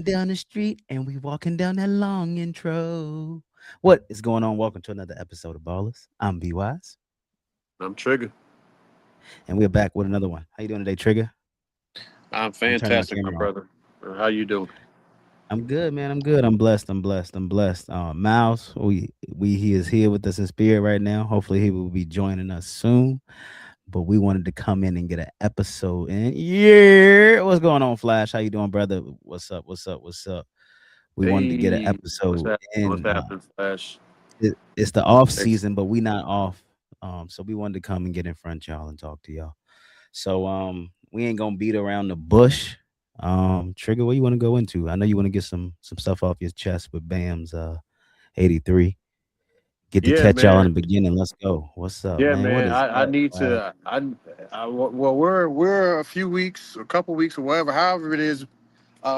down the street and we walking down that long intro. What is going on? Welcome to another episode of Ballers. I'm B Wise, I'm Trigger. and we're back with another one. How you doing today, Trigger? I'm I'm turning my fantastic, my camera off. brother. How you doing? I'm good, man. I'm good. I'm blessed. I'm blessed. I'm blessed. Miles, we he is here with us in spirit right now. Hopefully, he will be joining us soon. But we wanted to come in and get an episode in. Yeah, what's going on, Flash? How you doing, brother? What's up? What's up? What's up? We wanted to get an Hey, what's episode happening? What's in. happening, Flash? It's the off Ex- season, but we not off. So we wanted to come and get in front of y'all and talk to y'all. So we ain't gonna beat around the bush. Trigger, what you want to go into? I know you want to get some stuff off your chest with Bam's 83. Get to Yeah, catch y'all in man. the beginning. Let's go. What's up, Yeah, man? What man. is I up, need Flash? to. Well, we're a few weeks, a couple weeks, or whatever, however it is,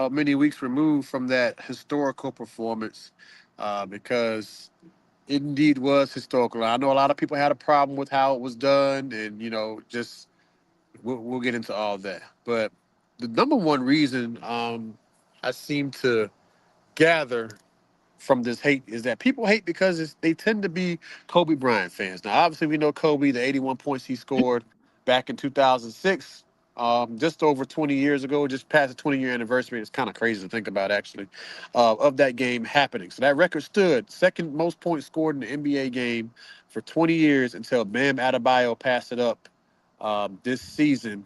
many weeks removed from that historical performance, because it indeed was historical. I know a lot of people had a problem with how it was done, and just we'll get into all that. But the number one reason I seem to gather from this hate is that people hate because they tend to be Kobe Bryant fans. Now, obviously, we know Kobe, the 81 points he scored back in 2006, just over 20 years ago, just past the 20-year anniversary. It's kind of crazy to think about, actually, of that game happening. So that record stood second most points scored in the NBA game for 20 years until Bam Adebayo passed it up this season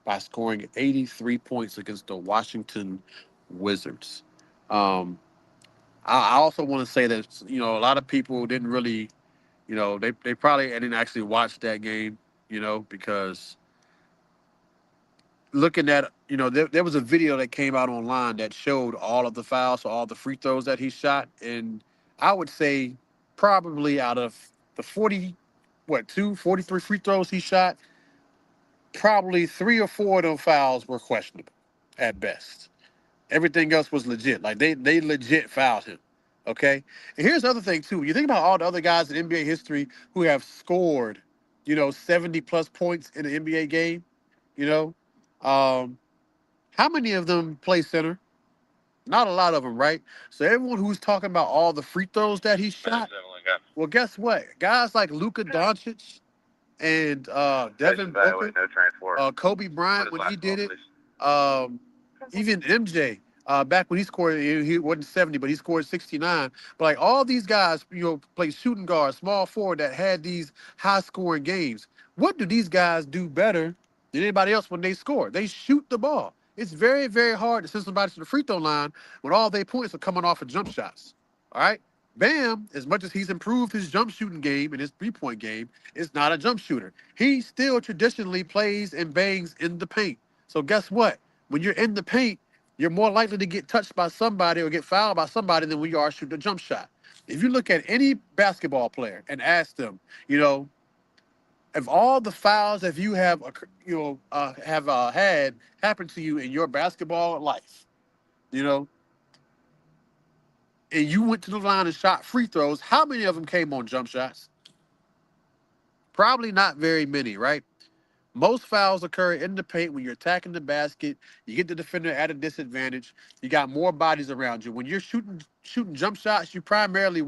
by scoring 83 points against the Washington Wizards. Um, I also want to say that a lot of people didn't really they probably didn't actually watch that game, because looking at there was a video that came out online that showed all of the fouls, so all the free throws that he shot, and I would say probably out of the 43 free throws he shot, probably three or four of them fouls were questionable at best. Everything else was legit. Like they legit fouled him. Okay. And here's the other thing too. You think about all the other guys in NBA history who have scored, 70 plus points in an NBA game. You know, um, how many of them play center? Not a lot of them, right? So everyone who's talking about all the free throws that he shot, well, guess what? Guys like Luka Doncic and Devin Booker, Kobe Bryant when he did it, um, even MJ back when he scored, he wasn't 70, but he scored 69. But like all these guys, play shooting guard, small forward that had these high scoring games. What do these guys do better than anybody else when they score? They shoot the ball. It's very, very hard to send somebody to the free throw line when all their points are coming off of jump shots. All right. Bam, as much as he's improved his jump shooting game and his 3-point game, is not a jump shooter. He still traditionally plays and bangs in the paint. So guess what? When you're in the paint, you're more likely to get touched by somebody or get fouled by somebody than when you are shooting a jump shot. If you look at any basketball player and ask them, you know, if all the fouls that you have had happen to you in your basketball life, you know, and you went to the line and shot free throws, how many of them came on jump shots? Probably not very many, right? Most fouls occur in the paint when you're attacking the basket. You get the defender at a disadvantage. You got more bodies around you. When you're shooting jump shots, you primarily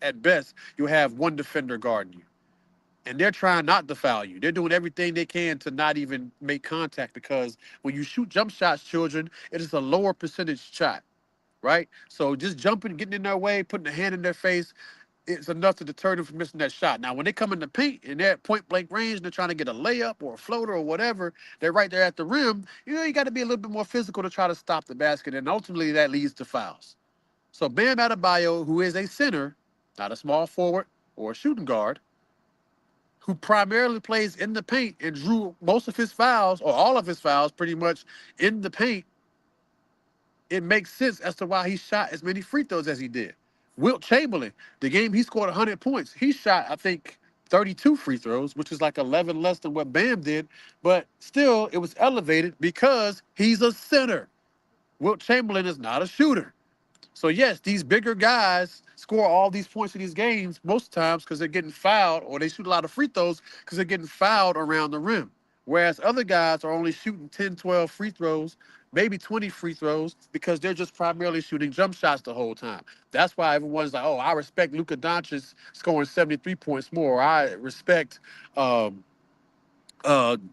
at best you have one defender guarding you, and they're trying not to foul you. They're doing everything they can to not even make contact because when you shoot jump shots, children, it is a lower percentage shot, right? So just jumping, getting in their way, putting a hand in their face, it's enough to deter them from missing that shot. Now, when they come in the paint and they're at point blank range and they're trying to get a layup or a floater or whatever, they're right there at the rim. You got to be a little bit more physical to try to stop the basket, and ultimately that leads to fouls. So Bam Adebayo, who is a center, not a small forward or a shooting guard, who primarily plays in the paint and drew most of his fouls or all of his fouls pretty much in the paint, it makes sense as to why he shot as many free throws as he did. Wilt Chamberlain, the game he scored 100 points, he shot, I think, 32 free throws, which is like 11 less than what Bam did. But still, it was elevated because he's a center. Wilt Chamberlain is not a shooter. So, yes, these bigger guys score all these points in these games most times because they're getting fouled, or they shoot a lot of free throws because they're getting fouled around the rim. Whereas other guys are only shooting 10, 12 free throws maybe 20 free throws because they're just primarily shooting jump shots the whole time. That's why everyone's like, oh, I respect Luka Doncic scoring 73 points more. I respect um,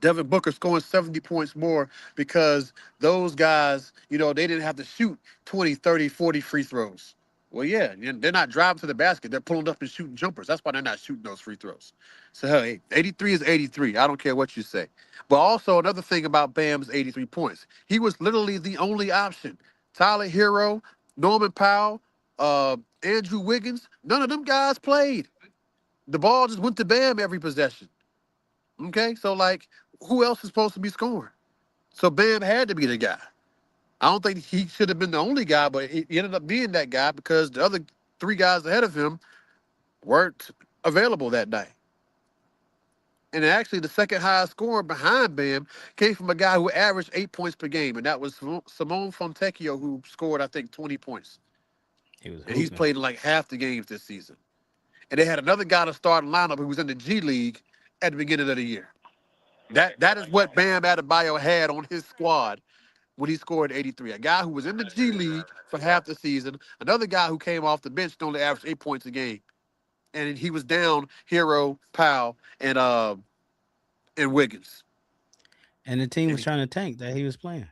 Devin Booker scoring 70 points more because those guys, they didn't have to shoot 20, 30, 40 free throws. Well, yeah, they're not driving to the basket. They're pulling up and shooting jumpers. That's why they're not shooting those free throws. So, hey, 83 is 83. I don't care what you say. But also, another thing about Bam's 83 points, he was literally the only option. Tyler Hero, Norman Powell, Andrew Wiggins, none of them guys played. The ball just went to Bam every possession. Okay, so like, who else is supposed to be scoring? So Bam had to be the guy. I don't think he should have been the only guy, but he ended up being that guy because the other three guys ahead of him weren't available that night. And actually, the second highest scorer behind Bam came from a guy who averaged 8 points per game, and that was Simone Fontecchio, who scored, I think, 20 points. He was And he's hooping. played in like half the games this season. And they had another guy to start lineup who was in the G League at the beginning of the year. That is what Bam Adebayo had on his squad when he scored 83. A guy who was in the G League for half the season, another guy who came off the bench and only averaged 8 points a game. And he was down Hero, Powell, and Wiggins. And the team And was trying to tank that he was playing.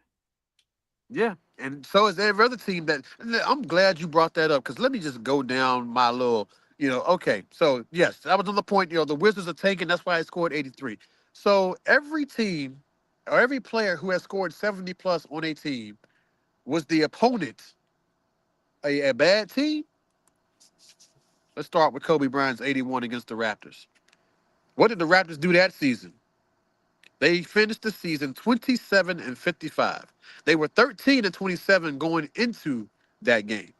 yeah, and so is every other team that I'm glad you brought that up because let me just go down my little, okay. So yes, that was another point. The Wizards are tanking, that's why I scored 83. So every team or every player who has scored 70 plus on a team, was the opponent a bad team? Let's start with Kobe Bryant's 81 against the Raptors. What did the Raptors do that season? They finished the season 27 and 55. They were 13 and 27 going into that game.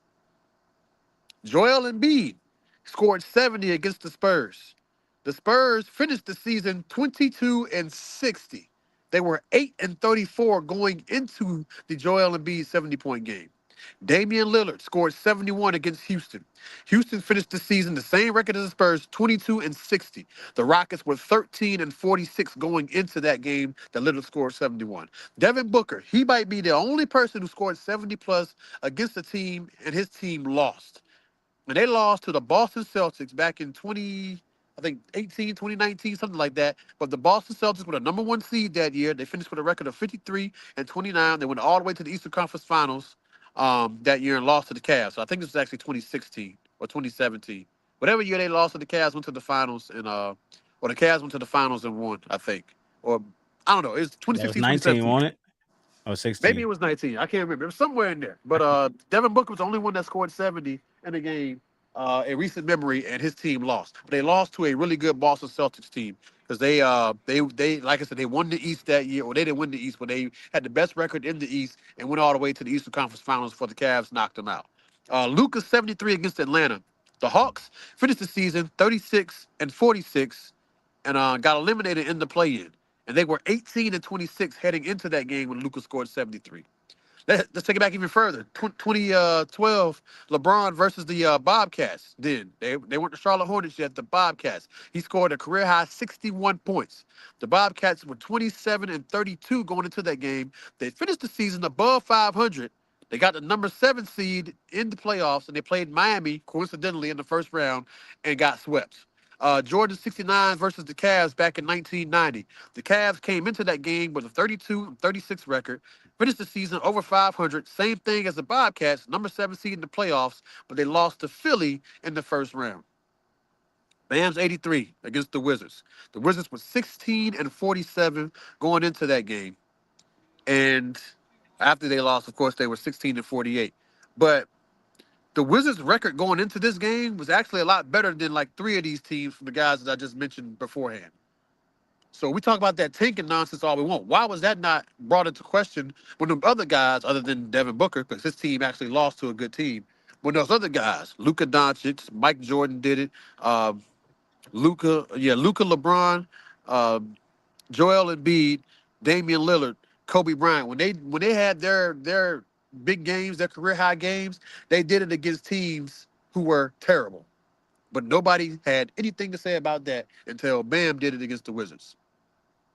Joel Embiid scored 70 against the Spurs. The Spurs finished the season 22 and 60. They were 8 and 34 going into the Joel Embiid 70-point game. Damian Lillard scored 71 against Houston. Houston finished the season the same record as the Spurs, 22 and 60. The Rockets were 13 and 46 going into that game that Lillard scored 71. Devin Booker, he might be the only person who scored 70 plus against a team and his team lost. And they lost to the Boston Celtics back in 2019, something like that. But the Boston Celtics were the number one seed that year. They finished with a record of 53 and 29. They went all the way to the Eastern Conference Finals that year and lost to the Cavs. So I think this was actually 2016 or 2017. Whatever year they lost to the Cavs, went to the finals and or the Cavs went to the finals and won, I think. Or I don't know. It was That was 2016, 19 2017. on it or Maybe it 16. was 19. I can't remember. It was somewhere in there. But Devin Booker was the only one that scored 70 in a game in recent memory, and his team lost. But they lost to a really good Boston Celtics team because they like I said, they won the East that year, or they didn't win the East, but they had the best record in the East and went all the way to the Eastern Conference Finals before the Cavs knocked them out. Lucas 73 against Atlanta. The Hawks finished the season 36 and 46 and got eliminated in the play-in. And they were 18 and 26 heading into that game when Lucas scored 73. Let's take it back even further. 2012, LeBron versus the Bobcats. Then they weren't the Charlotte Hornets yet. The Bobcats. He scored a career high 61 points. The Bobcats were 27 and 32 going into that game. They finished the season above 500. They got the number 7 seed in the playoffs, and they played Miami coincidentally in the first round and got swept. Jordan 69 versus the Cavs back in 1990. The Cavs came into that game with a 32-36 record, finished the season over 500. Same thing as the Bobcats, number 7 seed in the playoffs, but they lost to Philly in the first round. Bam's 83 against the Wizards. The Wizards were 16 and 47 going into that game. And after they lost, of course, they were 16 and 48. But the Wizards' record going into this game was actually a lot better than like 3 of these teams from the guys that I just mentioned beforehand. So we talk about that tanking nonsense all we want. Why was that not brought into question when the other guys, other than Devin Booker, because his team actually lost to a good team, when those other guys, Luka Doncic, Mike Jordan did it, Luka LeBron, uh, Joel Embiid, Damian Lillard, Kobe Bryant, when they had their big games, their career high games, they did it against teams who were terrible. But nobody had anything to say about that until Bam did it against the Wizards.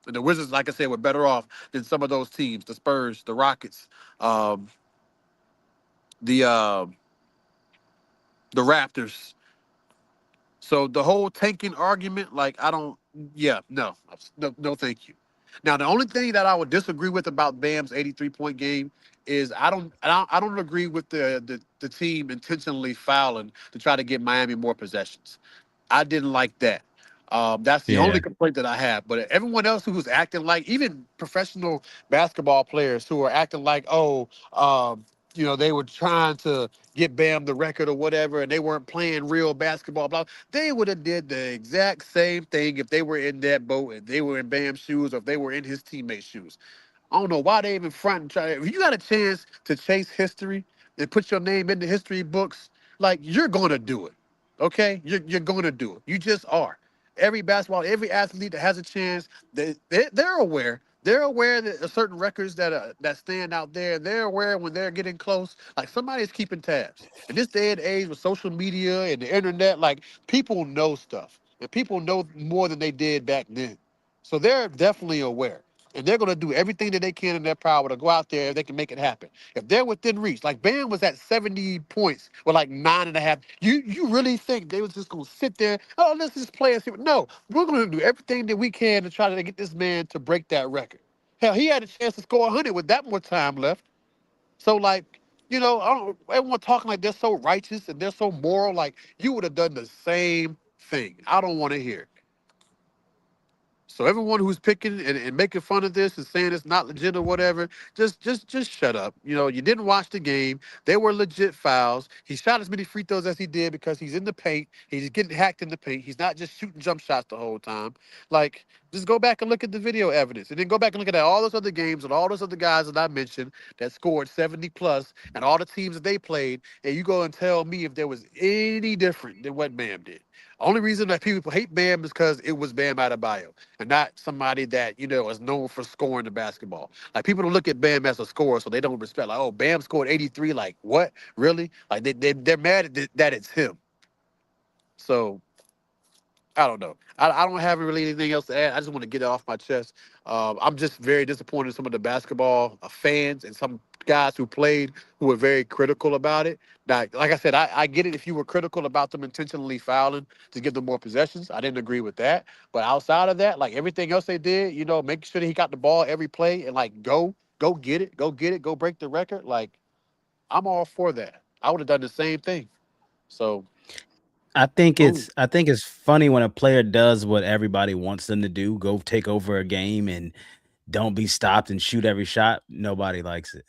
And the Wizards, like I said, were better off than some of those teams: the Spurs, the Rockets, um, the uh, the Raptors. So the whole tanking argument, like I don't, yeah, no, no, no, thank you. Now the only thing that I would disagree with about Bam's 83-point game is I don't agree with the team intentionally fouling to try to get Miami more possessions. I didn't like that. That's the Yeah. only complaint that I have. But everyone else who was acting like, even professional basketball players who were acting like, oh, they were trying to get Bam the record or whatever, and they weren't playing real basketball. Blah. They would have did the exact same thing if they were in that boat, if they were in Bam's shoes, or if they were in his teammates' shoes. I don't know why they even front and try. If you got a chance to chase history and put your name in the history books, like you're gonna do it. Okay, you're gonna do it. You just are. Every athlete that has a chance, they're aware. They're aware that there's certain records that stand out there. They're aware when they're getting close. Like somebody's keeping tabs. In this day and age with social media and the internet, like people know stuff, and people know more than they did back then. So they're definitely aware. And they're going to do everything that they can in their power to go out there if they can make it happen. If they're within reach, like Bam was at 70 points with like 9.5. You really think they was just going to sit there? Oh, let's just play and see. No, we're going to do everything that we can to try to get this man to break that record. Hell, he had a chance to score 100 with that more time left. So like, I don't. Everyone talking like they're so righteous and they're so moral. Like you would have done the same thing. I don't want to hear it. So everyone who's picking and making fun of this and saying it's not legit or whatever, just shut up. You didn't watch the game. They were legit fouls. He shot as many free throws as he did because he's in the paint. He's getting hacked in the paint. He's not just shooting jump shots the whole time. Like, just go back and look at the video evidence. And then go back and look at all those other games and all those other guys that I mentioned that scored 70 plus and all the teams that they played. And you go and tell me if there was any different than what Bam did. Only reason that people hate Bam is because it was Bam Adebayo and not somebody that is known for scoring the basketball. Like people don't look at Bam as a scorer, so they don't respect. Like, oh, Bam scored 83. Like what? Really? Like they're mad at that it's him. So I don't know. I don't have really anything else to add. I just want to get it off my chest. I'm just very disappointed in some of the basketball fans and some guys who played who were very critical about it. Like I said, I get it if you were critical about them intentionally fouling to give them more possessions. I didn't agree with that. But outside of that, like everything else they did, making sure that he got the ball every play and like go get it, go break the record. Like I'm all for that. I would have done the same thing. So, boom. I think it's funny when a player does what everybody wants them to do, go take over a game and don't be stopped and shoot every shot. Nobody likes it.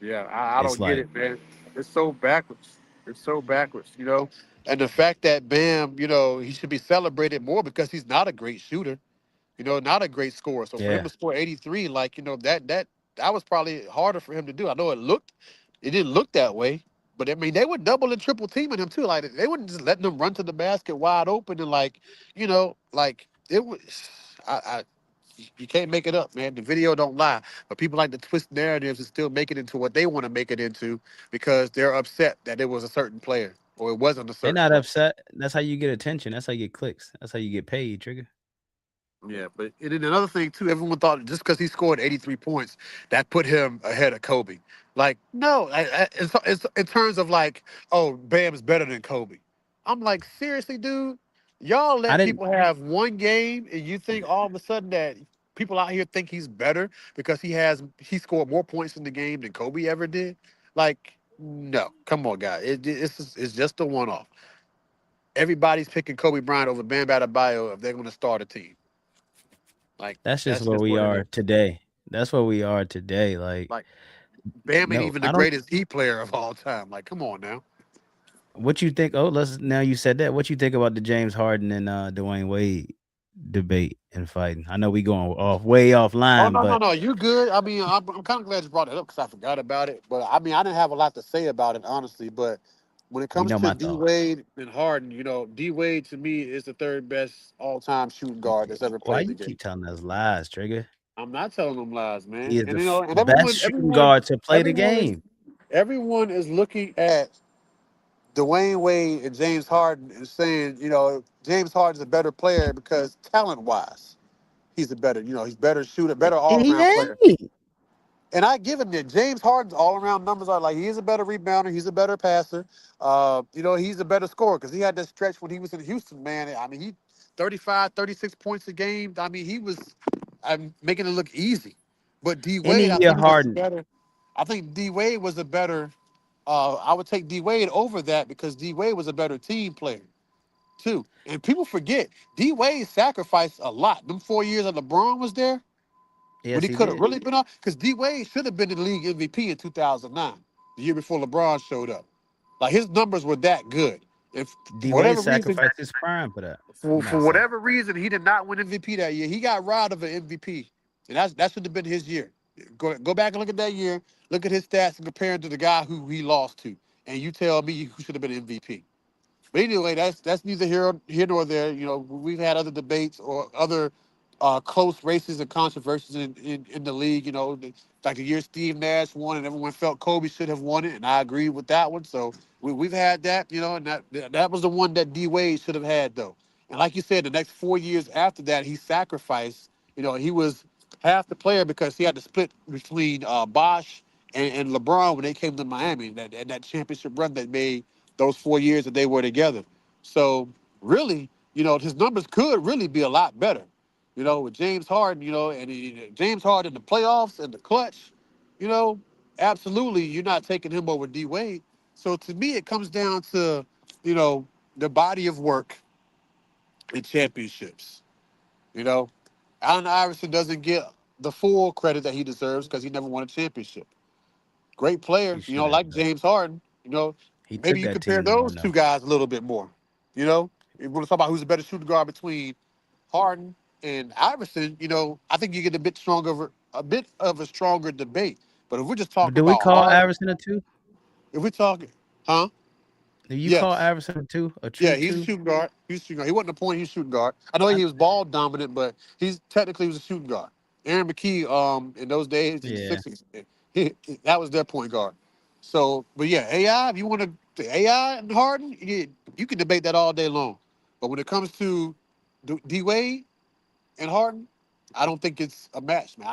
Yeah, I It's don't get like, it, man. It's so backwards. It's so backwards. And the fact that Bam, he should be celebrated more because he's not a great shooter, not a great scorer. So for him yeah. to score 83, like, that was probably harder for him to do. I know it didn't look that way, but I mean, they would double and triple teaming him too. Like they wouldn't just letting him run to the basket wide open and like it was. I you can't make it up, man. The video don't lie. But people like to twist narratives and still make it into what they want to make it into because they're upset that it was a certain player or it wasn't a They're certain not player. upset. That's how you get attention. That's how you get clicks. That's how you get paid, Trigger. Yeah, but and then another thing too, everyone thought just because he scored 83 points, that put him ahead of Kobe. Like, no, it's in terms of like, oh, Bam's better than Kobe. I'm like, seriously, dude, y'all I let didn't people have one game and you think all of a sudden that people out here think he's better because he scored more points in the game than Kobe ever did. Like, no, come on, guys, it's just a one off. Everybody's picking Kobe Bryant over Bam Adebayo if they're going to start a team. Like, that's just that's where just we what it are is. today. That's where we are today. Like, Like Bam ain't no, even the I don't greatest Heat player of all time. Like, come on now. what you think? Oh, let's now you said that. What you think about the James Harden and Dwayne Wade debate and fighting? I know we going off way Oh offline, no, no, but no, you good. I mean, I'm kind of glad you brought it up because I forgot about it. But I mean, I didn't have a lot to say about it honestly. But when it you comes know to my D thoughts. Wade and Harden, D Wade to me is the third best all time shooting guard that's ever Why played the you game. keep telling us lies, Trigger? I'm not telling them lies, He man. is And the and best shooting guard to play the game. everyone is looking at Dwayne Wade and James Harden and saying, James Harden's a better player because talent wise. he's a better, he's better shooter, better all He around player. ain't. And I give him that. James Harden's all around numbers are like he is a better rebounder, he's a better passer. He's a better scorer because he had that stretch when he was in Houston, man. I mean, he 35, 36 points a game. I mean, he was making it look easy. But D Wade, Any I year think was Harden. better. I think D Wade was a better. I would take D Wade over that because D Wade was a better team player too. And people forget D Wade sacrificed a lot. Them 4 years that LeBron was there, when Yes, he he could have did. really been on, because D Wade should have been the league MVP in 2009, the year before LeBron showed up. Like his numbers were that good. If D for Wade whatever reason, sacrificed his prime for that. for, I'm for not saying. whatever reason, he did not win MVP that year. He got robbed of an MVP, and that should have been his year. Go back and look at that year. Look at his stats and compare him to the guy who he lost to, and you tell me who should have been MVP. But anyway, that's neither here nor there. We've had other debates or other close races and controversies in the league. Like the year Steve Nash won, and everyone felt Kobe should have won it, and I agree with that one. So we've had that, and that was the one that D Wade should have had though. And like you said, the next 4 years after that, he sacrificed. He was half the player because he had to split between Bosh and LeBron when they came to Miami. That championship run that made those 4 years that they were together. So really, his numbers could really be a lot better. With James Harden, and James Harden in the playoffs and the clutch, you know, absolutely you're not taking him over D Wade. So to me, it comes down to, you know, the body of work and championships. You know, Allen Iverson doesn't get the full credit that he deserves because he never won a championship. Great He player, should have. like James Harden. He Maybe took you that compare team to those one two though. guys a little bit more. If you want to talk about who's a better shooting guard between Harden and Iverson, I think you get a bit of a stronger debate. But if we're just But talking do we about call Harden, Iverson a two? if we're talking, huh? Do you call Yes. Iverson a two? A Yeah, true he's a two? shooting guard. He's a shooting guard. He wasn't a point. He's a shooting guard. I know I, he was ball dominant, but he's technically was a shooting guard. Aaron McKee, in those days in the yeah. '60s, he, that was their point guard. So, but yeah, AI. If you want to AI and Harden, you can debate that all day long. But when it comes to D Wade and Harden, I don't think it's a match, man.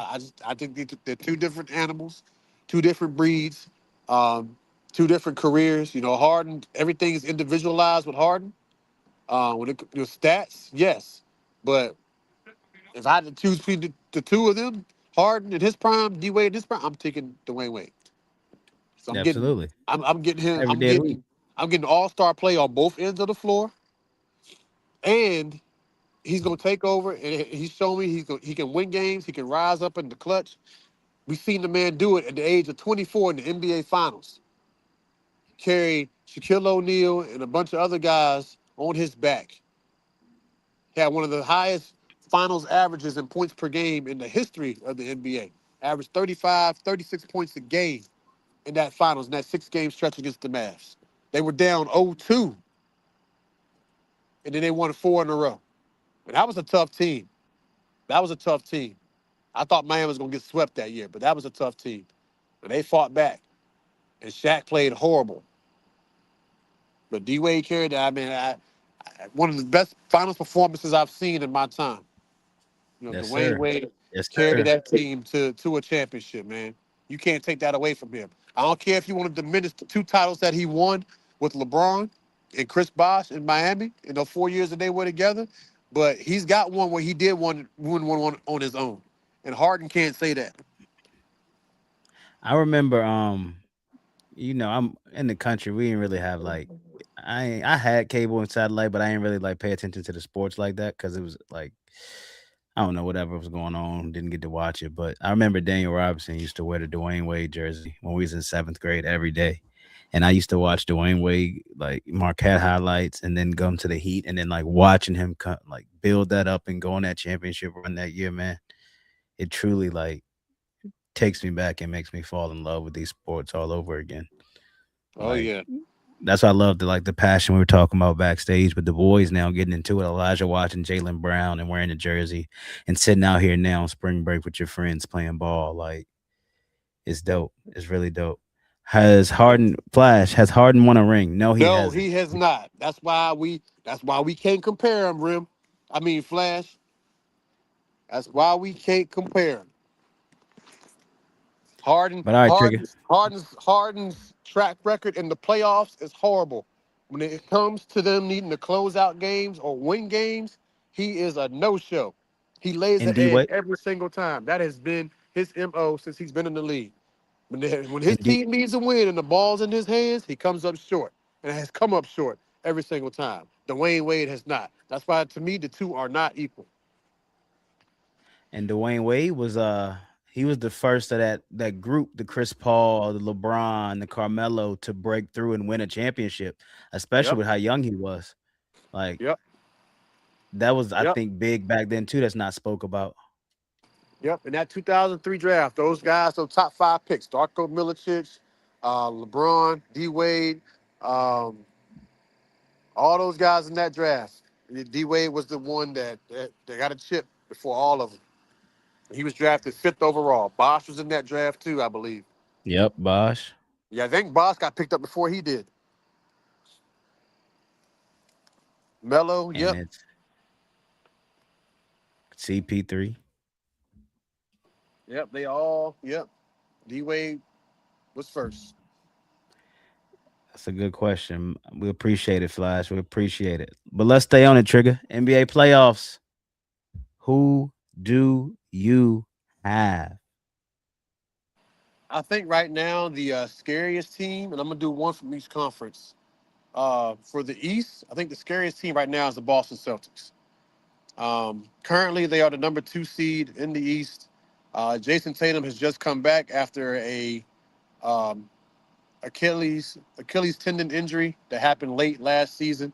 I think they're two different animals, two different breeds, um, two different careers. Harden, everything is individualized with Harden. When it your stats, yes, but if I had to choose between the two of them, Harden in his prime, D Wade in his prime, I'm taking Dwayne Wade. So Absolutely. I'm getting him, Every day of the week. I'm getting All Star play on both ends of the floor, and he's gonna take over. And he's shown me he can win games. He can rise up in the clutch. We've seen the man do it at the age of 24 in the NBA Finals. Carry Shaquille O'Neal and a bunch of other guys on his back. He had one of the highest finals averages in points per game in the history of the NBA. Averaged 35, 36 points a game in that finals, in that 6 game stretch against the Mavs. They were down 0-2, and then they won 4 in a row. And that was a tough team. That was a tough team. I thought Miami was going to get swept that year, but that was a tough team. And they fought back. And Shaq played horrible. But D Wade carried that. I mean, one of the best finals performances I've seen in my time. Yes, Dwayne sir. Wade Yes, carried sir. that team to a championship, man. You can't take that away from him. I don't care if you want to diminish the 2 titles that he won with LeBron and Chris Bosh in Miami in the 4 years that they were together, but he's got one where he did win one on his own. And Harden can't say that. I remember I'm in the country. We didn't really have like I had cable and satellite, but I didn't really like pay attention to the sports like that because it was like I don't know whatever was going on. Didn't get to watch it, but I remember Daniel Robinson used to wear the Dwayne Wade jersey when we was in seventh grade every day, and I used to watch Dwayne Wade like Marquette highlights, and then go to the Heat, and then like watching him like build that up and go on that championship run that year, man. It truly like takes me back and makes me fall in love with these sports all over again. Oh Like yeah. that's why I love the passion we were talking about backstage with the boys now getting into it. Elijah watching Jalen Brown and wearing the jersey and sitting out here now on spring break with your friends playing ball. Like it's dope. It's really dope. Has Harden won a ring? No, he No, hasn't. he has not. That's why we can't compare him, Rim. I mean Flash. That's why we can't compare. Harden, But all right, Trigger. Harden's track record in the playoffs is horrible. When it comes to them needing to close out games or win games, he is a no-show. He lays And an D egg Wade. every single time. That has been his MO since he's been in the league. When his And D team needs a win and the ball's in his hands, he comes up short and has come up short every single time. Dwayne Wade has not. That's why, to me, the two are not equal. and Dwayne Wade was he was the first of that group, the Chris Paul, the LeBron, the Carmelo, to break through and win a championship, especially Yep, with how young he was. Like yep, that was, I yep. think, big back then too. That's not spoke about. Yep, in that 2003 draft, those guys, those top five picks, Darko Milicic, LeBron, D Wade, um, all those guys in that draft. D Wade was the one that got a chip before all of them. He was drafted fifth overall. Bosh was in that draft too, I believe. Yep, Bosh. Yeah, I think Bosh got picked up before he did. Melo, And yep, it's CP3. yep, they all, yep. D Wade was first. That's a good question. We appreciate it, Flash. We appreciate it. But let's stay on it, Trigger. NBA playoffs. Who do you have? I think right now the scariest team, and I'm gonna do one from each conference. For the East, I think the scariest team right now is the Boston Celtics. Currently, they are the number two seed in the East. Jason Tatum has just come back after a um, Achilles tendon injury that happened late last season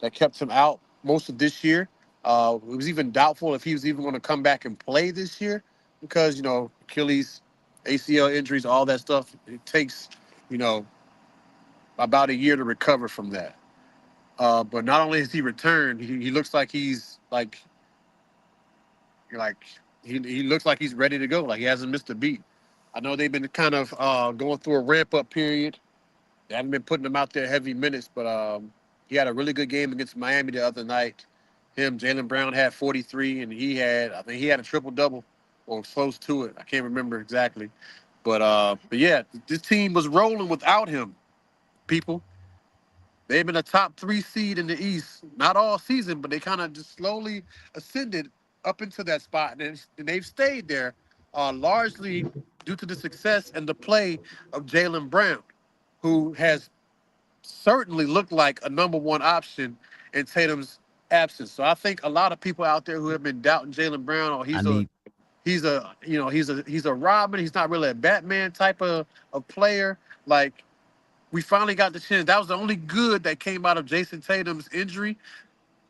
that kept him out most of this year. It was even doubtful if he was even going to come back and play this year because Achilles, ACL injuries, all that stuff. It takes you know about a year to recover from that. But not only has he returned, he looks like he's like he looks like he's ready to go. Like he hasn't missed a beat. I know they've been kind of going through a ramp up period. They haven't been putting him out there heavy minutes, but he had a really good game against Miami the other night. Jalen Brown had 43, and I think he had a triple double or close to it. I can't remember exactly, but yeah, this team was rolling without him. People, they've been a top three seed in the East, not all season, but they kind of just slowly ascended up into that spot, and they've stayed there largely due to the success and the play of Jalen Brown, who has certainly looked like a number one option in Tatum's absence. So I think a lot of people out there who have been doubting Jalen Brown, or I need he's a Robin, he's not really a Batman type of player. Like we finally got the chance. That was the only good that came out of Jason Tatum's injury.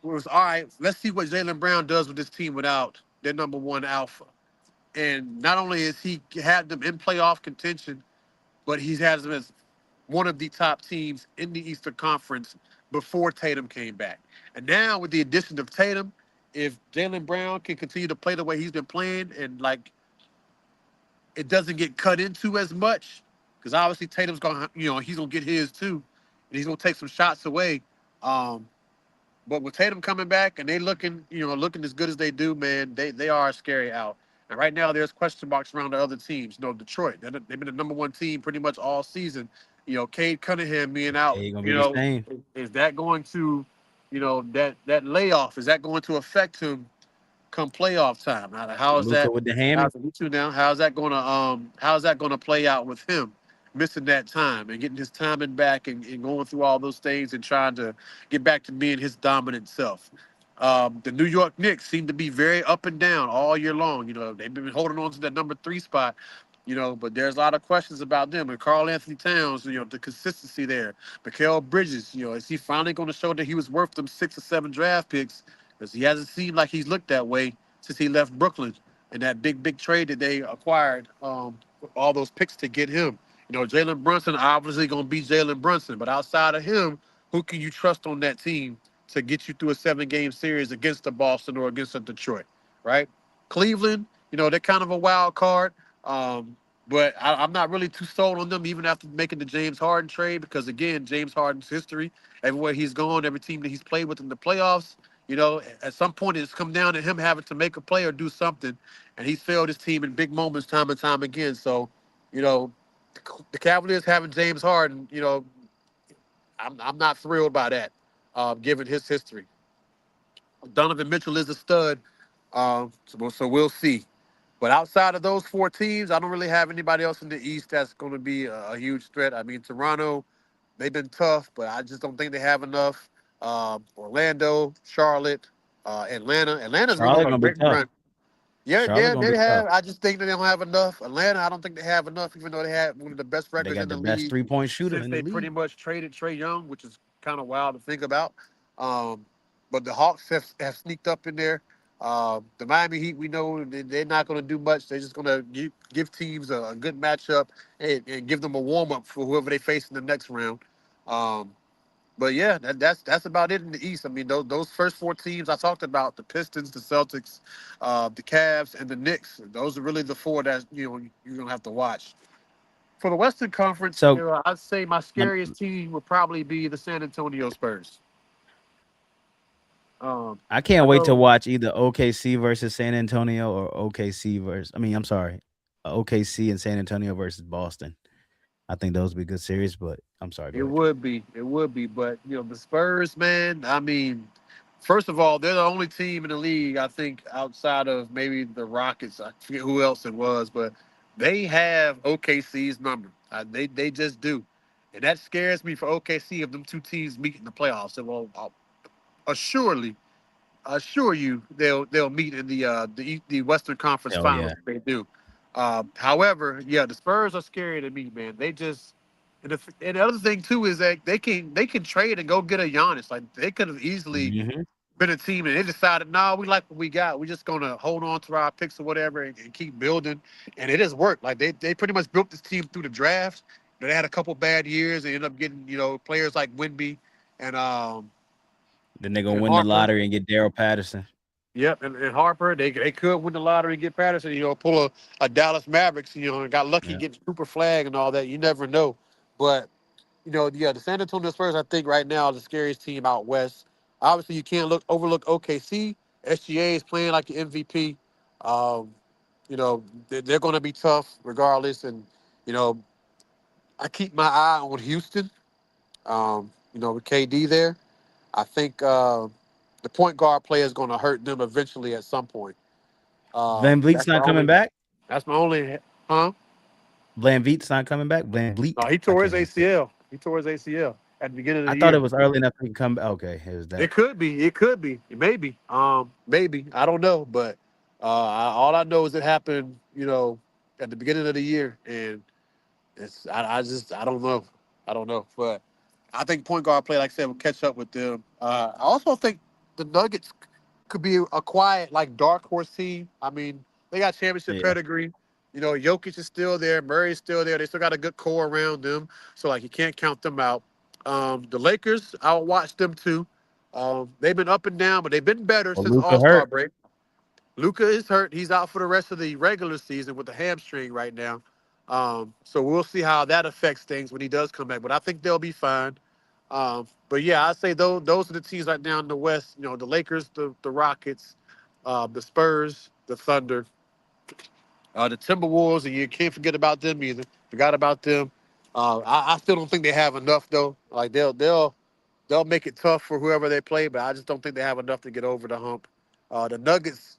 Was all right. Let's see what Jalen Brown does with this team without their number one alpha. And not only has he had them in playoff contention, but he has them as one of the top teams in the Eastern Conference before Tatum came back. And now with the addition of Tatum, if Jalen Brown can continue to play the way he's been playing and like it doesn't get cut into as much, because obviously Tatum's gonna he's gonna get his too, and he's gonna take some shots away. Um, but with Tatum coming back and they looking as good as they do, man, they are a scary out. And right now there's question marks around the other teams. Detroit, they've been the number one team pretty much all season. Cade Cunningham being out, ain't gonna be the same. is that going to, that layoff, is that going to affect him come playoff time? How is Luca that? with the hammy. How's it two now? How's that gonna play out with him missing that time and getting his timing back and going through all those things and trying to get back to being his dominant self? The New York Knicks seem to be very up and down all year long. They've been holding on to that number three spot. But there's a lot of questions about them. And Carl Anthony Towns, the consistency there. Mikal Bridges, is he finally going to show that he was worth them 6 or 7 draft picks? Because he hasn't seemed like he's looked that way since he left Brooklyn and that big trade that they acquired, all those picks to get him. Jalen Brunson obviously going to be Jalen Brunson, but outside of him, who can you trust on that team to get you through a 7-game series against the Boston or against the Detroit, right? Cleveland, they're kind of a wild card. But I'm not really too sold on them even after making the James Harden trade because again, James Harden's history, everywhere he's gone, every team that he's played with in the playoffs, You know, at some point it's come down to him having to make a play or do something, and he's failed his team in big moments time and time again. So, you know, the Cavaliers having James Harden, you know, I'm not thrilled by that, given his history. Donovan Mitchell is a stud, so we'll see. But outside of those four teams, I don't really have anybody else in the East that's going to be a huge threat. I mean, Toronto, they've been tough, but I just don't think they have enough. Orlando, Charlotte, Atlanta. Atlanta's going Charlotte on a gonna be great tough. run. Yeah, Charlotte yeah, gonna they be tough. have. I just think that they don't have enough. Atlanta, I don't think they have enough, even though they had one of the best They records got in the the best league 3-point shooter since in the they pretty league. much traded Trey Young, which is kind of wild to think about. Um, but the Hawks have sneaked up in there. The Miami Heat, we know they're not going to do much. They're just going to give teams a good matchup and give them a warm up for whoever they face in the next round. Um, but yeah, that's about it in the East. I mean, those first four teams I talked about, the Pistons, the Celtics, the Cavs, and the Knicks. Those are really the four that you're gonna have to watch. For the Western Conference, So I'd say my lem- scariest team would probably be the San Antonio Spurs. Um, I can't I wait to know watch either OKC versus San Antonio or OKC versus. I mean, I'm sorry, OKC and San Antonio versus Boston. I think those would be good series. But I'm sorry. Go ahead, Trey. it would be, but the Spurs, man. I mean, first of all, they're the only team in the league I think outside of maybe the Rockets. I forget who else it was, but they have OKC's number. They just do, and that scares me for OKC if them two teams meet in the playoffs. And well, assuredly, assure you they'll meet in the Western Conference Hell Finals yeah. if they do. However, yeah, the Spurs are scary to me, man. They just and the other thing too is that they can trade and go get a Giannis. Like they could have easily Hmm. been a team and they decided, no, we like what we got. We're just gonna hold on to our picks or whatever and keep building. And it has worked. Like they pretty much built this team through the draft. They had a couple bad years and ended up getting players like Wimby and Then they're gonna and win the Harper. lottery and get Daryl Patterson. Yep, and Harper, they could win the lottery and get Patterson, pull a Dallas Mavericks, and got lucky Yeah. getting Super Flag and all that. You never know. But, yeah, the San Antonio Spurs, I think right now are the scariest team out west. Obviously, you can't overlook OKC. SGA is playing like the MVP. Um, they're going to be tough regardless. And, you know, I keep my eye on Houston, with KD there. I think the point guard play is going to hurt them eventually at some point. Van Vliet's That's my not coming only. back. That's my only. Huh? Van Vliet's not coming back. Van Vliet. No, he I tore his can't even say. ACL. He tore his ACL at the beginning of I the thought it year. was early enough he can come back. Okay, it was It that. could be. It could be. Maybe. Maybe. I don't know. But all I know is it happened. At the beginning of the year, and it's. I don't know. I don't know. But I think point guard play, like I said, will catch up with them. I also think the Nuggets could be a quiet, like dark horse team. I mean, they got championship Yeah. pedigree. Jokic is still there, Murray's still there. They still got a good core around them, so like you can't count them out. The Lakers, I'll watch them too. They've been up and down, but they've been better Well, since Luca All Star hurt. break. Luca is hurt. He's out for the rest of the regular season with a hamstring right now. So we'll see how that affects things when he does come back. But I think they'll be fine. But yeah, I say those are the teams right now in the West. The Lakers, the Rockets, the Spurs, the Thunder, the Timberwolves, and you can't forget about them either. Forgot about them. I still don't think they have enough though. Like they'll make it tough for whoever they play, but I just don't think they have enough to get over the hump. The Nuggets,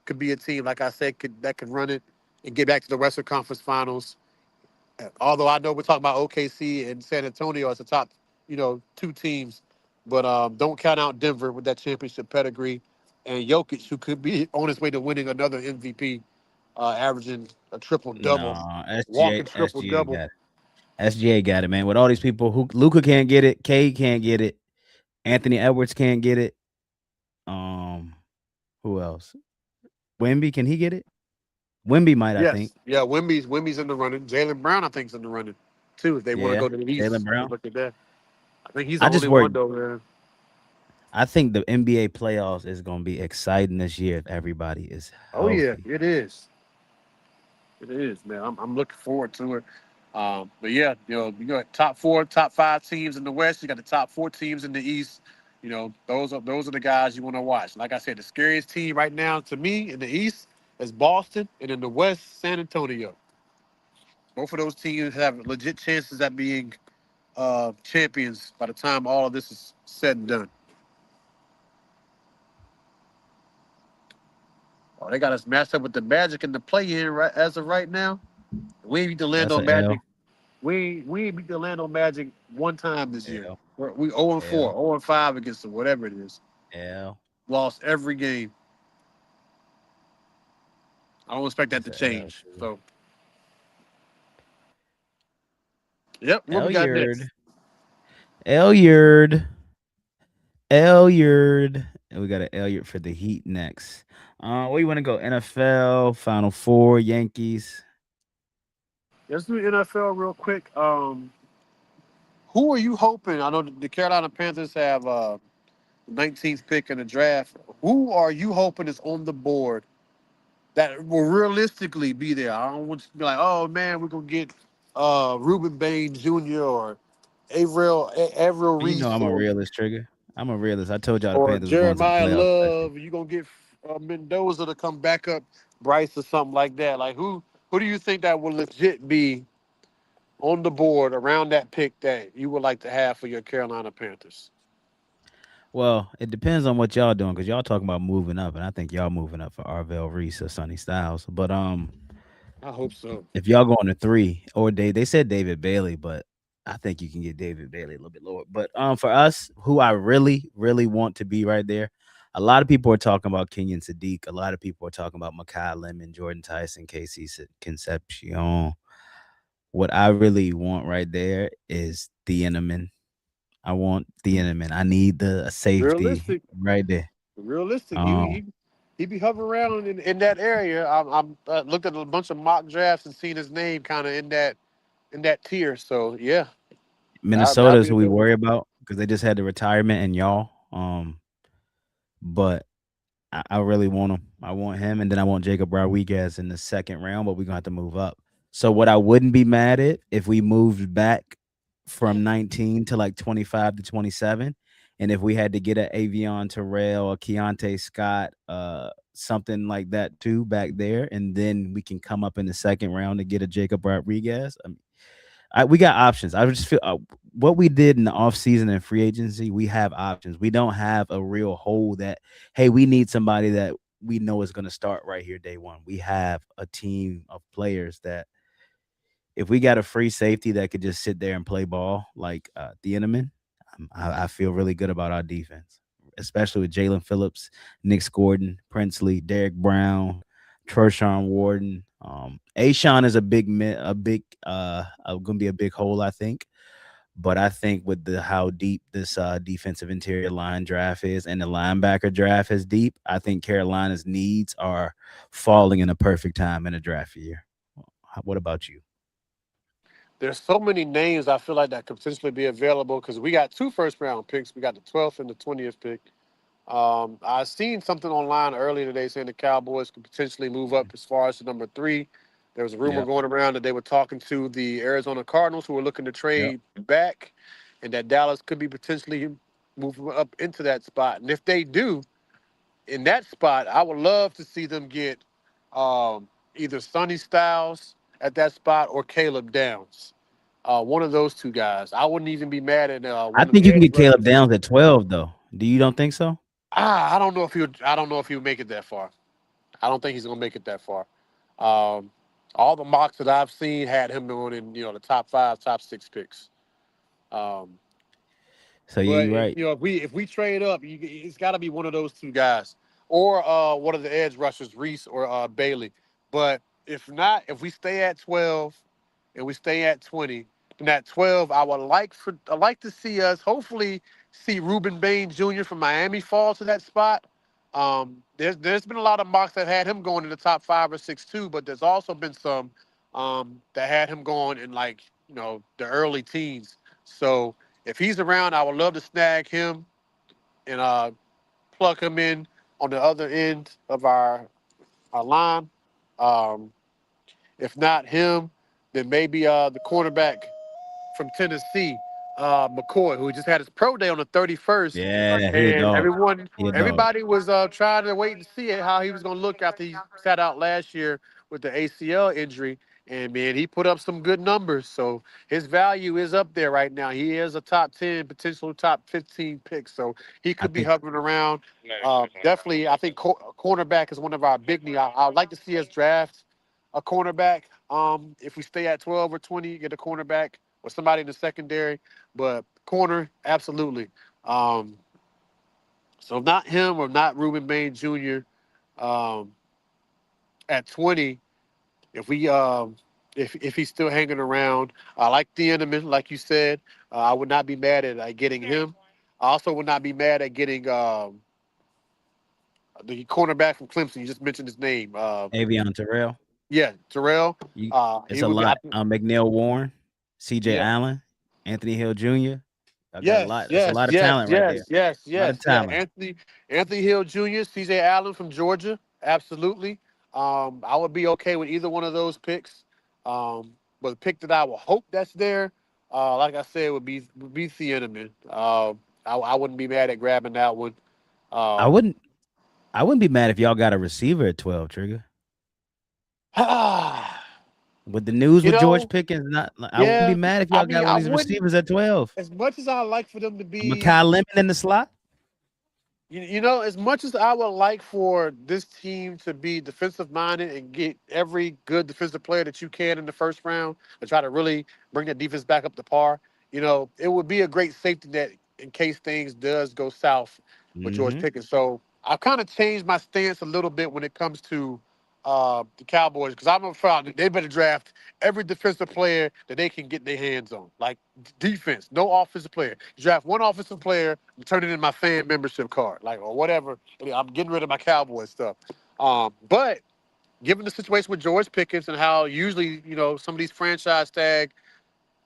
could be a team like I said that could run it and get back to the Western Conference Finals. Although I know we're talking about OKC and San Antonio as the top, two teams, but don't count out Denver with that championship pedigree, and Jokic, who could be on his way to winning another MVP, averaging a triple double, No, walking SGA, triple SGA double. got it. SGA got it, man. With all these people who Luca can't get it, K can't get it, Anthony Edwards can't get it. Um, who else? Wimby, can he get it? Wimby might, I think. Yes, yeah, Wimby's in the running. Jalen Brown, I think, is in the running too. If they want to Yeah, go to the Jalen East, you Brown. look at that. I think he's the I just only worry. one though, man. I think the NBA playoffs is going to be exciting this year if everybody is Oh yeah, healthy. it is. It is, man. I'm looking forward to it. But yeah, you got top four, top five teams in the West. You got the top four teams in the East. Those are the guys you want to watch. Like I said, the scariest team right now to me in the East is Boston, and in the West, San Antonio. Both of those teams have legit chances at being champions by the time all of this is said and done. Oh, they got us matched up with the Magic in the play-in right as of right now. We ain't beat the That's Orlando a Magic. L. We ain't beat the Orlando Magic one time this year. L. We 0-4, L. 0-5 against them, whatever it is. L. Lost every game. I don't expect that That's to a L. change. Too. So, yep. What we got next? Elyard. Elyard. Elyard. And we got an Elyard for the Heat next. Where you want to go? NFL, Final Four, Yankees. Let's do NFL real quick. Who are you hoping? I know the Carolina Panthers have 19th pick in the draft. Who are you hoping is on the board that will realistically be there? I don't want you to be like, oh man, we're gonna get Ruben Bain Jr. or Avril You know Reese I'm a realist, Trigger. I'm a realist. I told y'all the or Panthers was going to the Jeremiah playoffs last year. Love. You gonna get Mendoza to come back up, Bryce or something like that. Like who do you think that will legit be on the board around that pick that you would like to have for your Carolina Panthers? Well, it depends on what y'all doing because y'all talking about moving up, and I think y'all moving up for Arvell Reese or Sonny Styles. But I hope so. if y'all going to three or they said David Bailey, but I think you can get David Bailey a little bit lower. But for us, who I really, really want to be right there, a lot of people are talking about Kenyon Sadiq. A lot of people are talking about Makai Lemon, Jordan Tyson, Casey Concepcion. What I really want right there is the Eneman. I want the Eneman. I need the safety Realistic, right there. realistic. Um, He be hovering around in that area. I'm looked at a bunch of mock drafts and seen his name kind of in that tier. So yeah, that'll Minnesota be is a who we good one. worry about because they just had the retirement and y'all. But I really want him. I want him, and then I want Jacob Rodriguez in the second round. But we're gonna have to move up. So what I wouldn't be mad at if we moved back from 19 to like 25 to 27, and if we had to get an Avion Terrell or Keontae Scott, something like that too back there, and then we can come up in the second round to get a Jacob Rodriguez. We got options. I just feel what we did in the offseason and free agency, we have options. We don't have a real hole that, hey, we need somebody that we know is going to start right here day one. We have a team of players that if we got a free safety that could just sit there and play ball like Thieneman, I feel really good about our defense, especially with Jalen Phillips, Nick Gordon, Princely, Derek Brown, Tershawn Warden. Ashawn is gonna be a big hole, I think. But I think with the how deep this defensive interior line draft is and the linebacker draft is deep, I think Carolina's needs are falling in a perfect time in a draft year. What about you? There's so many names I feel like that could potentially be available because we got two first round picks. We got the 12th and the 20th pick. I seen something online earlier today saying the Cowboys could potentially move up as far as the number three. There was a rumor Yep. going around that they were talking to the Arizona Cardinals who were looking to Yep. trade back, and that Dallas could be potentially moving up into that spot. And if they do, in that spot, I would love to see them get either Sonny Styles at that spot or Caleb Downs. One of those two guys. I wouldn't even be mad at I one of think the you can edge get Caleb rushers. Downs at 12 though. Do you don't think so? I don't know if he would. I don't know if he would make it that far. I don't think he's gonna make it that far. Um, all the mocks that I've seen had him going in, the top five, top six picks. Um, So yeah, but you're right. if we trade up, it's got to be one of those two guys, or one of the edge rushers, Reese or Bailey. But if not, if we stay at 12 and we stay at 20, and at 12, I like to see us hopefully see Ruben Bain Jr. from Miami fall to that spot. There's been a lot of mocks that had him going in the top 5 or 6 too, but there's also been some that had him going in like the early teens. So if he's around, I would love to snag him and plug him in on the other end of our line. Um, if not him, then maybe the cornerback from Tennessee. McCoy, who just had his pro day on the 31st, Yeah, he a and dog. He a dog. everybody was trying to wait and see how he was going to look after he sat out last year with the ACL injury. And man, he put up some good numbers, so his value is up there right now. He is a top 10, potential top 15 pick, so he I could be think hovering around. Definitely, I think cornerback is one of our big needs. I'd like to see us draft a cornerback. If we stay at 12 or 20, get a cornerback or somebody in the secondary. But corner, absolutely. Um, so not him or not Ruben Bain Jr. Um, at 20, if we if he's still hanging around, I like the Eneman, like you said. I would not be mad at getting him. I also would not be mad at getting the cornerback from Clemson. You just mentioned his name. Avion Terrell. Yeah, Terrell. You, it's He a would be. lot. McNeil Warren, C.J. Yeah. Allen, Anthony Hill Jr. I got a Yes, lot. That's a yes, lot of yes, talent right there. yes, yes, A lot of yes, yeah. talent. Anthony Hill Jr., C.J. Allen from Georgia, absolutely. I would be okay with either one of those picks. But the pick that I would hope that's there, like I said, would be Thieneman. I wouldn't be mad at grabbing that one. I Um, wouldn't. I wouldn't be mad if y'all got a receiver at 12. Trigger. With the news you with George know, Pickens, not. I wouldn't be yeah. mad if I y'all mean, got one I of these wouldn't. receivers at 12. As much as I like for them to be Makai Lemon in the slot. as much as I would like for this team to be defensive minded and get every good defensive player that you can in the first round and try to really bring the defense back up to par, it would be a great safety net in case things does go south with George Mm-hmm. Pickens. So I've kind of changed my stance a little bit when it comes to the Cowboys because I'm a fan. They better draft every defensive player that they can get their hands on. Like defense, no offensive player. You draft one offensive player, and turn it in my fan membership card, like or whatever. I'm getting rid of my Cowboy stuff. But given the situation with George Pickens and how usually some of these franchise tag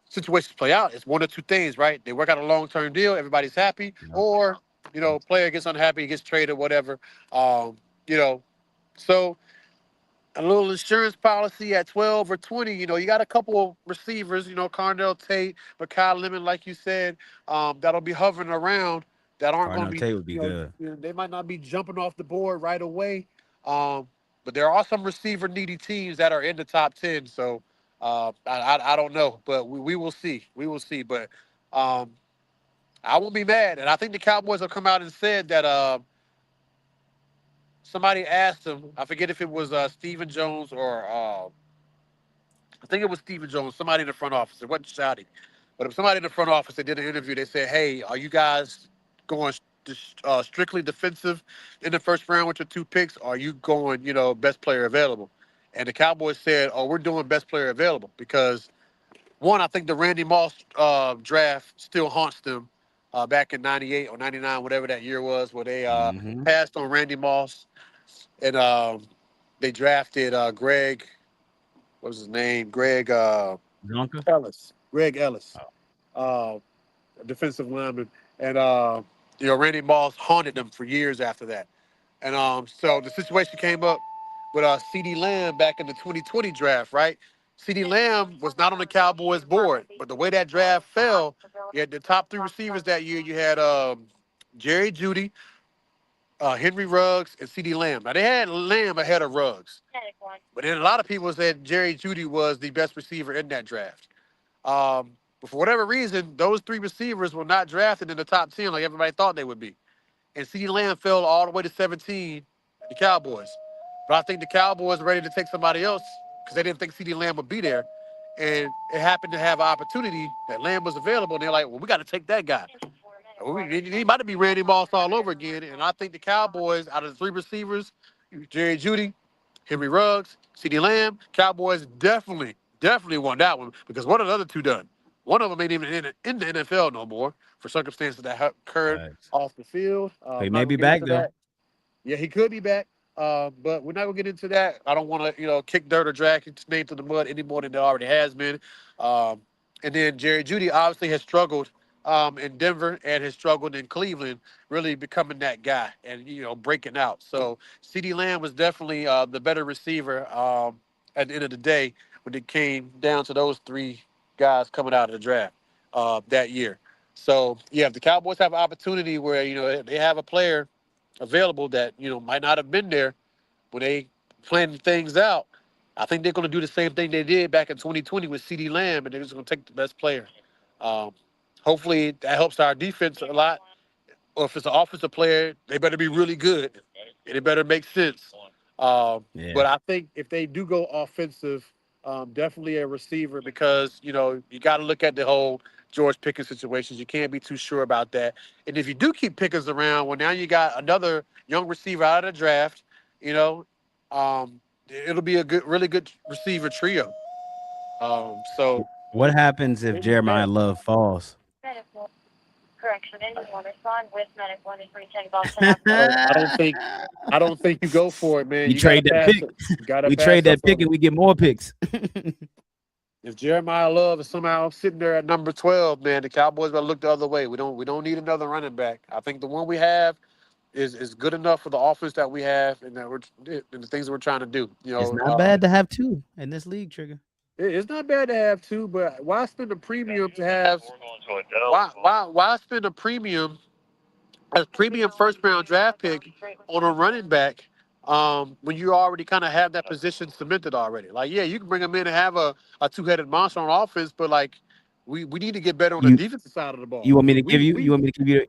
situations play out, it's one or two things, right? They work out a long term deal, everybody's happy, Yep. or player gets unhappy, gets traded, whatever. Um, you know, so a little insurance policy at 12 or 20. You got a couple of receivers, Carnell Tate, but Kyle Lemon, like you said, that'll be hovering around that aren't going to Carnell be, Tate would be good. they might not be jumping off the board right away. But there are some receiver needy teams that are in the top 10. So I don't know, but we will see. We will see. But um, I won't be mad. And I think the Cowboys have come out and said that somebody asked him, I forget if it was Stephen Jones or I think it was Stephen Jones, somebody in the front office. It wasn't Shotty. But if somebody in the front office, they did an interview, they said, hey, are you guys going strictly defensive in the first round with your two picks? Or are you going, best player available? And the Cowboys said, oh, we're doing best player available because, one, I think the Randy Moss draft still haunts them back in 98 or 99, whatever that year was, where they Mm-hmm. passed on Randy Moss and they drafted Greg, what was his name? Greg Zonka. Ellis. Greg Ellis, Oh, uh, defensive lineman, and Randy Moss haunted them for years after that. And so the situation came up with C.D. Lamb back in the 2020 draft, right? C.D. Lamb was not on the Cowboys board, but the way that draft fell, you had the top three receivers that year. You had Jerry Judy, Henry Ruggs, and C.D. Lamb. Now they had Lamb ahead of Ruggs, but then a lot of people said Jerry Judy was the best receiver in that draft. But for whatever reason, those three receivers were not drafted in the top 10 like everybody thought they would be. And CeeDee Lamb fell all the way to 17, the Cowboys. But I think the Cowboys were ready to take somebody else because they didn't think CeeDee Lamb would be there. And it happened to have an opportunity that Lamb was available. And they're like, well, we got to take that guy. He might be Randy Moss all over again. And I think the Cowboys, out of the three receivers, Jerry Judy, Henry Ruggs, CeeDee Lamb, Cowboys definitely won that one because what have the other two done? One of them ain't even in the NFL no more for circumstances that occurred facts. off the field. He I'm not may gonna be get back into though. that. Yeah, he could be back, but we're not gonna get into that. I don't want to, kick dirt or drag his name through the mud any more than it already has been. Um, and then Jerry Judy obviously has struggled in Denver and has struggled in Cleveland, really becoming that guy and breaking out. So CeeDee Lamb was definitely the better receiver at the end of the day when it came down to those three guys coming out of the draft. that year. So yeah, if the Cowboys have an opportunity where they have a player available that might not have been there when they planned things out, I think they're going to do the same thing they did back in 2020 with CeeDee Lamb, and they're just going to take the best player. Um, Hopefully that helps our defense a lot. Or if it's an offensive player, they better be really good, and it better make sense. Yeah. But I think if they do go offensive, definitely a receiver, because you got to look at the whole George Pickens situations. You can't be too sure about that. And if you do keep Pickens around, well, now you got another young receiver out of the draft. You know, it'll be a really good receiver trio. So What happens if maybe Jeremiah that. Love falls? Correction, anyone respond with medical industry check Boston Apple. I don't think you go for it, man. We You got to trade that pass pick. it. You got to We pass trade up that pick on and it. we get more picks. If Jeremiah Love is somehow sitting there at number 12, man, the Cowboys better look the other way. We don't need another running back. I think the one we have is good enough for the offense that we have and the things that we're trying to do. It's not bad to have two in this league, Trigger. It's not bad to have two, but why spend a premium to have? Why spend a premium first round draft pick on a running back when you already kind of have that position cemented already? Like, yeah, you can bring him in and have a two-headed monster on offense, but like we need to get better on the You defensive side of the ball. you want me to We give we you? You we want me to give you?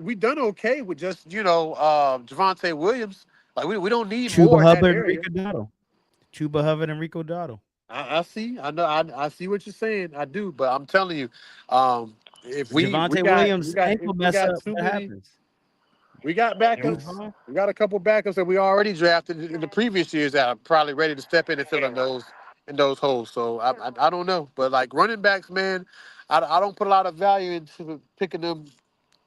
we done okay with just Javante Williams. Like we don't need Chuba more in that Hubbard and area. Rico Dotto. Chuba Hubbard and Rico Dotto. I see. I know. I see what you're saying. I do, but I'm telling you, um, if we Javante got Williams ankle if we mess got up. too What many. happens? We got He's backups. fine. We got a couple backups that we already drafted in the previous years that are probably ready to step in and fill in those holes. So I don't know, but like running backs, man, I don't put a lot of value into picking them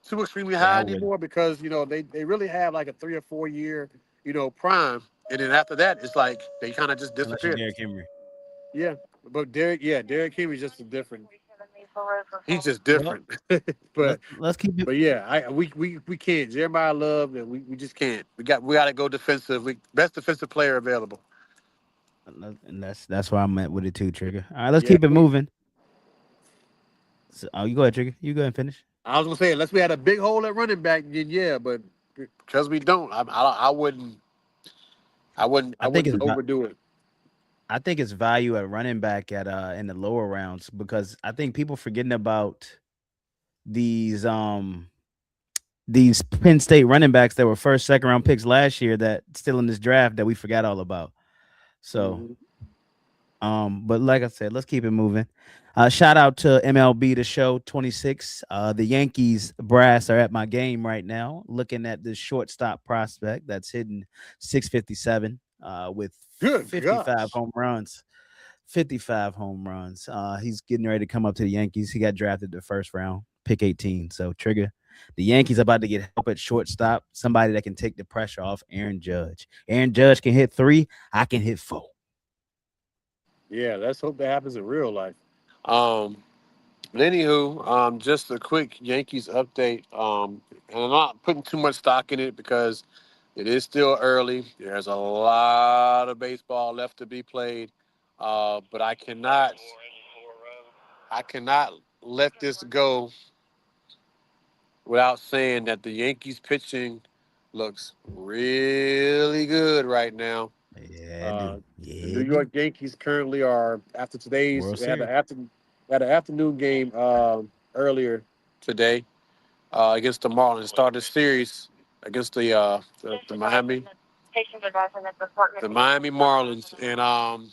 too extremely Yeah, I high would. anymore, because they really have like a 3 or 4 year prime, and then after that it's like they kind of just Unless you're disappear. Derrick Henry. Yeah, but Derrick Henry's just a different. He's just Well, different. but let's keep it. But yeah, we can't. Jeremiah Love, and we just can't. We got to go defensive. Best defensive player available. And that's where I'm at with it too, Trigger. All right, let's Yeah, keep it moving. So, you go ahead, Trigger. You go ahead and finish. I was gonna say unless we had a big hole at running back, then yeah. But because we don't, I wouldn't. I wouldn't. I I think it's wouldn't overdo it. I think it's value at running back at in the lower rounds because I think people forgetting about these these Penn State running backs that were first, second round picks last year that still in this draft that we forgot all about. So, Mhm. but like I said, let's keep it moving. Shout out to MLB The Show 26. The Yankees brass are at my game right now, looking at this shortstop prospect that's hitting 657 with Good 55 gosh. home runs. 55 home runs. He's getting ready to come up to the Yankees. He got drafted the first round, pick 18. So Trigger, the Yankees about to get help at shortstop. Somebody that can take the pressure off Aaron Judge. Aaron Judge can hit 3. I can hit 4. Yeah, let's hope that happens in real life. Um, but anywho, just a quick Yankees update. And I'm not putting too much stock in it because it is still early. There's a lot of baseball left to be played. But I cannot let this go without saying that the Yankees pitching looks really good right now. Yeah, I do. Uh, the Yeah, New I do. York Yankees currently are after today's World they had Series. an afternoon game earlier today against the Marlins. Started the series against the Miami Marlins, and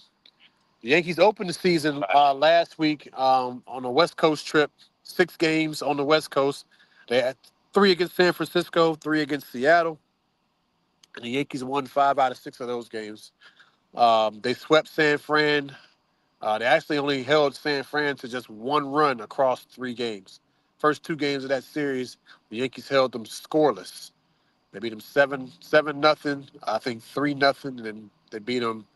the Yankees opened the season last week on a West Coast trip. 6 games on the West Coast. They had 3 against San Francisco, 3 against Seattle, and the Yankees won 5 out of 6 of those games. They swept San Fran. They actually only held San Fran to just 1 run across 3 games. First 2 games of that series, the Yankees held them scoreless. They beat them 7-0, I think 3-0, and then they beat them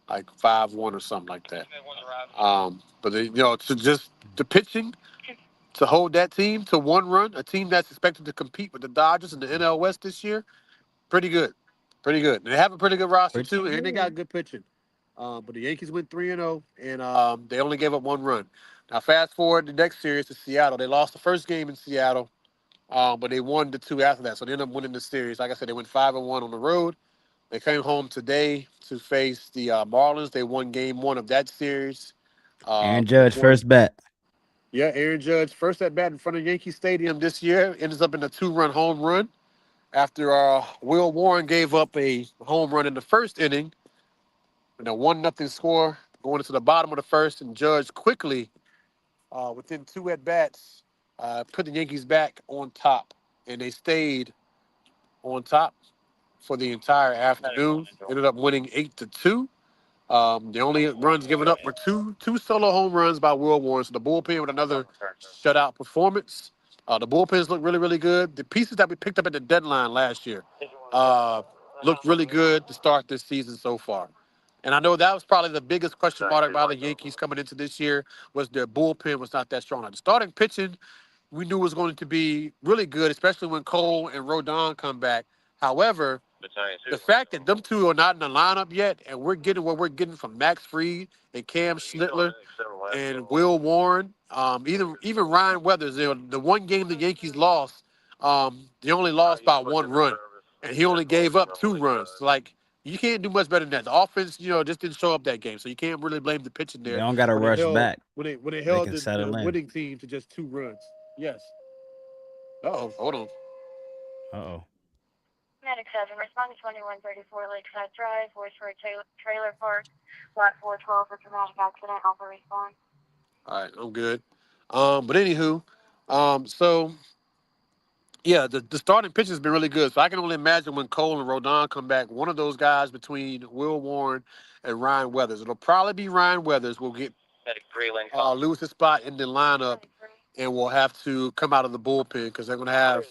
like 5-1 or something like that. But to just the pitching to hold that team to 1 run, a team that's expected to compete with the Dodgers in the NL West this year, pretty good, pretty good. They have a pretty good roster Pretty too, and they got good. good pitching. But the Yankees went 3-0, and they only gave up 1 run. Now, fast forward the next series to Seattle. They lost the first game in Seattle, but they won the two after that. So they ended up winning the series. Like I said, they went 5-1 on the road. They came home today to face the Marlins. They won game one of that series. Aaron They Judge won. first bat. Yeah, Aaron Judge, first at bat in front of Yankee Stadium this year, ends up in a 2-run home run after Will Warren gave up a home run in the first inning and a 1-0 score going into the bottom of the first. And Judge quickly, within two at bats, put the Yankees back on top. And they stayed on top for the entire afternoon. Ended up winning 8-2. The only runs given up were two solo home runs by Will Warren. So the bullpen with another shutout performance. The bullpens look really, really good. The pieces that we picked up at the deadline last year looked really good to start this season so far. And I know that was probably the biggest question mark by the Yankees coming into this year was their bullpen was not that strong. Now, the starting pitching we knew was going to be really good, especially when Cole and Rodon come back. However, the fact that them two are not in the lineup yet, and we're getting what we're getting from Max Fried and Cam Schnittler and Will Warren, even Ryan Weathers, the one game the Yankees lost, they only lost by one run, and he only gave up 2 runs. Like you can't do much better than that. The offense, just didn't show up that game, so you can't really blame the pitching They there don't got to when they rush held back. when they They held can the settle in. winning team to just 2 runs. Yes. Uh-oh, hold on. Uh-oh. Medic 7, respond to 2134 Lakeside Drive, Westford Trailer Park, Lot 412 for traumatic accident, Alpha respond. All right, I'm good. But anywho, so yeah, the starting pitch has been really good. So I can only imagine when Cole and Rodon come back, one of those guys between Will Warren and Ryan Weathers. It'll probably be Ryan Weathers. Will get Lewis's spot in the lineup, and will have to come out of the bullpen because they're going to have.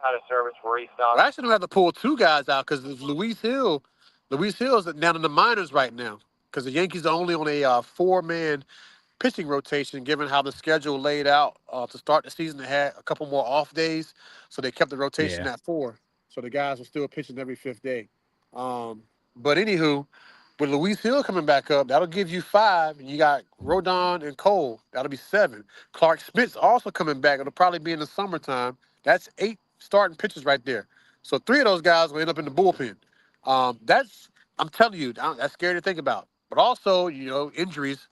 Out of service for East I actually don't have to pull 2 guys out because Luis Hill is down in the minors right now because the Yankees are only on a 4-man pitching rotation, given how the schedule laid out to start the season. They had a couple more off days, so they kept the rotation Yeah. at 4. So the guys were still pitching every 5th day. But anywho, with Luis Hill coming back up, that'll give you 5, and you got Rodon and Cole. That'll be 7. Clark Smith's also coming back. It'll probably be in the summertime. That's 8 starting pitchers right there. So 3 of those guys will end up in the bullpen. I'm telling you, that's scary to think about. But also, injuries,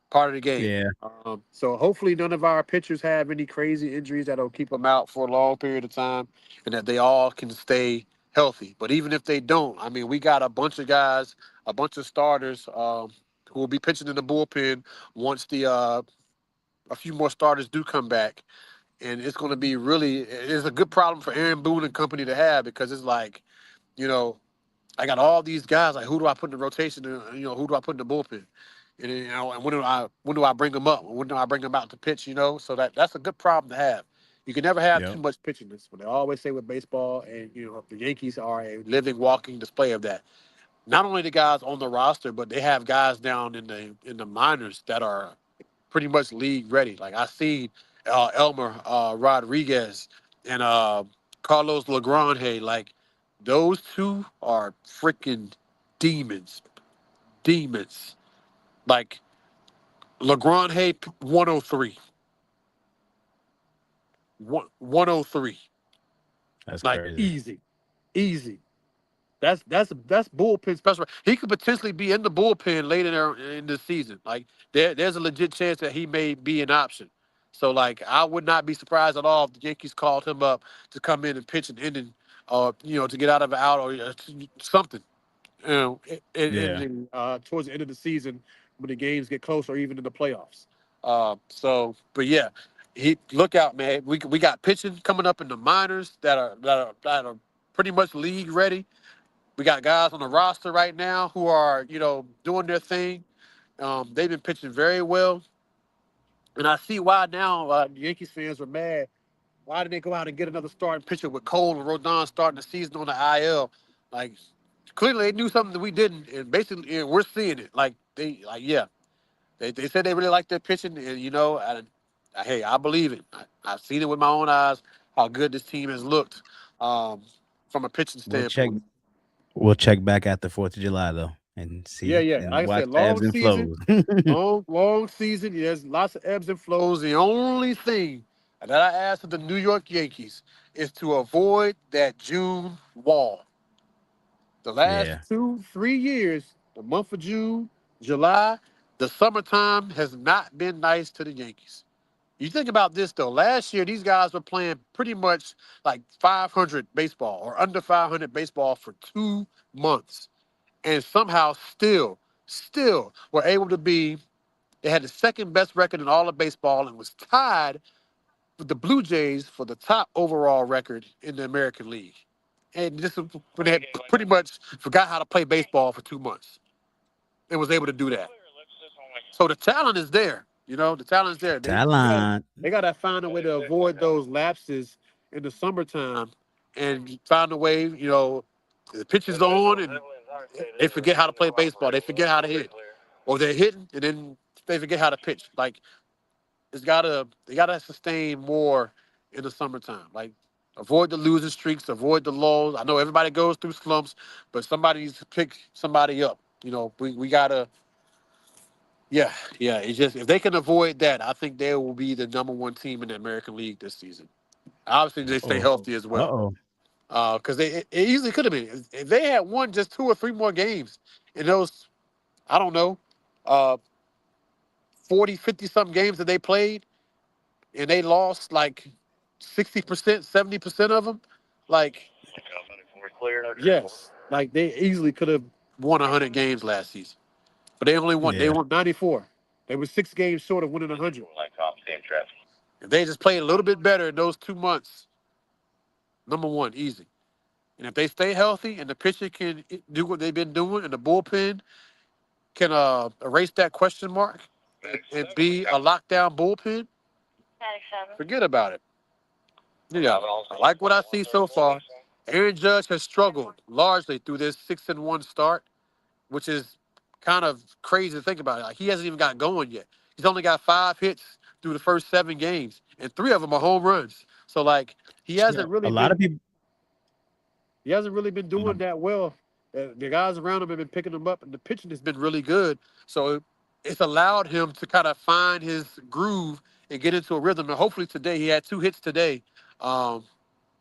part of the game. Yeah. So hopefully none of our pitchers have any crazy injuries that'll keep them out for a long period of time, and that they all can stay healthy. But even if they don't, I mean, we got a bunch of guys, a bunch of starters who will be pitching in the bullpen once a few more starters do come back. And it's going to be it's a good problem for Aaron Boone and company to have because it's like, I got all these guys. Like, who do I put in the rotation? Who do I put in the bullpen? And when do I bring them up? When do I bring them out to pitch? So that's a good problem to have. You can never have too much pitching. That's what they always say with baseball, and the Yankees are a living, walking display of that. Not only the guys on the roster, but they have guys down in the minors that are pretty much league ready. Like I see Elmer Rodriguez and Carlos Legrand. Like those 2 are freaking demons. Demons. Like Legrand 103. 103. That's Like crazy. easy. That's bullpen special. He could potentially be in the bullpen later in the season. Like there's a legit chance that he may be an option. So like I would not be surprised at all if the Yankees called him up to come in and pitch an inning, to get out of an out or something. Yeah. Towards the end of the season when the games get close or even in the playoffs. But yeah, look out, man. We got pitching coming up in the minors that are pretty much league ready. We got guys on the roster right now who are doing their thing. They've been pitching very well, and I see why now Yankees fans are mad. Why did they go out and get another starting pitcher with Cole and Rodon starting the season on the IL? Like clearly they knew something that we didn't, and basically we're seeing it. They said they really like their pitching, and hey, I believe it. I've seen it with my own eyes how good this team has looked from a pitching We'll check standpoint. we'll check back after 4th of July though and see, Yeah. and Like I watch said, the ebbs long and season, flows. long season. There's lots of ebbs and flows. The only thing that I ask of the New York Yankees is to avoid that June wall. The last Yeah, 2-3 years, the month of June, July, the summertime has not been nice to the Yankees. You think about this though. Last year, these guys were playing pretty much like 500 baseball or under 500 baseball for 2 months, and somehow still were able to be. They had the second best record in all of baseball and was tied with the Blue Jays for the top overall record in the American League. And this is when they had pretty much forgot how to play baseball for 2 months and was able to do that. So the talent is there. The talent is there. talent. They gotta find a way to avoid those lapses in the summertime and find a way, the pitch is on and they forget how to play baseball. They forget how to hit. Or they're hitting and then they forget how to pitch. Like they gotta sustain more in the summertime. Like avoid the losing streaks, avoid the lulls. I know everybody goes through slumps, but somebody needs to pick somebody up. We gotta yeah. It's just if they can avoid that, I think they will be the number one team in the American League this season. Obviously they stay Oh, healthy as well. oh. Because it easily could have been. If they had won just 2 or 3 more games in those, I don't know, uh 40, 50 something games that they played, and they lost like 60%, 70% of them. Like, yes, like they easily could have won 100 games last season, but they Yeah, won 94. They were 6 games short of winning 100. If they just played a little bit better in those 2 months, number one, easy. And if they stay healthy and the pitcher can do what they've been doing, and the bullpen can erase that question mark and be a lockdown bullpen, forget about it. Yeah, I like what I see so far. Aaron Judge has struggled largely through this 6-1 start, which is kind of crazy to think about. Like he hasn't even got going yet. He's only got 5 hits through the first 7 games, and 3 of them are home runs. So like he yeah. hasn't A really lot of been people. he hasn't really been doing Um, that well. The guys around him have been picking him up, and the pitching has been really good. So it's allowed him to kind of find his groove and get into a rhythm. And hopefully today he had 2 hits today. Um,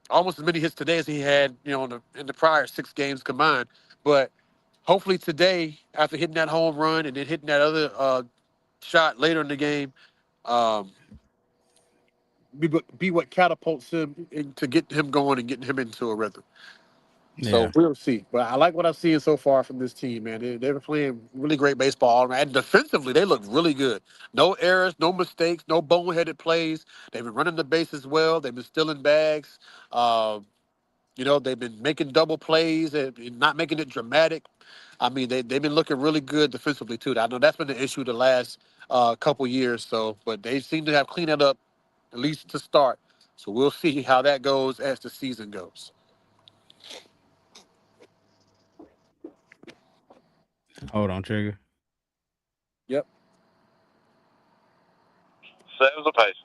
Almost as many hits today as he had, in the prior 6 games combined. But hopefully today, after hitting that home run and then hitting that other shot later in the game, um, be what catapults him to get him going and getting him into a rhythm. So yeah, we'll see. But I like what I'm seeing so far from this team, man. They're playing really great baseball. And defensively, they look really good. No errors, no mistakes, no boneheaded plays. They've been running the bases well. They've been stealing bags. Um, they've been making double plays and not making it dramatic. I mean, they've been looking really good defensively, too. I know that's been the issue the last couple years. But they seem to have cleaned it up, at least to start. So we'll see how that goes as the season goes. hold on, Trigger. Yep. Seven's a pace.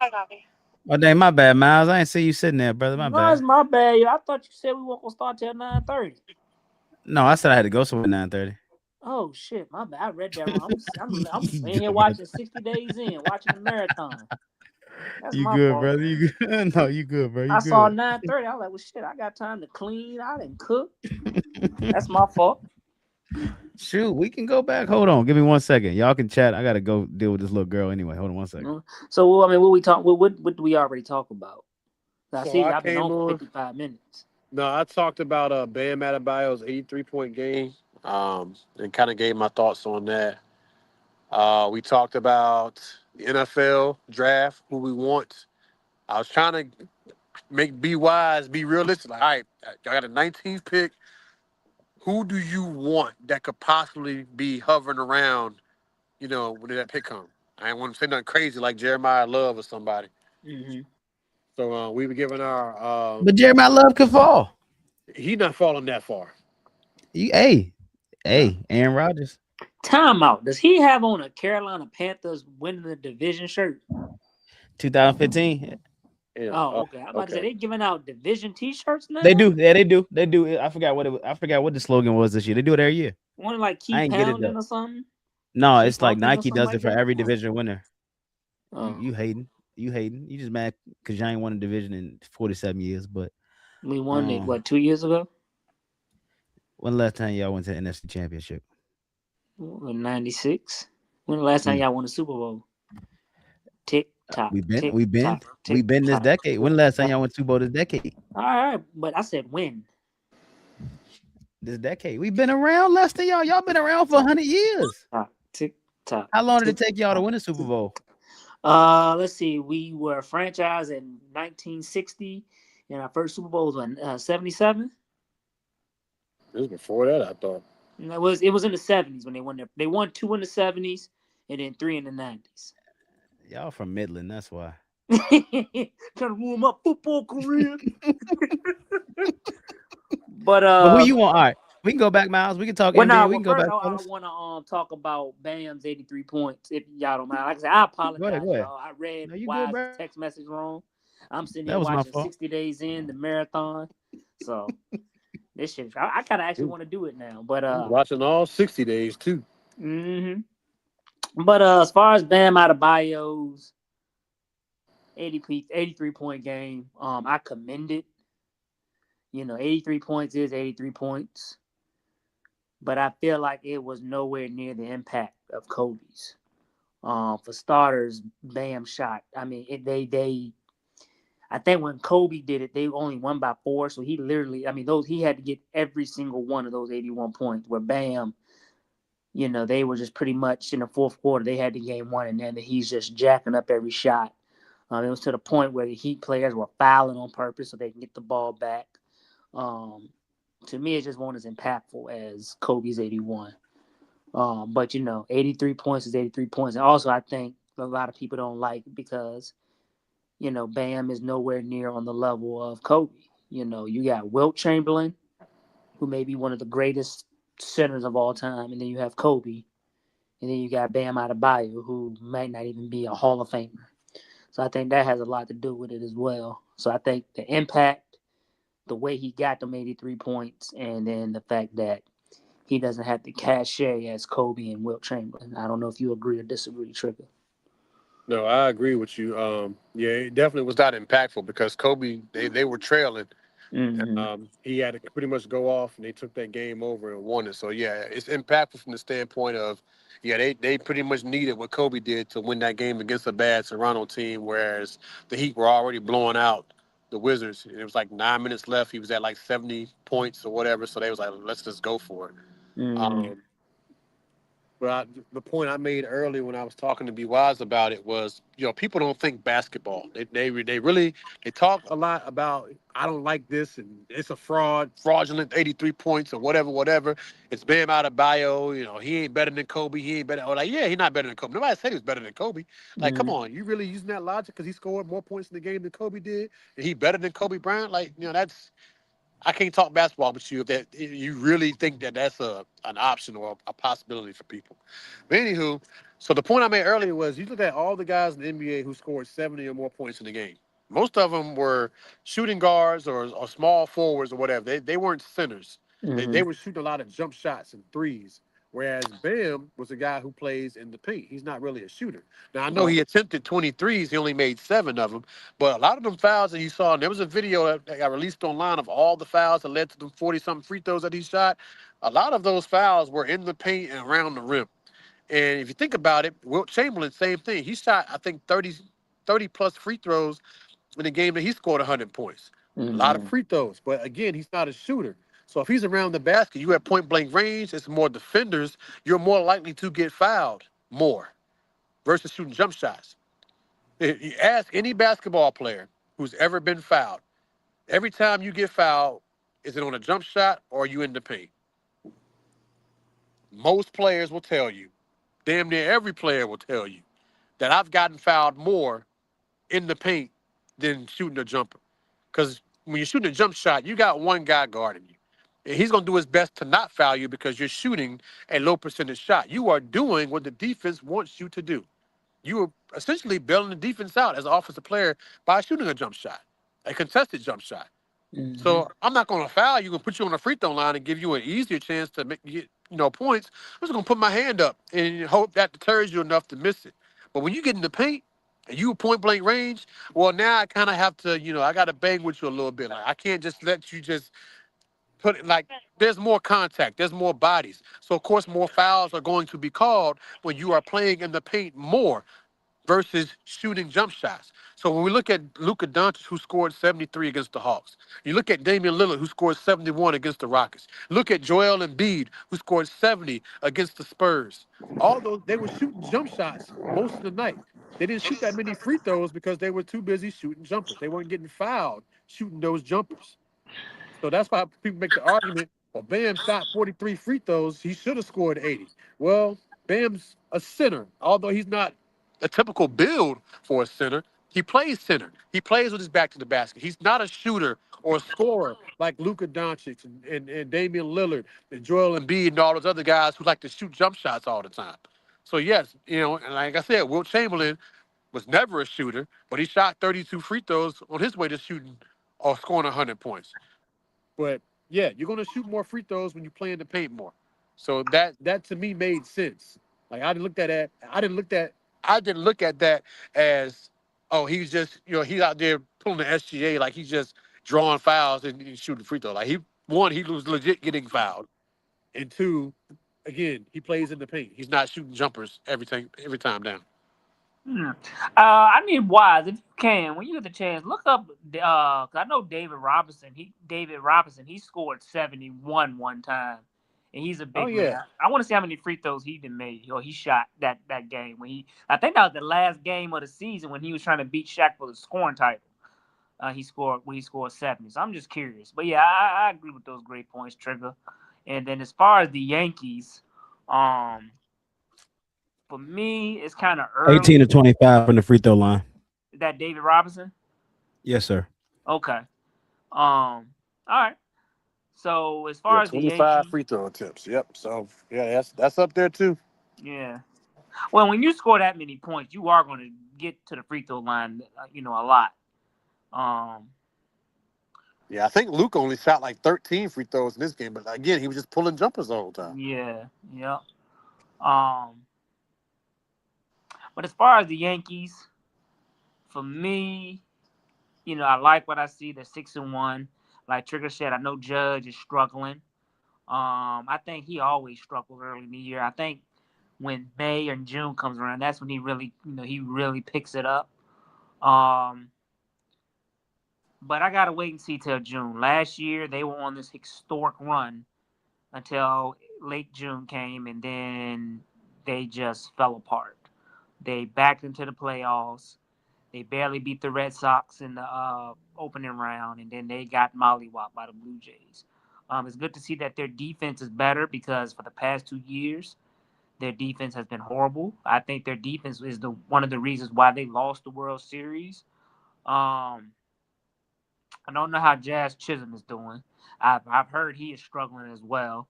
I copy. Oh, dang, my bad, Miles. I ain't see you sitting there, brother. My No, it's bad. my bad. I thought you said we weren't gonna start till 9:30. No, I said I had to go somewhere 9:30. Oh shit, my bad. I read that wrong. I'm sitting here watching 60 Days In, watching the marathon. That's You my good, fault, brother? man. You good? No, you good, bro. You I saw good. 9:30. I was like, well, shit, I got time to clean. I didn't cook. That's my fault. Shoot, we can go back. Hold on, give me 1 second. Y'all can chat. I gotta go deal with this little girl anyway. Hold on 1 second. So, I mean, what we talk? What do we already talk about? I So see. I I've been came on for on. 55 minutes. No, I talked about Bam Adebayo's 83-point game, and kind of gave my thoughts on that. We talked about the NFL draft, who we want. I was trying to be wise, be realistic. Like, all right, I got a 19th pick. Who do you want that could possibly be hovering around, when that pick comes? I ain't want to say nothing crazy like Jeremiah Love or somebody. Mm-hmm. So we were giving our. But Jeremiah Love could fall. He not falling that far. Hey, Aaron Rodgers. Timeout. Does he have on a Carolina Panthers winning the division shirt? 2015. Yeah. Oh, okay. I'm about to say Okay. they giving out division T-shirts now. They do. Yeah, they do. They do. I forgot what I forgot what the slogan was this year. They do it every year. One like I keep ain't get it pounding though. or something. No, Keep it's like pumping or Nike something does it like for that. every division winner. You, Oh, you hating? You hating? You just mad because you ain't won a division in 47 years. But we won it um, 2 years ago? when the last time y'all went to the NFC Championship? '96. When the last time Mm. y'all won a Super Bowl? Tick tock, We've been, tick we've been, tock, tick we've been this tock. decade. When the last time y'all went to Super Bowl this decade? All right, but I said when. This decade. We've been around less than y'all. Y'all been around for 100 years. Tock, tick tock. How long did it tick, take y'all to tock. win a Super Bowl? Let's see. We were a franchise in 1960, and our first Super Bowl was in '77. It was before that, I thought. It was in the '70s when they won their. They won 2 in the '70s and then 3 in the '90s. Y'all from Midland, that's why. Trying to ruin my football career. But But who you want? All right, we can go back, Miles. We can talk well, NBA. We well, can go first back, I fellas. want to talk about Bam's 83 points. If y'all don't mind, like I said, I apologize, Go ahead. y'all. I read No, you good, Wise's bro? text message wrong. I'm sitting That here was my watching fault. 60 Days In the marathon, so this shit. I kind of actually want to do it now, but Watching all 60 days too. mm-hmm. But as far as Bam Adebayo's 83 point game, I commend it. 83 points is 83 points. But I feel like it was nowhere near the impact of Kobe's. For starters, Bam shot. I mean, I think when Kobe did it, they only won by 4. So he literally, I mean, he had to get every single one of those 81 points. Where Bam, they were just pretty much in the fourth quarter. They had the game won, and then he's just jacking up every shot. It was to the point where the Heat players were fouling on purpose so they can get the ball back. To me, it just wasn't as impactful as Kobe's 81. But 83 points is 83 points. And also, I think a lot of people don't like it because, Bam is nowhere near on the level of Kobe. You got Wilt Chamberlain, who may be one of the greatest centers of all time, and then you have Kobe, and then you got Bam Adebayo, who might not even be a Hall of Famer. So I think that has a lot to do with it as well. So I think the impact, the way he got them 83 points, and then the fact that he doesn't have the cachet as Kobe and Wilt Chamberlain. I don't know if you agree or disagree, Trigger. No, I agree with you. Yeah, it definitely was not impactful because Kobe, they were trailing. Mm-hmm. He had to pretty much go off, and they took that game over and won it. So yeah, it's impactful from the standpoint of, yeah, they pretty much needed what Kobe did to win that game against a bad Toronto team, whereas the Heat were already blowing out the Wizards. It was like 9 minutes left. He was at like 70 points or whatever. So they was like, let's just go for it. Mm-hmm. Um, the point I made earlier when I was talking to Be Wise about it was, people don't think basketball. They really they talk a lot about I don't like this and it's a fraudulent 83 points or whatever. It's Bam Adebayo. He ain't better than Kobe. He ain't better. Or like, yeah, he's not better than Kobe. Nobody said he was better than Kobe. Like, come on, you really using that logic because he scored more points in the game than Kobe did, and he better than Kobe Bryant? Like, that's. I can't talk basketball with you if you really think that that's an option or a possibility for people. But anywho, so the point I made earlier was you look at all the guys in the NBA who scored 70 or more points in the game. Most of them were shooting guards or small forwards or whatever. They weren't centers. They Mm-hmm. were shooting a lot of jump shots and threes. Whereas Bam was a guy who plays in the paint. He's not really a shooter. Now, I know he attempted 23s. He only made 7 of them. But a lot of them fouls that you saw, and there was a video that got released online of all the fouls that led to the 40-something free throws that he shot. A lot of those fouls were in the paint and around the rim. And if you think about it, Wilt Chamberlain, same thing. He shot, I think, 30-plus free throws in the game that he scored 100 points. A lot of free throws. But, again, he's not a shooter. So if he's around the basket, you have point-blank range, it's more defenders, you're more likely to get fouled more versus shooting jump shots. If you ask any basketball player who's ever been fouled, every time you get fouled, is it on a jump shot or are you in the paint? Most players will tell you, damn near every player will tell you, that I've gotten fouled more in the paint than shooting a jumper. Because when you're shooting a jump shot, you got one guy guarding you. And he's going to do his best to not foul you because you're shooting a low percentage shot. You are doing what the defense wants you to do. You were essentially bailing the defense out as an offensive player by shooting a jump shot, a contested jump shot. Mm-hmm. So I'm not going to foul you and put you on the free throw line and give you an easier chance to get points. I'm just going to put my hand up and hope that deters you enough to miss it. But when you get in the paint and you point blank range, well, now I kind of have to, I got to bang with you a little bit. Like I can't just let you just put it like there's more contact, there's more bodies. So of course more fouls are going to be called when you are playing in the paint more versus shooting jump shots. So when we look at Luka Doncic, who scored 73 against the Hawks, you look at Damian Lillard, who scored 71 against the Rockets. Look at Joel Embiid, who scored 70 against the Spurs. All those, they were shooting jump shots most of the night. They didn't shoot that many free throws because they were too busy shooting jumpers. They weren't getting fouled shooting those jumpers. So that's why people make the argument, well, Bam shot 43 free throws. He should have scored 80. Well, Bam's a center. Although he's not a typical build for a center, he plays center. He plays with his back to the basket. He's not a shooter or a scorer like Luka Doncic and Damian Lillard and Joel Embiid and all those other guys who like to shoot jump shots all the time. So, yes, and like I said, Wilt Chamberlain was never a shooter, but he shot 32 free throws on his way to shooting or scoring 100 points. But yeah, you're gonna shoot more free throws when you play in the paint more. So that to me made sense. Like I didn't look at that as, oh, he's just he's out there pulling the SGA like he's just drawing fouls and shooting free throws. Like he was legit getting fouled, and two, again, he plays in the paint. He's not shooting jumpers every time down. I need Wise, if you can, when you get the chance, look up. 'Cause I know David Robinson. He scored 71 one time, and he's a big man. I want to see how many free throws he made or he shot that game I think that was the last game of the season when he was trying to beat Shaq for the scoring title. He scored 70. So I'm just curious, but yeah, I agree with those great points, Trigger. And then as far as the Yankees, for me, it's kind of early. 18 to 25 from the free throw line. Is that David Robinson? Yes, sir. Okay. All right. So as far as the 25 Yankees, free throw attempts. Yep. So yeah, that's up there too. Yeah. Well, when you score that many points, you are going to get to the free throw line, a lot. Yeah, I think Luke only shot like 13 free throws in this game, but again, he was just pulling jumpers the whole time. Yeah. But as far as the Yankees, for me, I like what I see. They're 6-1. Like Trigger said, I know Judge is struggling. I think he always struggles early in the year. I think when May or June comes around, that's when he really picks it up. But I gotta wait and see till June. Last year they were on this historic run until late June came, and then they just fell apart. They backed into the playoffs. They barely beat the Red Sox in the opening round, and then they got mollywopped by the Blue Jays. It's good to see that their defense is better because for the past 2 years, their defense has been horrible. I think their defense is one of the reasons why they lost the World Series. I don't know how Jazz Chisholm is doing. I've heard he is struggling as well.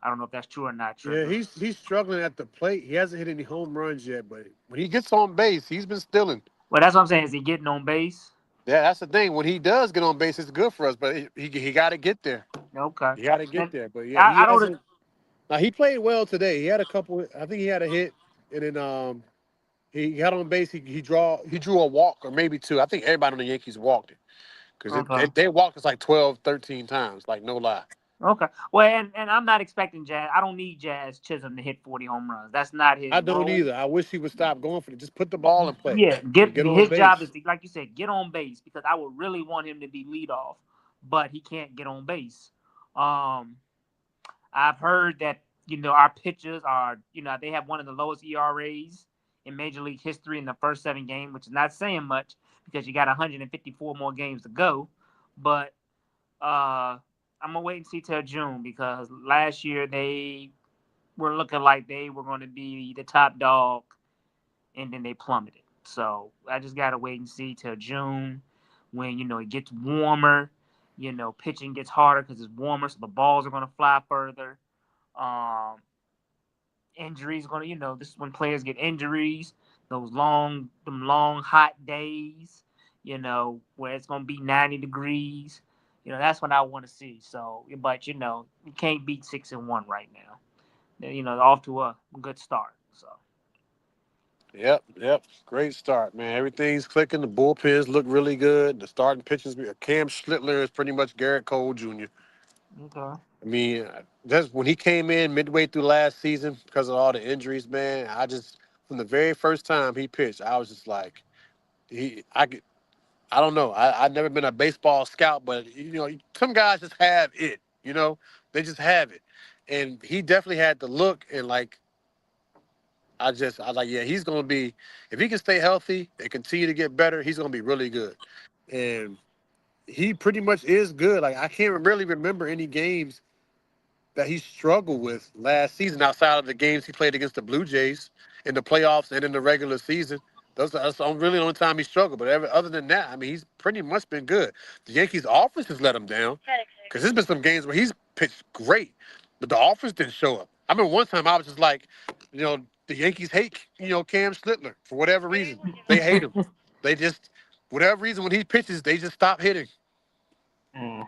I don't know if that's true or not true. Yeah, he's struggling at the plate. He hasn't hit any home runs yet, but when he gets on base, he's been stealing. Well, that's what I'm saying. Is he getting on base? Yeah, that's the thing. When he does get on base, it's good for us, but he got to get there. Okay. He got to get there. But yeah, I don't. Now he played well today. He had a couple. I think he had a hit, and then he got on base. He drew a walk or maybe two. I think everybody on the Yankees walked it because they walked us like 12, 13 times. Like no lie. Okay. Well, and I'm not expecting Jazz. I don't need Jazz Chisholm to hit 40 home runs. That's not his. I don't either. I wish he would stop going for it. Just put the ball in play. Yeah, his base. job is to, like you said, get on base because I would really want him to be leadoff, but he can't get on base. I've heard that our pitchers are they have one of the lowest ERAs in Major League history in the first 7 games, which is not saying much because you got 154 more games to go, but I'm going to wait and see till June because last year they were looking like they were going to be the top dog, and then they plummeted. So I just got to wait and see till June when, it gets warmer, pitching gets harder because it's warmer, so the balls are going to fly further. Injuries are going to, this is when players get injuries. those long hot days, where it's gonna be 90 degrees. That's what I want to see. So, but you can't beat 6-1 right now. Off to a good start. So. Yep. Great start, man. Everything's clicking. The bullpens look really good. The starting pitchers, Cam Schlittler is pretty much Garrett Cole Jr. Okay. I mean, just when he came in midway through last season because of all the injuries, man, from the very first time he pitched, I was just like, I don't know. I've never been a baseball scout, but some guys just have it. They just have it, and he definitely had the look. And like, I was like, yeah, he's gonna be, if he can stay healthy and continue to get better, he's gonna be really good. And he pretty much is good. Like, I can't really remember any games that he struggled with last season outside of the games he played against the Blue Jays in the playoffs and in the regular season. That's really the only time he struggled. But other than that, I mean, he's pretty much been good. The Yankees' offense has let him down because there's been some games where he's pitched great, but the offense didn't show up. I remember one time I was just like, the Yankees hate, Cam Schlittler for whatever reason. They hate him. They just, whatever reason, when he pitches, they just stop hitting. Mm.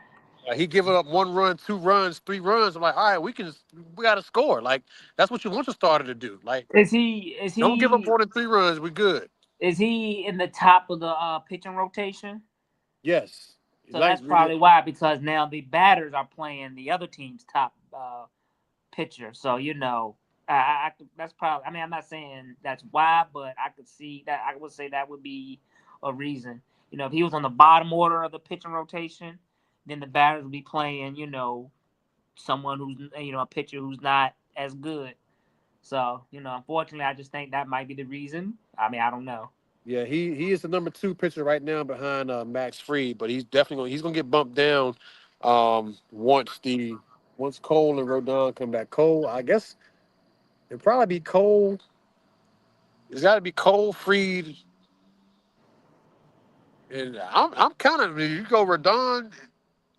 He giving up 1 run, 2 runs, 3 runs. I'm like, all right, we got to score. Like, that's what you want your starter to do. Like, Is he don't give up more than 3 runs. We good. Is he in the top of the pitching rotation? Yes. So that's probably why, because now the batters are playing the other team's top pitcher. So that's probably. I mean, I'm not saying that's why, but I could see that. I would say that would be a reason. If he was on the bottom order of the pitching rotation, then the batters would be playing, someone who's, a pitcher who's not as good. So, unfortunately, I just think that might be the reason. I mean, I don't know. Yeah, he is the number 2 pitcher right now behind Max Fried, but he's definitely gonna get bumped down once Cole and Rodon come back. Cole, I guess it'd probably be Cole. It's got to be Cole, Fried, and I'm kind of, you go Rodon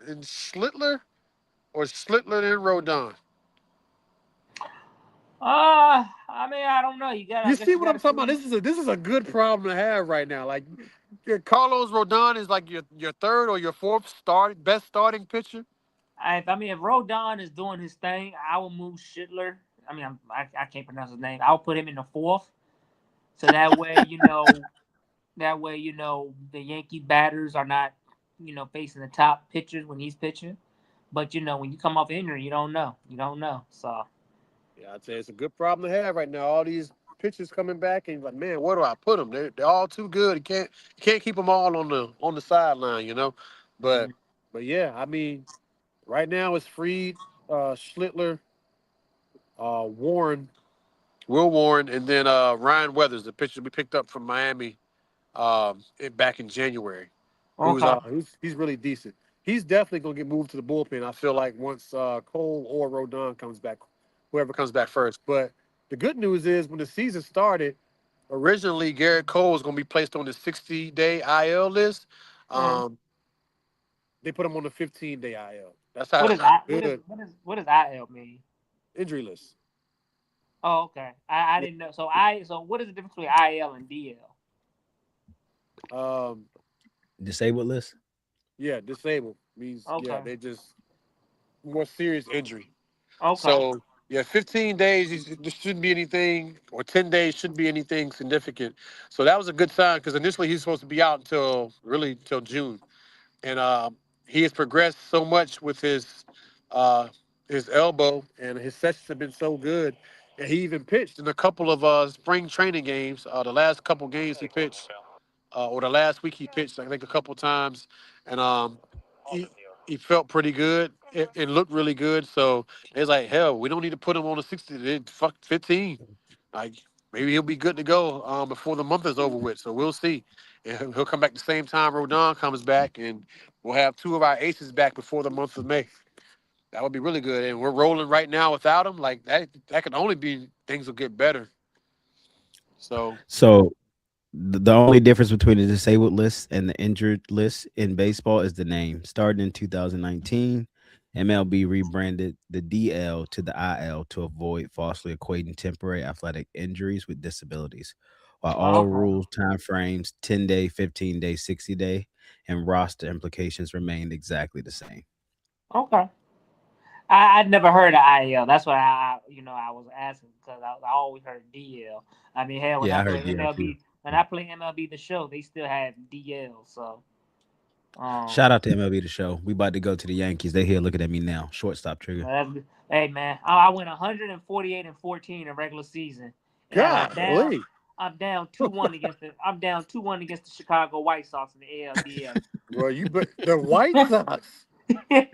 and Schlittler, or Schlittler and Rodon. I mean, I don't know. You see what I'm talking about? This is a good problem to have right now. Like, Carlos Rodon is like your third or your fourth best starting pitcher. If Rodon is doing his thing, I will move Schlittler. I mean, I can't pronounce his name. I'll put him in the 4th, so that way the Yankee batters are not facing the top pitchers when he's pitching. But when you come off injury, you don't know. So. Yeah, I'd say it's a good problem to have right now. All these pitchers coming back, and like, man, where do I put them? They're all too good. You can't keep them all on the sideline, But yeah, I mean, right now it's Fried, Schlittler, Will Warren, and then Ryan Weathers, the pitcher we picked up from Miami back in January. Okay. He's really decent. He's definitely gonna get moved to the bullpen. I feel like once Cole or Rodon comes back. Whoever comes back first. But the good news is when the season started, originally Garrett Cole was going to be placed on the 60-day IL list. They put him on the 15-day IL. That's how. What does IL mean? Injury list. Oh, okay. I didn't know. So what is the difference between IL and DL? Disabled list. Yeah, disabled means they just more serious injury. Okay. So. Yeah, 15 days, there shouldn't be anything, or 10 days shouldn't be anything significant. So that was a good sign, because initially he's supposed to be out until June. And he has progressed so much with his elbow, and his sessions have been so good. And he even pitched in a couple of spring training games. The last couple games he pitched, or the last week he pitched, I think, a couple times. And he felt pretty good. It looked really good. So it's like, hell, we don't need to put him on a 60. Fuck 15. Like, maybe he'll be good to go before the month is over with. So we'll see. And he'll come back the same time Rodon comes back, and we'll have 2 of our aces back before the month of May. That would be really good. And we're rolling right now without him. Like, that can only be, things will get better. So the only difference between the disabled list and the injured list in baseball is the name. Starting in 2019, MLB rebranded the DL to the IL to avoid falsely equating temporary athletic injuries with disabilities. while all Okay. rules, time frames, 10-day, 15-day, 60-day, and roster implications remained exactly the same. Okay. I'd never heard of IL. That's why I was asking because I always heard DL. I mean, hell, Yeah, I heard DL too. When I play MLB the Show, they still have DL. So, Shout out to MLB the Show. We about to go to the Yankees. They here looking at me now. Shortstop trigger. hey man, I went 148 and 14 in regular season, and Golly. I'm down 2-1 against the Chicago White Sox in the ALDS. Bro, the White Sox.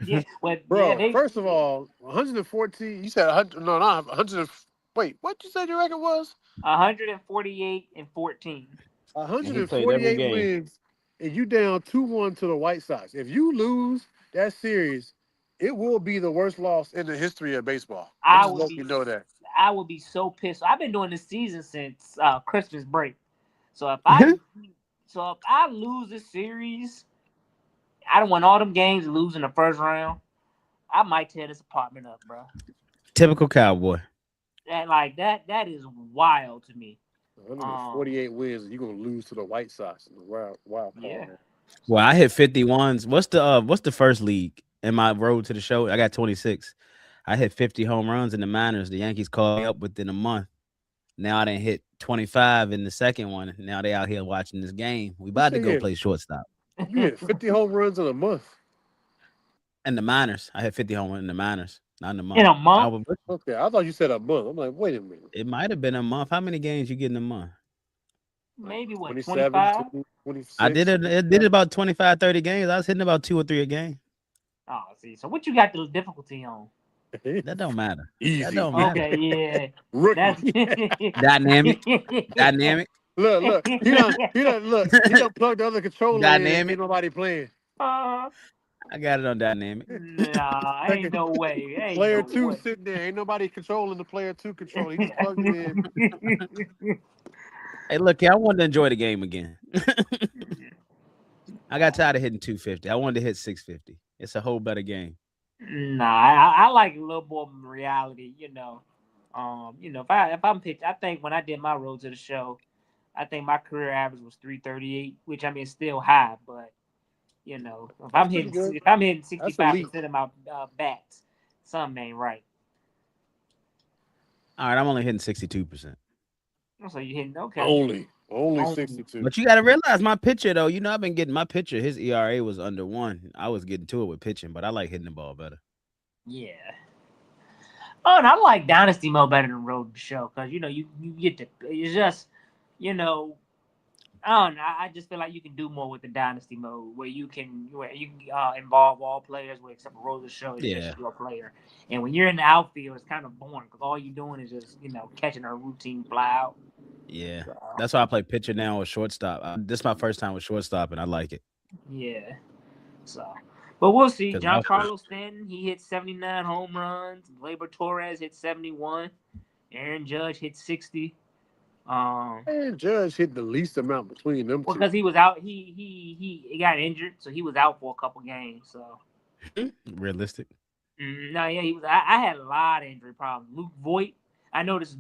Yeah, well, Bro, yeah, first of all, 114. You said 100. No, not 100. Wait, what you said your record was? 148 and 14. And he played every 148 game. wins, and you down 2-1 to the White Sox. If you lose that series, it will be the worst loss in the history of baseball. I Just would let be you know that. I would be so pissed. I've been doing this season since Christmas break. So if I lose this series, I don't want all them games to lose in the first round. I might tear this apartment up, bro. Typical Cowboy. That is wild to me. 148 wins, and you're gonna lose to the White Sox. Wow. Yeah. Well, I hit 51s. What's the first league in my road to the show? I got 26. I hit 50 home runs in the minors. The Yankees called me up within a month. Now I didn't hit 25 in the second one. Now they out here watching this game. We about to go play shortstop. You hit 50 home runs in a month. In the minors. I hit 50 home runs in the minors. Not in a month. In a month? Okay, I thought you said a month. I'm like, wait a minute. It might have been a month. How many games you get in a month? Maybe what, 27, 25? 26. I did it about 25, 30 games. I was hitting about 2 or 3 a game. Oh, see. So what you got the difficulty on? That don't matter. Easy. That don't matter. Okay, yeah. Rookie. Dynamic. Dynamic. Look. He done plugged the other controller Dynamic. in. Ain't nobody playing. I got it on dynamic. Nah, ain't no way. Player 2 sitting there. Ain't nobody controlling the player 2 controller. He just plugged it in. Hey, look, I wanted to enjoy the game again. I got tired of hitting 250. I wanted to hit 650. It's a whole better game. Nah, I like a little more reality, if I'm pitching, I think when I did my road to the show, I think my career average was 338, which I mean is still high, but if I'm hitting 65% of my bats, something ain't right. All right, I'm only hitting 62%. So you hitting okay? Only 62. But you got to realize my pitcher though. I've been getting my pitcher. His ERA was under 1. I was getting to it with pitching, but I like hitting the ball better. Yeah. Oh, and I like Dynasty mode better than Road to Show because you get to. It's just I don't know. I just feel like you can do more with the Dynasty mode where you can involve all players, except for Road to Show is just your player. And when you're in the outfield, it's kind of boring because all you're doing is just catching a routine fly out. Yeah, that's why I play pitcher now with shortstop. This is my first time with shortstop, and I like it. Yeah. So, but we'll see. Giancarlo Stanton, he hit 79 home runs. Gleyber Torres hit 71. Aaron Judge hit 60. And Judge hit the least amount between them two. Because he was out. He got injured, so he was out for a couple games. So realistic. No, yeah, he was. I had a lot of injury problems. Luke Voit. I know this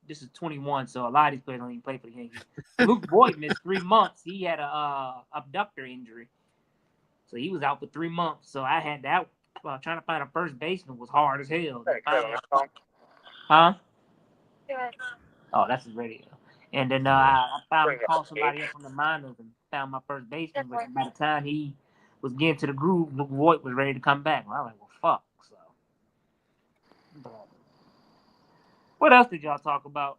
is 21, so a lot of these players don't even play for the Yankees. Luke Voit missed 3 months. He had a abductor injury, so he was out for 3 months. So I had that. Trying to find a first baseman was hard as hell. Huh? Oh, that's his radio. And then I finally called somebody up from the minors and found my first baseman. But by the time he was getting to the groove, Luke Voit was ready to come back. And I was like, well, fuck. So, but what else did y'all talk about?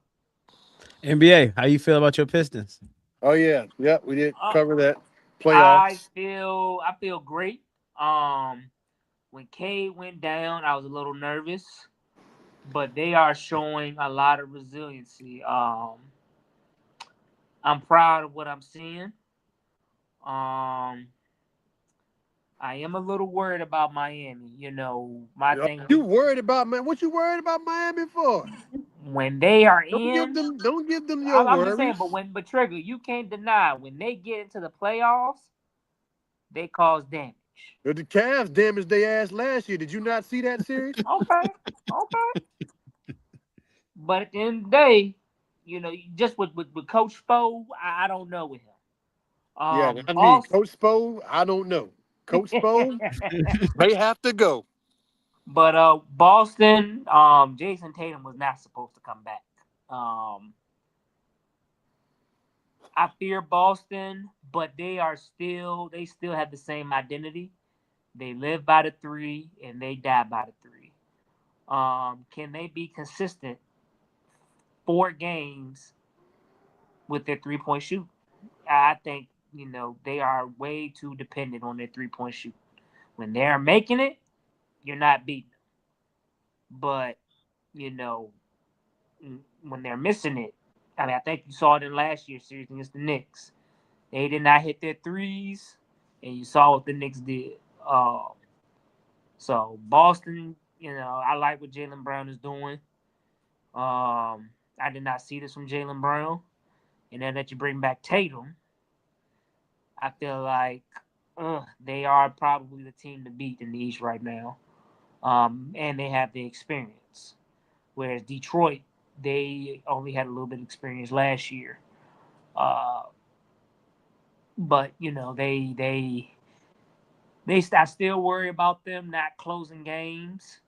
NBA, how you feel about your Pistons? Oh yeah, we did cover that. Playoffs. I feel great. When Cade went down, I was a little nervous, but they are showing a lot of resiliency. I'm proud of what I'm seeing. I am a little worried about Miami. Thing. You worried about man? What you worried about Miami for? When they are don't give them your worries. I'm just saying, but Trigger, you can't deny when they get into the playoffs, they cause damage. The Cavs damaged their ass last year. Did you not see that series? Okay. But at the end of the day, just with Coach Spo, I don't know with him. Yeah, I mean, Boston, Coach Spo, I don't know. Coach Spo may have to go. but Boston, Jason Tatum was not supposed to come back. I fear Boston, but they still have the same identity. They live by the three and they die by the three. Can they be consistent 4 games with their 3-point shoot? I think they are way too dependent on their 3-point shoot. When they're making it, you're not beating them. But you know when they're missing it, I mean, I think you saw it in last year's series against the Knicks. They did not hit their threes, and you saw what the Knicks did. So Boston, I like what Jaylen Brown is doing. I did not see this from Jaylen Brown, and then that you bring back Tatum, I feel like they are probably the team to beat in the East right now, and they have the experience. Whereas Detroit, they only had a little bit of experience last year. But I still worry about them not closing games.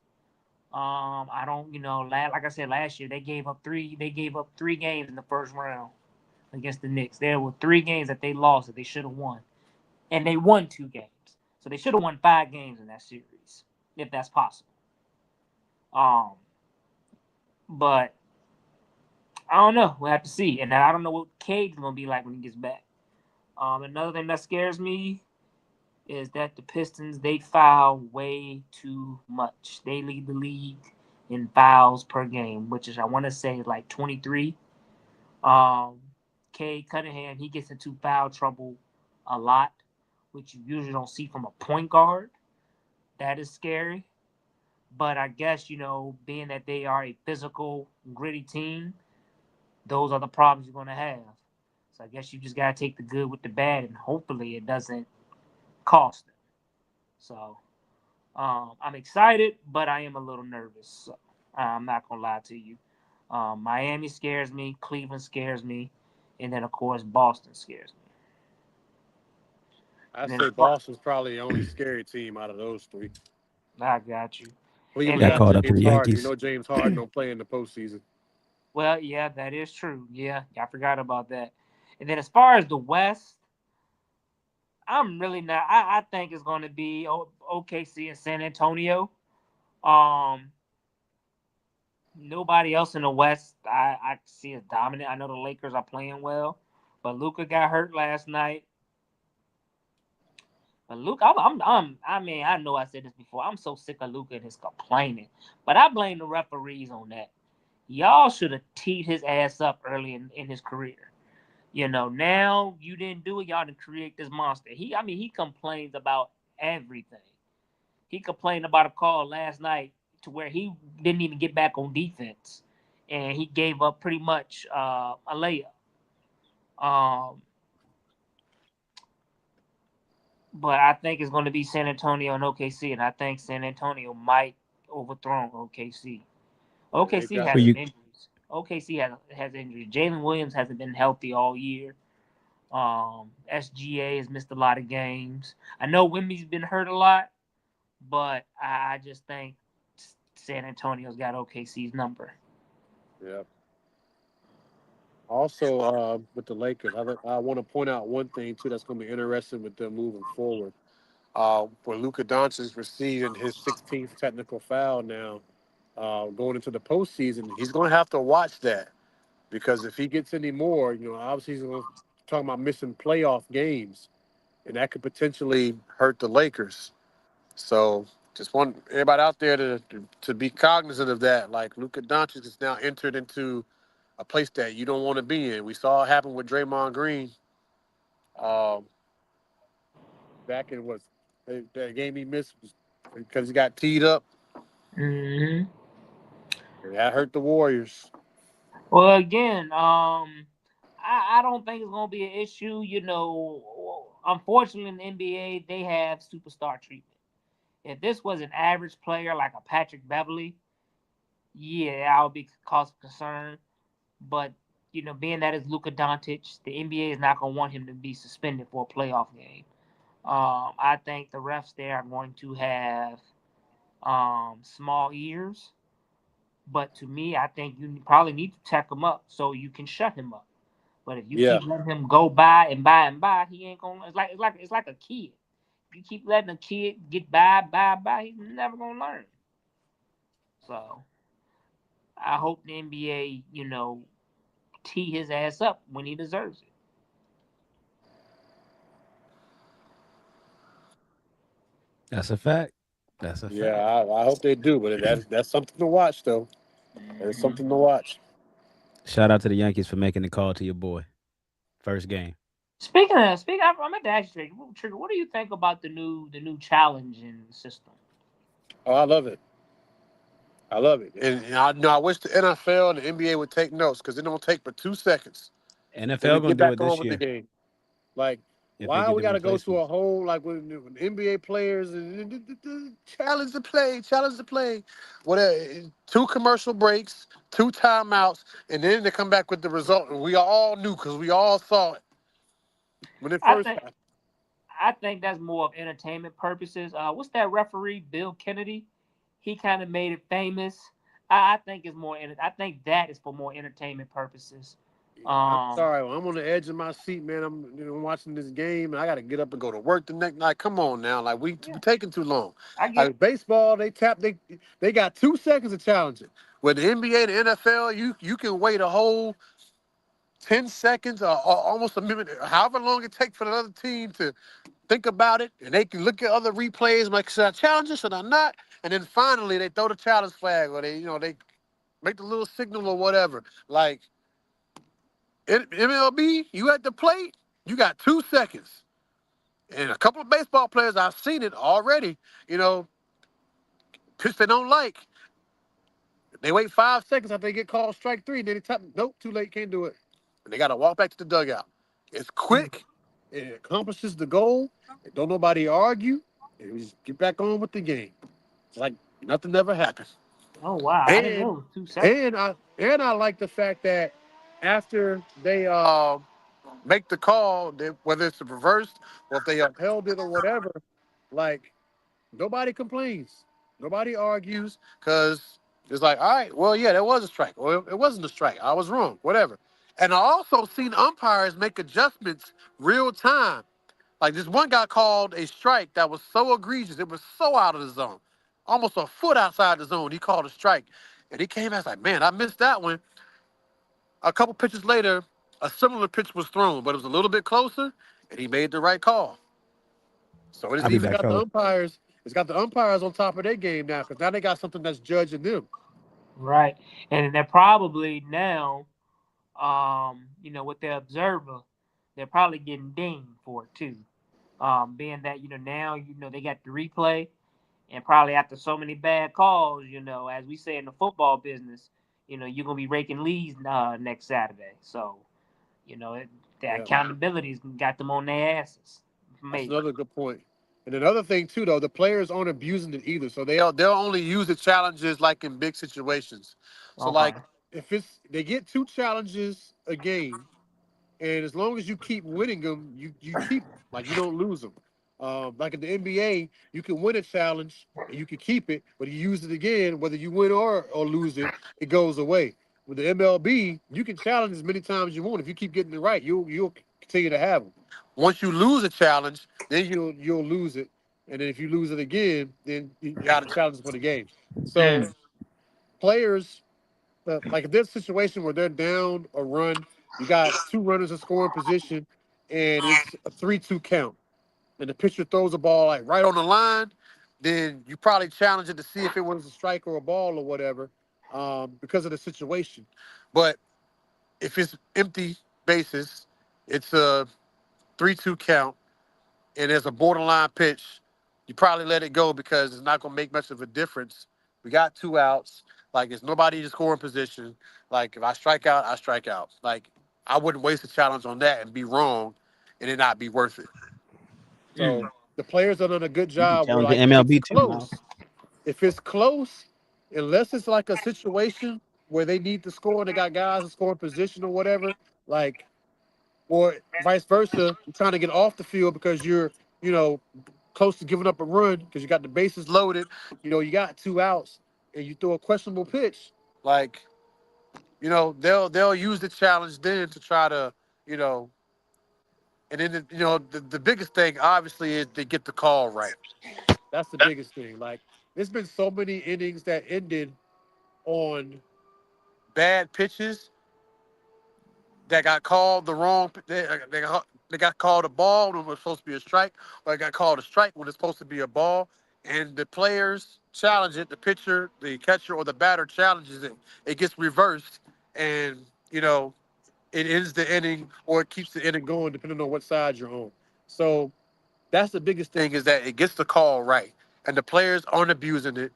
I don't, like I said last year, they gave up three games in the first round against the Knicks. There were 3 games that they lost that they should have won, and they won 2 games. So they should have won 5 games in that series, if that's possible. But I don't know. We'll have to see, and I don't know what Cade's gonna be like when he gets back. Another thing that scares me is that the Pistons, they foul way too much. They lead the league in fouls per game, which is, I want to say, like 23. Cade Cunningham, he gets into foul trouble a lot, which you usually don't see from a point guard. That is scary. But I guess, being that they are a physical, gritty team, those are the problems you're going to have. So I guess you just got to take the good with the bad, and hopefully it doesn't cost them. So I'm excited, but I am a little nervous. So I'm not gonna lie to you. Miami scares me, Cleveland scares me, and then of course Boston scares me. I And then say Boston's probably the only scary team out of those 3. I got you. And Cleveland Got then, got caught up to James the Harden. You Yankees. know James Harden don't play in the postseason. well, yeah, that is true. Yeah, I forgot about that. And then as far as the West, I'm really not. I think it's going to be OKC and San Antonio. Um, Nobody else in the West I see as dominant. I know the Lakers are playing well, but Luka got hurt last night. But Luka, I mean, I know I said this before. I'm so sick of Luka and his complaining, but I blame the referees on that. Y'all should have teed his ass up early in his career. Now you didn't do it. Y'all didn't create this monster. He complains about everything. He complained about a call last night to where he didn't even get back on defense, and he gave up pretty much a layup. Um, but I think it's going to be San Antonio and OKC, and I think San Antonio might overthrow OKC. Yeah, they OKC got has Who some you injuries. OKC has injuries. Jalen Williams hasn't been healthy all year. SGA has missed a lot of games. I know Wemby's been hurt a lot, but I just think San Antonio's got OKC's number. Yeah. Also, with the Lakers, I want to point out one thing too that's going to be interesting with them moving forward. For Luka Doncic receiving his 16th technical foul now, going into the postseason, he's going to have to watch that because if he gets any more, obviously he's going to talking about missing playoff games, and that could potentially hurt the Lakers. So just want everybody out there to be cognizant of that. Like Luka Doncic is now entered into a place that you don't want to be in. We saw it happen with Draymond Green. Um, Back in that game he missed because he got teed up. Mm-hmm. And that hurt the Warriors. Well, again, I don't think it's gonna be an issue. Unfortunately, in the NBA, they have superstar treatment. If this was an average player like a Patrick Beverly, yeah, I would be cause of concern. But being that it's Luka Doncic, the NBA is not going to want him to be suspended for a playoff game. I think the refs there are going to have small ears. But to me, I think you probably need to tech him up so you can shut him up. But if you Yeah. keep letting him go by and by and by, he ain't gonna. It's like a kid. If you keep letting a kid get by, he's never gonna learn. So I hope the NBA, tee his ass up when he deserves it. That's a fact. That's a fact. Yeah, I hope they do, but that's something to watch, though. There's something to watch. Shout out to the Yankees for making the call to your boy. First game. Speaking, I'm gonna ask you, Trigger, what do you think about the new challenging system? Oh, I love it. I love it. And I wish the NFL and the NBA would take notes because it don't take but 2 seconds. Then we NFL gonna get do back it on this with the year game. Like, if they why get we the got to go to a replacements. whole, like, when NBA players and challenge the play. Whatever. 2 commercial breaks, 2 timeouts, and then they come back with the result. And we all knew because we all saw it when it I first think happened. I think that's more of entertainment purposes. What's that referee, Bill Kennedy? He kind of made it famous. I think it's more. I think that is for more entertainment purposes. I'm Um, sorry. I'm on the edge of my seat, man. I'm watching this game, and I got to get up and go to work the next night. Come on now, like we yeah, taking too long. I get it. Like baseball, they got 2 seconds to challenge it. With the NBA and the NFL, you can wait a whole 10 seconds or almost a minute, however long it takes for the other team to think about it, and they can look at other replays. Like, should I challenge it? Should I not? And then finally, they throw the challenge flag, or they make the little signal or whatever. Like. In MLB, you at the plate, you got 2 seconds. And a couple of baseball players, I've seen it already, pitch they don't like. They wait 5 seconds after they get called strike 3, then they tap, nope, too late, can't do it. And they got to walk back to the dugout. It's quick, it accomplishes the goal, and don't nobody argue, and we just get back on with the game. It's like nothing ever happened. Oh wow, I didn't And know it was 2 seconds. I like the fact that after they make the call, whether it's reversed or if they upheld it or whatever, like nobody complains, nobody argues, because it's like, all right, well, yeah, that was a strike, or it wasn't a strike, I was wrong, whatever. And I also seen umpires make adjustments real time. Like this one guy called a strike that was so egregious, it was so out of the zone, almost a foot outside the zone. He called a strike, and he came out like, man, I missed that one. A couple pitches later, a similar pitch was thrown, but it was a little bit closer, and he made the right call. So it's I'll be even back, got the fellas. umpires. It's got the umpires on top of their game now because now they got something that's judging them. Right, and they're probably now, with their observer, they're probably getting dinged for it too. Being that now they got the replay, and probably after so many bad calls, as we say in the football business, you're gonna be raking leads next Saturday. So, the Yeah, accountability's got them on their asses. that's Maybe. another good point. And another thing too, though, the players aren't abusing it either. So they'll only use the challenges like in big situations. So Okay. like if they get 2 challenges a game, and as long as you keep winning them, you keep them. Like you don't lose them. Like in the NBA, you can win a challenge and you can keep it, but you use it again, whether you win or lose it, it goes away. With the MLB, you can challenge as many times as you want. If you keep getting it right, you'll continue to have them. Once you lose a challenge, then you'll lose it, and then if you lose it again, then you got a challenge for the game. So players, like if there's a situation where they're down a run, you got 2 runners in scoring position, and it's a 3-2 count, and the pitcher throws a ball like right on the line, then you probably challenge it to see if it was a strike or a ball or whatever, because of the situation. But if it's empty bases, it's a 3-2 count, and there's a borderline pitch, you probably let it go because it's not going to make much of a difference. We got 2 outs. Like, it's nobody in scoring position. Like, if I strike out, I strike out. Like, I wouldn't waste a challenge on that and be wrong and it not be worth it. So the players are doing a good You can job where, challenge the like, if it's MLB too, Miles. close, unless it's like a situation where they need to score and they got guys to score in position or whatever, like, or vice versa, you're trying to get off the field because you're, you know, close to giving up a run because you got the bases loaded, you got 2 outs, and you throw a questionable pitch, like, they'll use the challenge then to try to, you know, and then the biggest thing obviously is they get the call right. That's the biggest thing. Like, there's been so many innings that ended on bad pitches that got called the wrong. They got called a ball when it was supposed to be a strike, or it got called a strike when it's supposed to be a ball. And the players challenge it. The pitcher, the catcher, or the batter challenges it. It gets reversed, and it ends the inning, or it keeps the inning going, depending on what side you're on. So that's the biggest thing, is that it gets the call right, and the players aren't abusing it.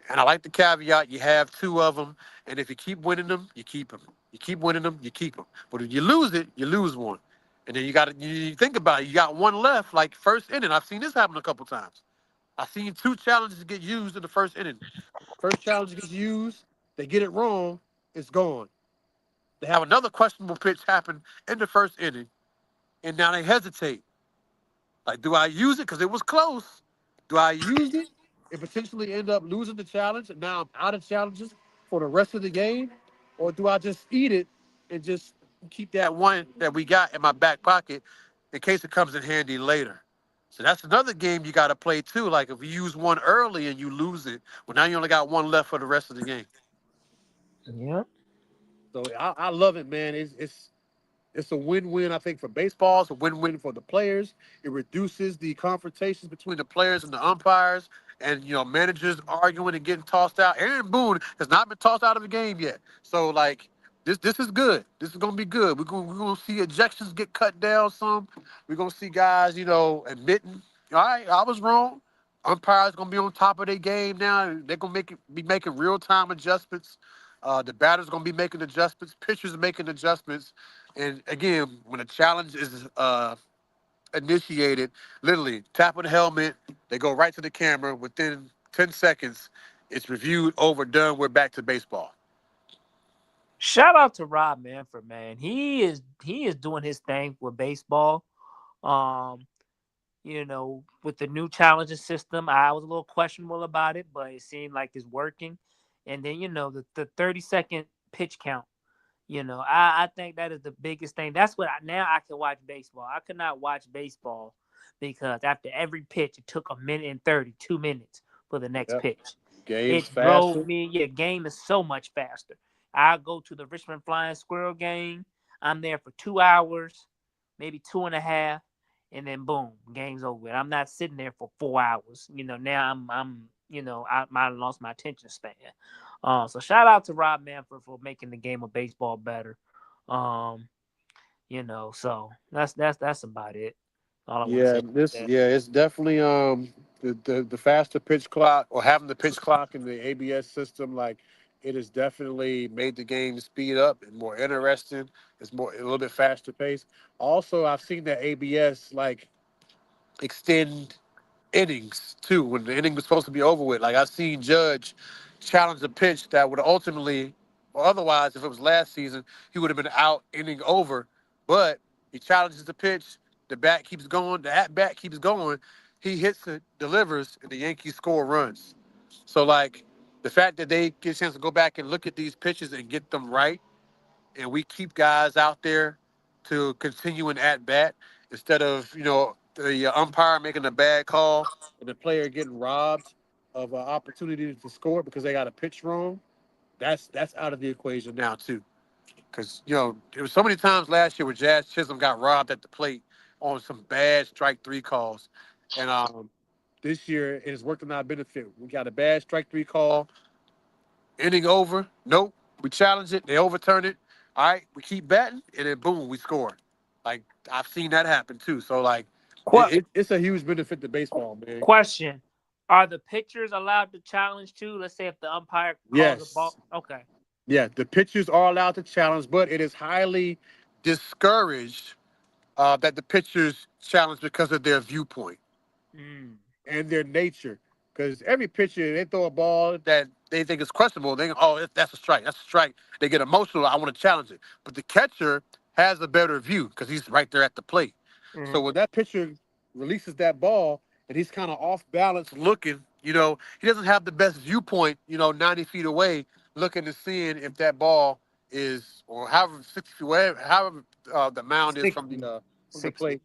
And I like the caveat: you have 2 of them, and if you keep winning them, you keep them. You keep winning them, you keep them. But if you lose it, you lose one, and then you think about it. You got 1 left, like first inning. I've seen this happen a couple times. I've seen 2 challenges get used in the first inning. First challenge gets used, they get it wrong, it's gone. They have another questionable pitch happen in the first inning, and now they hesitate. Like, do I use it because it was close? Do I use it and potentially end up losing the challenge, and now I'm out of challenges for the rest of the game? Or do I just eat it and just keep that one that we got in my back pocket in case it comes in handy later? So that's another game you got to play too. Like, if you use one early and you lose it, well, now you only got 1 left for the rest of the game. Yeah. So I love it, man. It's a win-win, I think, for baseball. It's a win-win for the players. It reduces the confrontations between the players and the umpires, and managers arguing and getting tossed out. Aaron Boone has not been tossed out of the game yet. So, like, this is good. This is gonna be good. We're gonna see ejections get cut down some. We're gonna see guys, admitting, all right, I was wrong. Umpires gonna be on top of their game now. They're gonna be making real-time adjustments. The batter's gonna be making adjustments. Pitchers are making adjustments. And again, when a challenge is initiated, literally tap of the helmet, they go right to the camera. Within 10 seconds, it's reviewed, over, done. We're back to baseball. Shout out to Rob Manfred, man. He is doing his thing with baseball. With the new challenging system, I was a little questionable about it, but it seemed like it's working. And then the 30-second pitch count. I think that is the biggest thing. That's what now I can watch baseball. I could not watch baseball because after every pitch, it took 1:30, 2 minutes for the next Yep. pitch. Game's It drove faster. me. Yeah, game is so much faster. I go to the Richmond Flying Squirrel game. I'm there for 2 hours, maybe 2.5, and then boom, game's over. I'm not sitting there for 4 hours. Now I'm I might have lost my attention span. So shout out to Rob Manfred for making the game of baseball better. So that's about it. All I want to say. It's definitely the faster pitch clock, or having the pitch clock in the ABS system, like, it has definitely made the game speed up and more interesting. It's a little bit faster paced. Also, I've seen that ABS, like, extend innings too, when the inning was supposed to be over with. Like, I've seen Judge challenge a pitch that would ultimately, or otherwise, if it was last season, he would have been out, inning over. But he challenges the pitch, the bat keeps going, the at bat keeps going, he hits it, delivers, and the Yankees score runs. So, like, the fact that they get a chance to go back and look at these pitches and get them right, and we keep guys out there to continue an at bat, instead of the umpire making a bad call and the player getting robbed of an opportunity to score because they got a pitch wrong. That's out of the equation now too, because there was so many times last year where Jazz Chisholm got robbed at the plate on some bad strike 3 calls, and this year it has worked in our benefit. We got a bad strike 3 call, inning over. Nope. We challenge it. They overturn it. All right. We keep batting, and then boom, we score. Like, I've seen that happen too. So, like, it's a huge benefit to baseball, man. Question: are the pitchers allowed to challenge too? Let's say if the umpire calls a ball. Okay. Yeah, the pitchers are allowed to challenge, but it is highly discouraged that the pitchers challenge because of their viewpoint and their nature. Because every pitcher, they throw a ball that they think is questionable. They go, oh, that's a strike. That's a strike. They get emotional. I want to challenge it. But the catcher has a better view because he's right there at the plate. Mhm. So when that pitcher releases that ball and he's kind of off balance looking, he doesn't have the best viewpoint, 90 feet away, looking to seeing if that ball is, or however 60 feet, however the mound is from the 60. plate.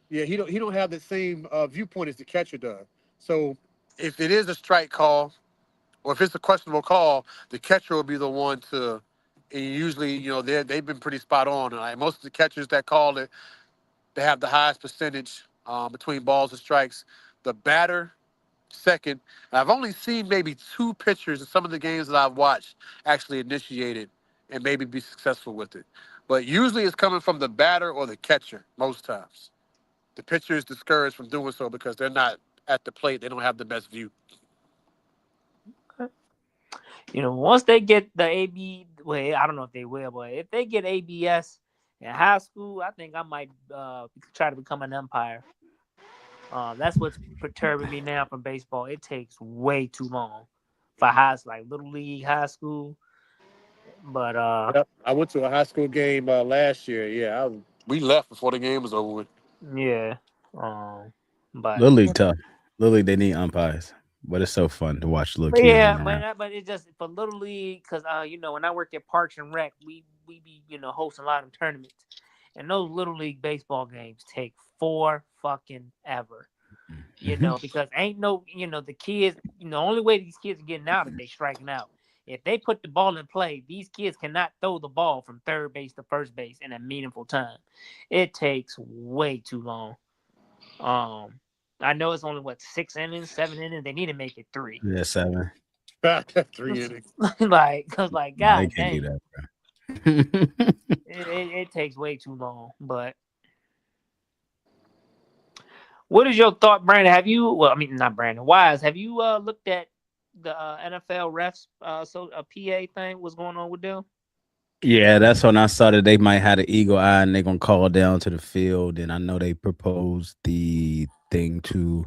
Yeah, he don't have the same viewpoint as the catcher does. So if it is a strike call, or if it's a questionable call, the catcher will be the one to. And usually, they've been pretty spot on. Like most of the catchers that call it, they have the highest percentage between balls and strikes. The batter, second. And I've only seen maybe 2 pitchers in some of the games that I've watched actually initiate it and maybe be successful with it. But usually it's coming from the batter or the catcher most times. The pitcher is discouraged from doing so because they're not at the plate. They don't have the best view. Once they get the AB, well, I don't know if they will, but if they get ABS in high school, I think I might try to become an umpire. That's what's perturbing me now from baseball. It takes way too long for like little league, high school. But Yep. I went to a high school game last year. Yeah, we left before the game was over with. yeah, but Little League tough. Little League, they need umpires, but it's so fun to watch little But kids yeah, run around. but it's just for little league because when I worked at Parks and Rec, we be hosting a lot of tournaments, and those little league baseball games take for fucking ever. Because ain't no the kids. The only way these kids are getting out is they striking out. If they put the ball in play, these kids cannot throw the ball from third base to first base in a meaningful time. It takes way too long. I know it's only 6 innings, 7 innings. They need to make it 3. Yeah, 7. 3 innings. Cause They God can't do dang, that, bro. it takes way too long. But what is your thought, Brandon? Have you? Well, I mean, not Brandon. Wise, have you looked at the NFL refs? So a PA thing, what's going on with them? Yeah, that's when I saw that they might have an eagle eye and they're gonna call down to the field. And I know they proposed the thing to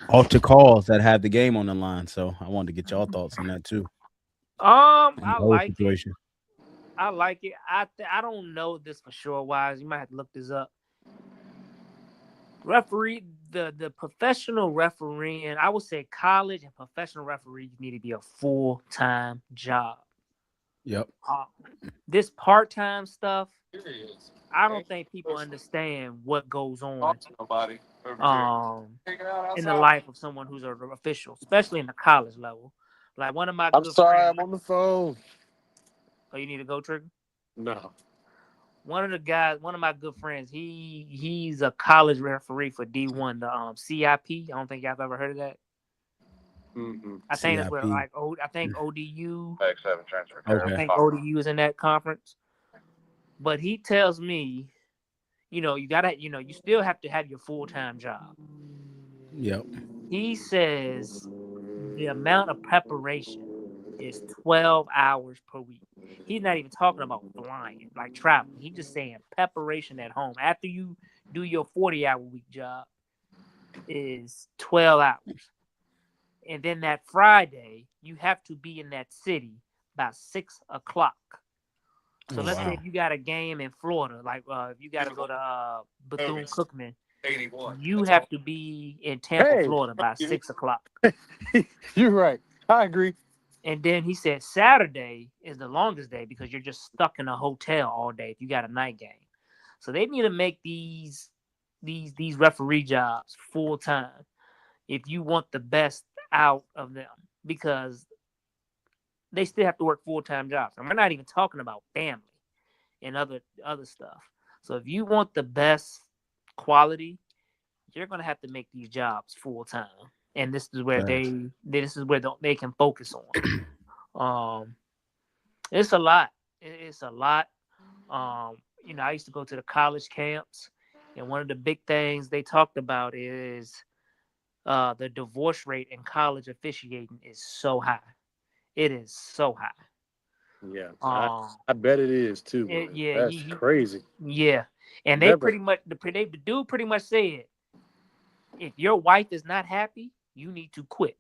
alter calls that have the game on the line. So I wanted to get y'all thoughts on that too. I The whole like it. situation. I like it. I don't know this for sure. Wise, you might have to look this up. Referee, the professional refereeing, I would say college and professional referees need to be a full-time job. Yep. This part-time stuff, I don't think people understand what goes on in the life of someone who's an official, especially in the college level. Like one of my I'm good sorry, friends. I'm on the phone. Oh, you need to go, Trigger? No. One of my good friends, he's a college referee for D1, the CIP. I don't think y'all have ever heard of that. Mm-mm. I think that's CIP. where I think ODU. X7 transfer. Okay. I think ODU is in that conference. But he tells me, you still have to have your full-time job. Yep. He says the amount of preparation is 12 hours per week. He's not even talking about flying, like traveling. He's just saying preparation at home. After you do your 40-hour week job is 12 hours. And then that Friday, you have to be in that city by 6 o'clock. So let's say if you got a game in Florida, like if you got to go to Bethune-Cookman, 81. you have to be in Tampa, Hey. Florida by 6 o'clock. You're right. I agree. And then he said Saturday is the longest day because you're just stuck in a hotel all day if you got a night game. So they need to make these referee jobs full time if you want the best out of them, because they still have to work full-time jobs. And we're not even talking about family and other stuff. So if you want the best quality, you're going to have to make these jobs full-time. And this is where they can focus on. It's a lot. It's a lot. I used to go to the college camps, and one of the big things they talked about is the divorce rate in college officiating is so high. It is so high. Yeah, I bet it is too. That's crazy. Yeah, and the dude pretty much said, if your wife is not happy, you need to quit.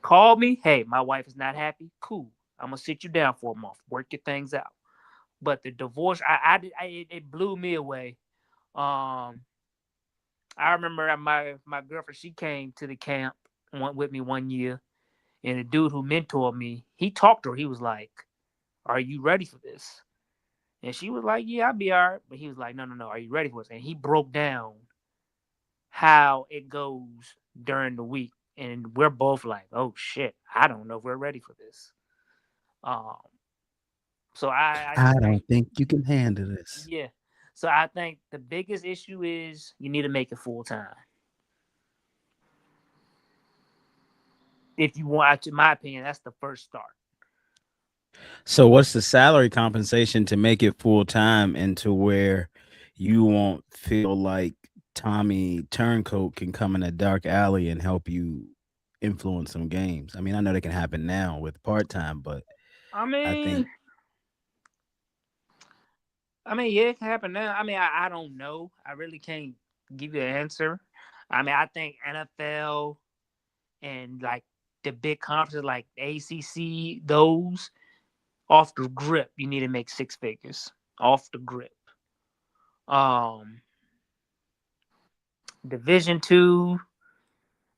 Call me. Hey, my wife is not happy. Cool. I'm gonna sit you down for a month. Work your things out. But the divorce, it blew me away. I remember my girlfriend. She came to the camp with me one year, and the dude who mentored me, he talked to her. He was like, "Are you ready for this?" And she was like, "Yeah, I'll be all right." But he was like, No. Are you ready for this?" And he broke down how it goes during the week. And we're both like, "Oh shit, I don't know if we're ready for this." Um, so I I just think, don't think you can handle this. yeah. So I think the biggest issue is you need to make it full time. If you want, in my opinion, that's the first start. So what's the salary compensation to make it full time and to where you won't feel like Tommy Turncoat can come in a dark alley and help you influence some games? I mean, I know that can happen now with part time, but I I think mean, yeah, it can happen now. I mean, I don't know. I really can't give you an answer. I mean, I think NFL and like the big conferences like ACC, those off the grip, you need to make six figures off the grip. Division two,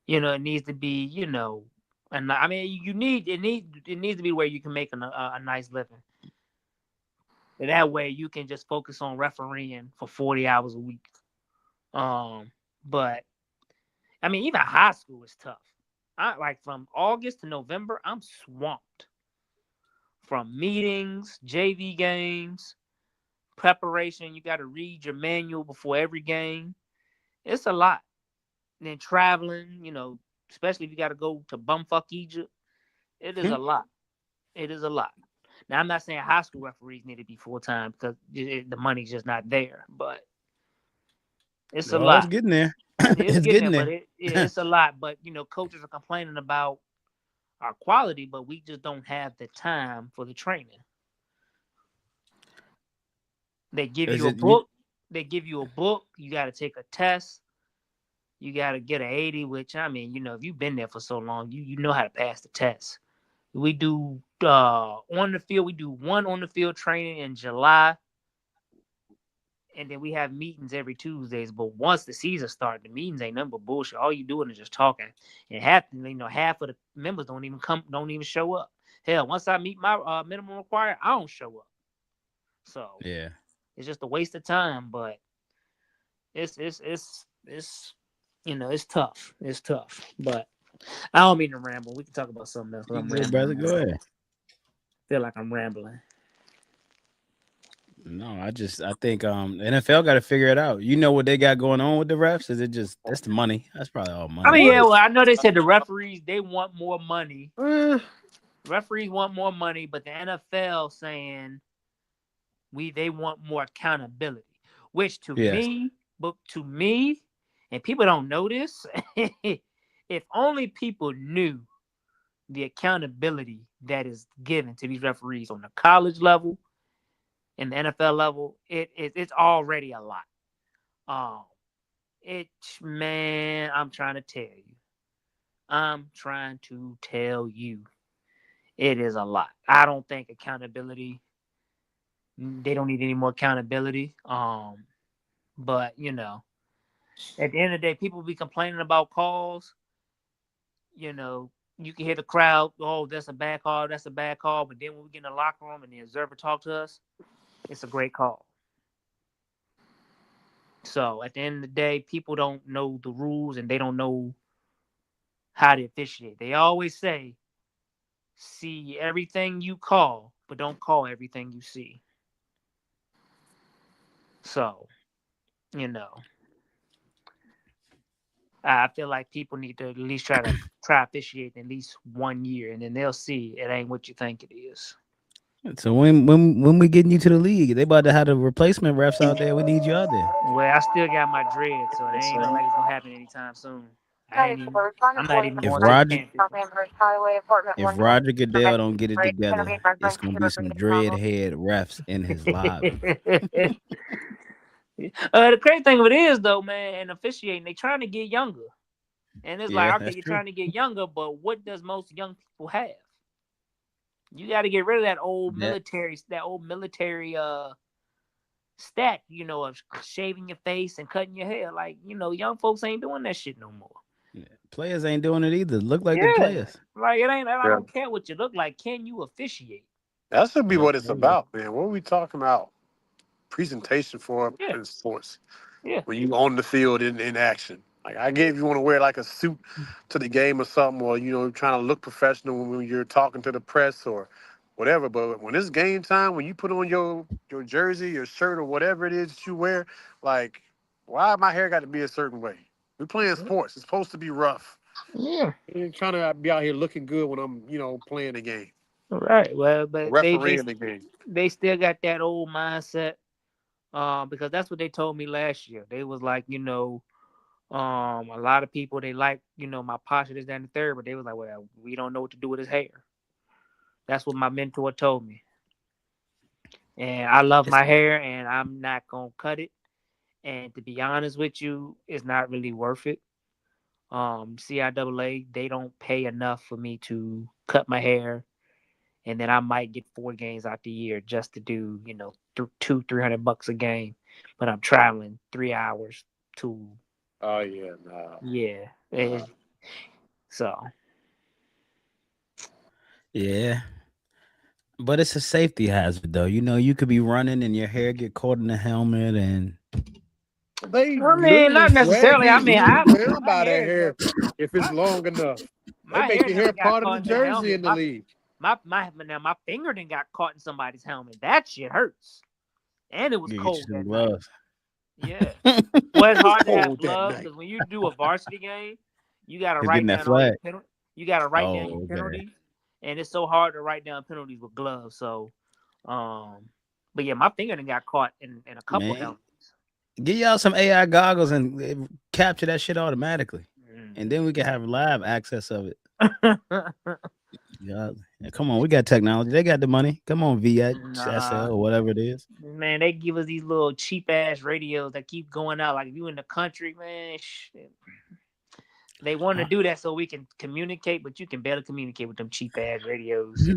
it needs to be, and I mean, it needs to be where you can make a nice living. That way, you can just focus on refereeing for 40 hours a week. But I mean, even high school is tough. Like from August to November, I'm swamped from meetings, JV games, preparation. You got to read your manual before every game. It's a lot. And then traveling, especially if you got to go to bumfuck Egypt, it is a lot. It is a lot. Now, I'm not saying high school referees need to be full time because the money's just not there, but it's a lot. it's getting there. It's It's getting getting there, there. but it's a lot. But coaches are complaining about our quality, but we just don't have the time for the training. They give Is you a it book. They give you a book. You got to take a test. You got to get an 80, which, I mean, if you've been there for so long, you know how to pass the test. We do on the field. We do one on the field training in July, and then we have meetings every Tuesdays. But once the season starts, the meetings ain't nothing but bullshit. All you doing is just talking, and half of the members don't even show up. Hell, once I meet my minimum required, I don't show up. So Yeah. it's just a waste of time. But it's tough. It's tough. But I don't mean to ramble. We can talk about something else. I'm Good, rambling. brother. Go ahead. Feel like I'm rambling. No, I think NFL got to figure it out. You know what they got going on with the refs? Is it just that's the money? That's probably all money. I mean, yeah, well, I know they said the referees, they want more money. Referees want more money, but the NFL saying they want more accountability. Which to me, and people don't know this, if only people knew the accountability that is given to these referees on the college level and the NFL level, it's already a lot. I'm trying to tell you. It is a lot. I don't think accountability, they don't need any more accountability. But at the end of the day, people be complaining about calls. You can hear the crowd, oh, that's a bad call, that's a bad call. But then when we get in the locker room and the observer talk to us, it's a great call. So at the end of the day, people don't know the rules and they don't know how to officiate. They always say, see everything you call, but don't call everything you see. So, I feel like people need to at least try officiate in at least 1 year, and then they'll see it ain't what you think it is. So when we getting you to the league, they about to have the replacement refs out there. We need you out there. Well, I still got my dread, so it ain't like it's gonna happen anytime soon. I'm not even If going Roger to Roger Goodell don't get it together, it's gonna be some dreadhead refs in his lobby. The crazy thing of it is, though, man, and officiating, they trying to get younger. And it's like, Yeah, okay, that's you're true. trying to get younger, but what does most young people have? You got to get rid of that old That military stat, of shaving your face and cutting your hair. Like, young folks ain't doing that shit no more. yeah. Players ain't doing it either. Look like the Yeah. players. Like, it ain't, I Yeah. don't care what you look like. Can you officiate? That should be Yep. what it's about, man. What are we talking about? Presentation for Yeah. in sports. Yeah. When you on the field in action. Like I get if you want to wear like a suit to the game or something, or trying to look professional when you're talking to the press or whatever. But when it's game time, when you put on your jersey, your shirt, or whatever it is that you wear, like why my hair got to be a certain way? We're playing sports. It's supposed to be rough. Yeah. I ain't trying to be out here looking good when I'm playing the game, Right. Well, but refereeing the game. they still got that old mindset. Because that's what they told me last year. They was like, a lot of people they like, my posture this, that, and the third, but they was like, well, we don't know what to do with his hair. That's what my mentor told me. And I love my hair, and I'm not gonna cut it. And to be honest with you, it's not really worth it. CIAA, they don't pay enough for me to cut my hair, and then I might get 4 games out the year just to do, $200-300 a game. But I'm traveling 3 hours to. Oh yeah, nah. Yeah. So. Yeah. But it's a safety hazard, though. You could be running and your hair get caught in the helmet, and They I mean, not necessarily. I mean, I my by that hair, hair if it's long enough. They my make hair your never hair got part of caught the in the jersey helmet. in the league. My finger didn't got caught in somebody's helmet. That shit hurts, and it was you get cold you some that night. gloves. Yeah. Well, it's hard to have Cold that gloves night. because when you do a varsity game, you got to You're write getting that down all your flag. penalties. You got to write down Oh, your okay. penalties, and it's so hard to write down penalties with gloves. So, but yeah, my finger done got caught in a couple Man, helmets. get y'all some AI goggles and capture that shit automatically, Mm. and then we can have live access of it. Yeah, come on, we got technology. They got the money. Come on, VHSL or whatever it is. Man, they give us these little cheap ass radios that keep going out. Like if you in the country, man, they want to do that so we can communicate, but you can barely communicate with them cheap ass radios.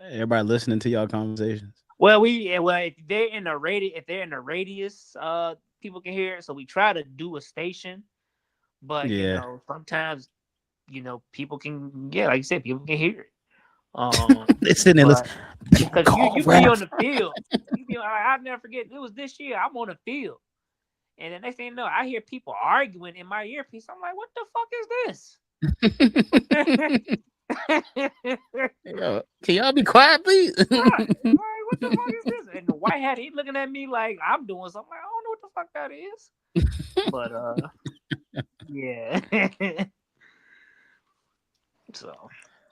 Everybody listening to y'all conversations. Well, if they're in the radius, people can hear it. So we try to do a station, but sometimes people can, like you said, people can hear it. They sitting there listening. Because you be on the field. I'll never forget. It was this year. I'm on the field, and the next thing you know, I hear people arguing in my earpiece. I'm like, "What the fuck is this?" Yo, can y'all be quiet, please? Right. Like, what the fuck is this? And the white hat, he looking at me like I'm doing something. I don't know what the fuck that is. But yeah. So.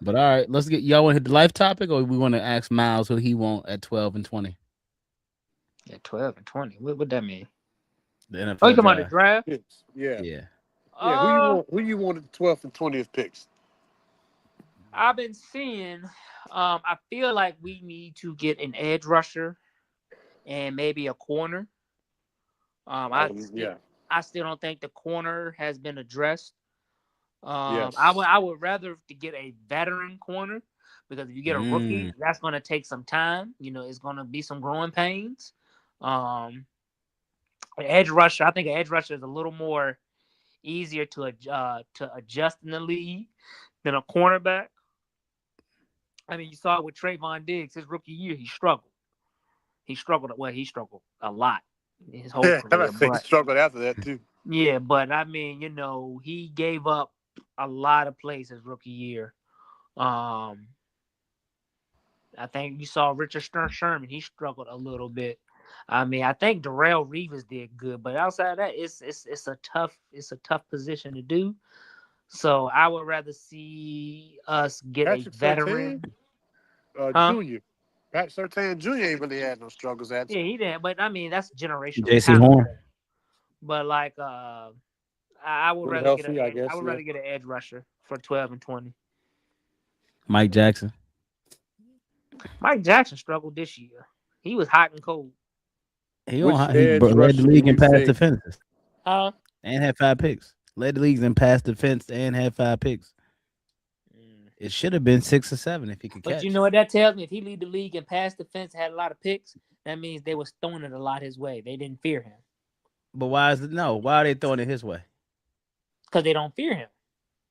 But all right, let's get y'all want to hit the life topic, or we want to ask Miles who he want at 12 and 20. Yeah, 12 and 20. What that mean? The NFL you talking about the draft? Yeah. Yeah. Who you want at the 12th and 20th picks? I've been seeing. I feel like we need to get an edge rusher and maybe a corner. I still don't think the corner has been addressed. Yes. I would rather to get a veteran corner because if you get a rookie, that's going to take some time. It's going to be some growing pains. An edge rusher, I think an edge rusher is a little more easier to adjust in the league than a cornerback. I mean, you saw it with Trayvon Diggs. His rookie year, he struggled. He struggled a lot his whole career. He struggled after that too. Yeah, but I mean, he gave up a lot of plays his rookie year. I think you saw Richard Sherman. He struggled a little bit. I mean, I think Darrelle Revis did good, but outside of that, it's a tough position to do. So I would rather see us get Patrick a veteran. Junior. Pat Surtain Jr. ain't really had no struggles at. Yeah, he did, but I mean that's generational. JC Horn. But like, I would rather get an edge rusher for 12 and 20. Mike Jackson. Mike Jackson struggled this year. He was hot and cold. He led the league in pass defenses. Huh? And had 5 picks. Led the leagues in pass defense and had 5 picks. It should have been 6 or 7 if he could But catch. you know what that tells me? If he lead the league in pass defense, had a lot of picks, that means they was throwing it a lot his way. They didn't fear him But why is it no? Why are they throwing it his way? because they don't fear him.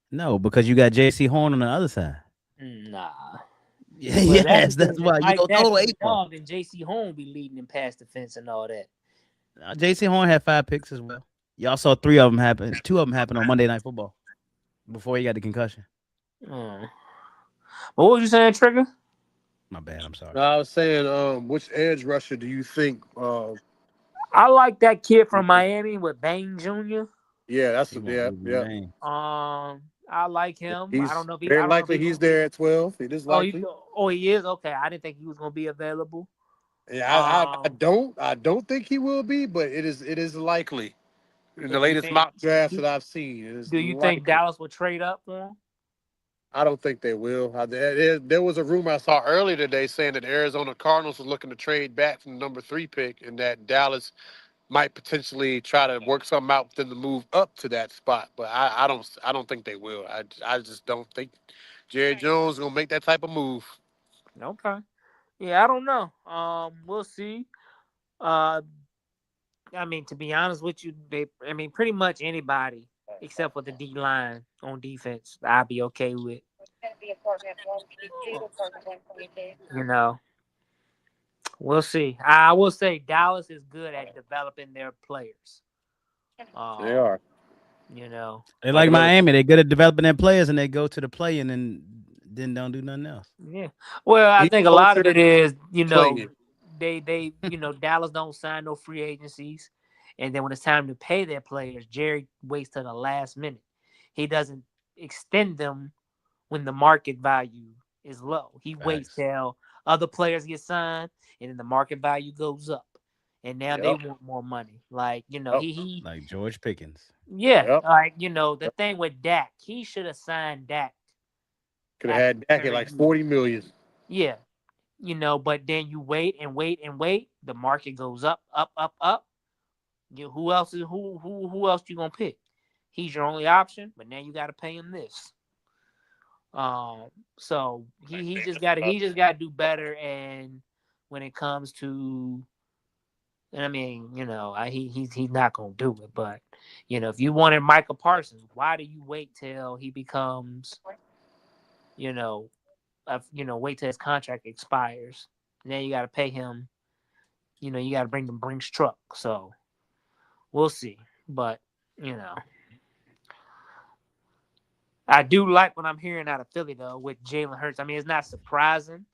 No, because you got J.C. Horn on the other side. Nah. Yeah, Well, yes, that's why you Mike don't throw Davis the 8 ball. dog and J.C. Horn be leading in pass defense and all that. J.C. Horn had 5 picks as well. Y'all saw 3 of them happen. 2 of them happened on Monday Night Football before he got the concussion. But what was you saying, Trigger? My bad. I'm sorry. No, I was saying, which edge rusher do you think? I like that kid from Miami with Bain Jr. Yeah, that's He won't yeah, lose the yeah. game. I like him. He's I don't know if he. very I don't know if likely he- he's there at 12. It is likely. He is? Okay, I didn't think he was gonna be available. Yeah, I don't think he will be, but it is likely. In the latest mock drafts that I've seen, it is Do you likely. think Dallas will trade up for him? I don't think they will. There was a rumor I saw earlier today saying that Arizona Cardinals was looking to trade back from the number 3 pick, and that Dallas might potentially try to work something out within the move up to that spot. But I don't think they will. I just don't think Jerry Jones is gonna make that type of move. Okay. Yeah, I don't know. We'll see. I mean, to be honest with you, pretty much anybody except for the D line on defense, I'd be okay with. You know, we'll see. I will say Dallas is good at developing their players. They are. You know, They like Miami. They're good at developing their players, and they go to the play and then don't do nothing else. Yeah. Well, I think a lot of it is, playing. they Dallas don't sign no free agencies, and then when it's time to pay their players, Jerry waits till the last minute. He doesn't extend them when the market value is low. He waits till other players get signed, and then the market value goes up, and now they want more money. Like he like George Pickens. Yeah, like the thing with Dak, he should have signed Dak. Could have had Dak at like $40 million. Yeah, but then you wait and wait and wait. The market goes up, up, up, up. Who else you gonna pick? He's your only option, but now you got to pay him this. So he just got to do better, and when it comes to, and I mean, he's not gonna do it, but if you wanted Micah Parsons, why do you wait till he becomes, wait till his contract expires? Now you got to pay him. You got to bring the Brinks truck. So we'll see, but I do like what I'm hearing out of Philly though with Jalen Hurts. I mean, it's not surprising.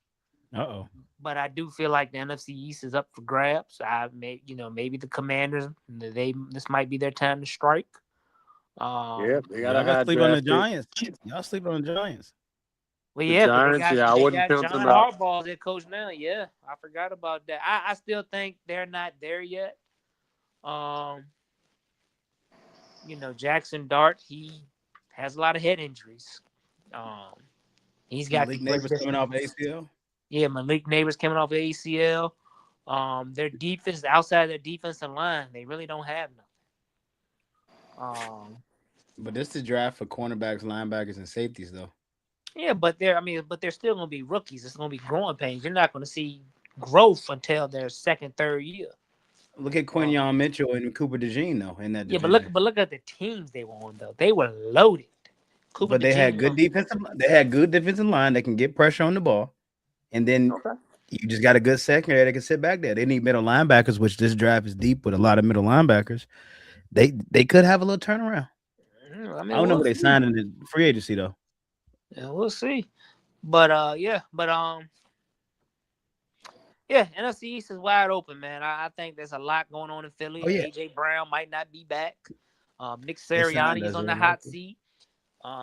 But I do feel like the NFC East is up for grabs. Maybe the Commanders, this might be their time to strike. They gotta sleep on the Giants. Y'all sleep on the Giants. Well, the yeah, Giants, but I wouldn't John count them out. Harbaugh's their coach now. Yeah, I forgot about that. I still think they're not there yet. Jackson Dart, he has a lot of head injuries. He's got Malik Neighbors coming off ACL. Yeah, Malik Neighbors coming off the ACL. Their defense, outside their defensive line, they really don't have nothing. But this is the draft for cornerbacks, linebackers, and safeties, though. Yeah, but they're still gonna be rookies. It's gonna be growing pains. You're not gonna see growth until their second, third year. Look at Quinyon Mitchell and Cooper DeJean, though, in that division. Yeah, but look at the teams they were on, though. They were loaded. But they had good defensive. They had good defensive line that can get pressure on the ball, and then you just got a good secondary that can sit back there. They need middle linebackers, which this draft is deep with a lot of middle linebackers. They could have a little turnaround. I don't know who they signed in the free agency though. Yeah, we'll see. But NFC East is wide open, man. I think there's a lot going on in Philly. AJ Brown might not be back. Nick Sirianni is on the hot seat.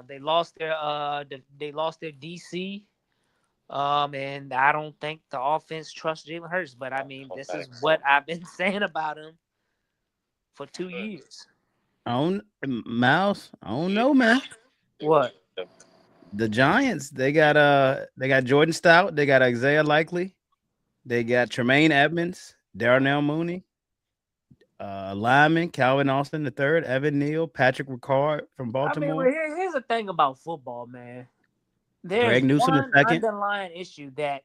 They lost their DC. And I don't think the offense trusts Jalen Hurts. But I mean, this is what I've been saying about him for 2 years. Mouse, I don't know, man. What? The Giants, they got Jordan Stout, they got Isaiah Likely, they got Tremaine Edmonds, Darnell Mooney, Lyman, Calvin Austin the third, Evan Neal, Patrick Ricard from I mean, Baltimore, well, here's the thing about football, man. There's Greg Newsome the one second. underlying issue that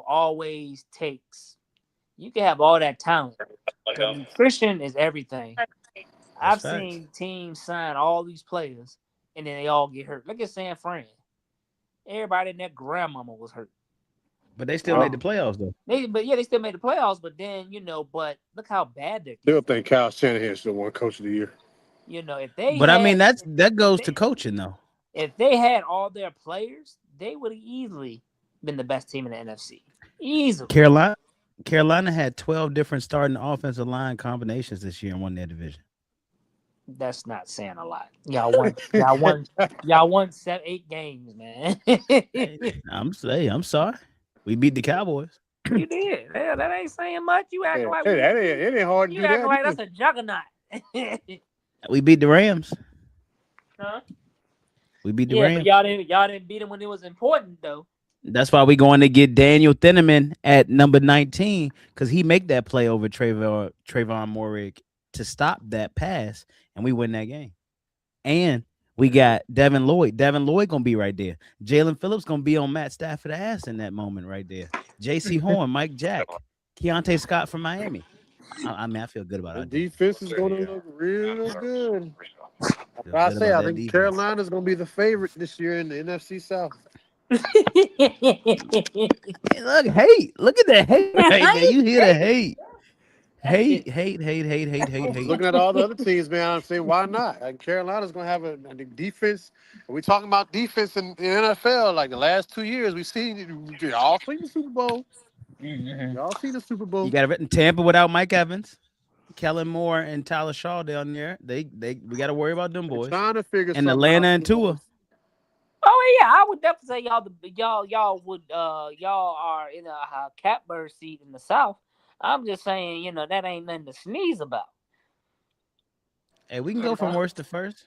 always takes. You can have all that talent, but nutrition is everything. I've facts. seen teams sign all these players, and then they all get hurt. Look at San Fran. Everybody in their grandmama was hurt. But they still made the playoffs though. They still made the playoffs. But then but look how bad they're. Still think Kyle Shanahan should have won Coach of the Year. If they. But I mean that goes to coaching though. If they had all their players, they would have easily been the best team in the NFC. Easily. Carolina had 12 different starting offensive line combinations this year and won their division. That's not saying a lot. Y'all won 7-8 games, man. I'm sorry. We beat the Cowboys. You did. Hell, that ain't saying much. You acting like it ain't hard to do you acting that. like that's a juggernaut. We beat the Rams. Huh? We beat the But Rams. y'all didn't beat them when it was important though. That's why we're going to get Daniel Thineman at number 19 because he make that play over Trayvon Moehrig to stop that pass, and we win that game. And we got Devin Lloyd. Devin Lloyd gonna be right there. Jalen Phillips gonna be on Matt Stafford's ass in that moment right there. J.C. Horn, Mike Jack, Keontae Scott from Miami. I feel good about The it. defense is going to look real good. I think Carolina's going to be the favorite this year in the NFC South. Hey, look, hate. Look at the hate right there. You hear the hate. Hate. Looking at all the other teams, man, I'm saying, why not? Like, Carolina's going to have a defense. We're talking about defense in the NFL. Like the last 2 years, we've seen all seen the Super Bowl. Y'all seen the Super Bowl. You got it written Tampa without Mike Evans, Kellen Moore, and Tyler Shaw down there. We got to worry about them boys. Trying to figure and Atlanta and Tua. Oh yeah, I would definitely say y'all are in a catbird seat in the South. I'm just saying, that ain't nothing to sneeze about. Hey, we can go from worst to first,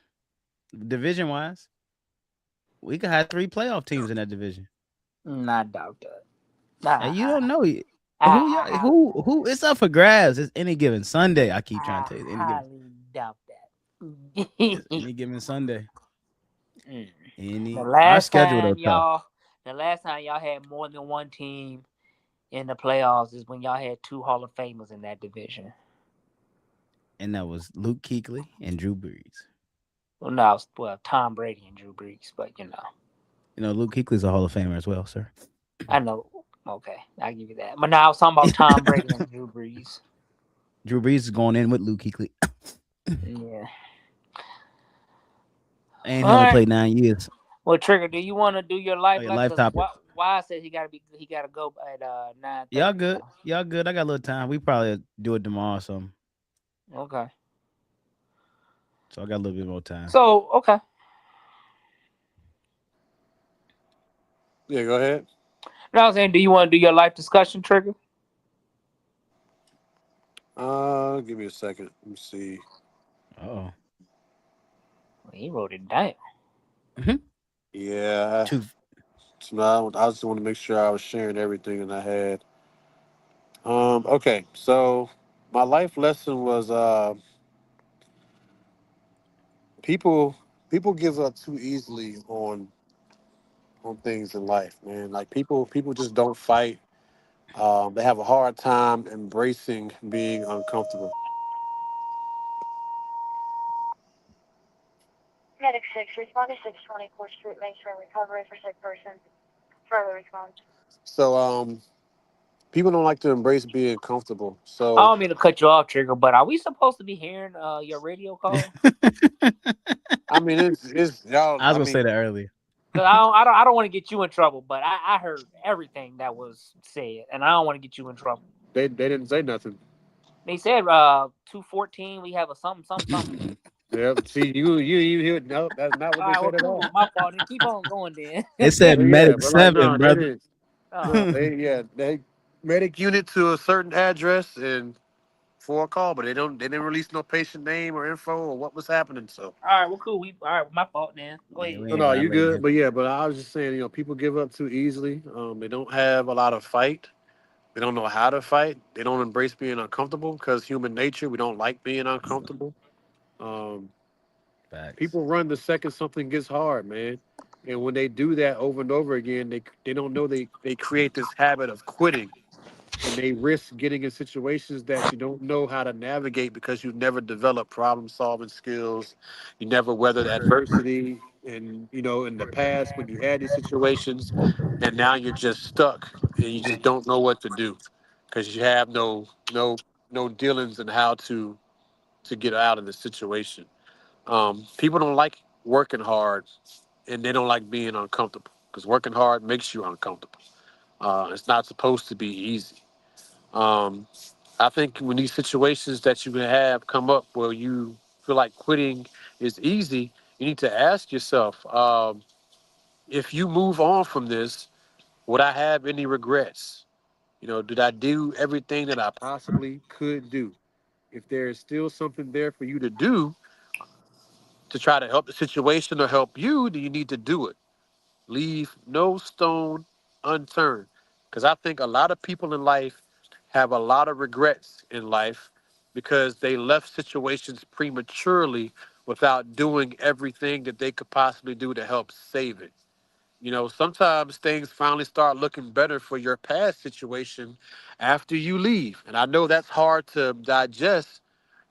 division wise. We could have 3 playoff teams in that division. I doubt that. And you don't know who it's up for grabs. It's any given Sunday. I keep trying to tell you. Doubt that. Any given Sunday. The last time y'all had more than one team in the playoffs is when y'all had 2 Hall of Famers in that division. And that was Luke Kuechly and Drew Brees. Well, no, Tom Brady and Drew Brees, but Luke Kuechly's a Hall of Famer as well, sir. I know. Okay, I'll give you that. But now I was talking about Tom Brady and Drew Brees. Drew Brees is going in with Luke Kuechly. Yeah. And he only played 9 years. Well, Trigger, do you want to do your life? Life topic. Why said he got to go at 9:30? Y'all good? Y'all good? I got a little time. We probably do it tomorrow or something. Okay. So I got a little bit more time. So okay. Yeah, go ahead. No, I was saying, do you want to do your life discussion, Trigger? Give me a second. Let me see. Oh. He wrote it down. Mm-hmm. Yeah. So I just want to make sure I was sharing everything that I had. Okay, so my life lesson was people give up too easily on things in life, man. Like people just don't fight. They have a hard time embracing being uncomfortable. Medic 6, respond to 620 Court Street, Mainstream recovery for sick person. Further response. So, people don't like to embrace being comfortable. So I don't mean to cut you off, Trigger, but are we supposed to be hearing your radio call? I mean, it's y'all. I was gonna say that earlier. Cause I don't want to get you in trouble, but I heard everything that was said, and I don't want to get you in trouble. They didn't say nothing. They said 214. We have a something. Yeah, see, you hear? No, that's not what they said at all. My fault. Then keep on going, then. It said Medic 7, brother. They medic unit to a certain address and for a call, but they didn't release no patient name or info or what was happening. So all right, well, cool. My fault, then. Go ahead. No, you good. But I was just saying, people give up too easily. They don't have a lot of fight. They don't know how to fight. They don't embrace being uncomfortable because human nature, we don't like being uncomfortable. Um, Facts. People run the second something gets hard, man. And when they do that over and over again, they don't know they create this habit of quitting, and they risk getting in situations that you don't know how to navigate because you've never developed problem solving skills. You never weathered adversity, and in the past when you had these situations, and now you're just stuck and you just don't know what to do because you have no dealings in how to get out of the situation. People don't like working hard, and they don't like being uncomfortable because working hard makes you uncomfortable. It's not supposed to be easy. Um, I think when these situations that you can have come up where you feel like quitting is easy, you need to ask yourself, if you move on from this, would I have any regrets? Did I do everything that I possibly could do? If there is still something there for you to do to try to help the situation or help you, then you need to do it. Leave no stone unturned. Because I think a lot of people in life have a lot of regrets in life because they left situations prematurely without doing everything that they could possibly do to help save it. Sometimes things finally start looking better for your past situation after you leave. And I know that's hard to digest,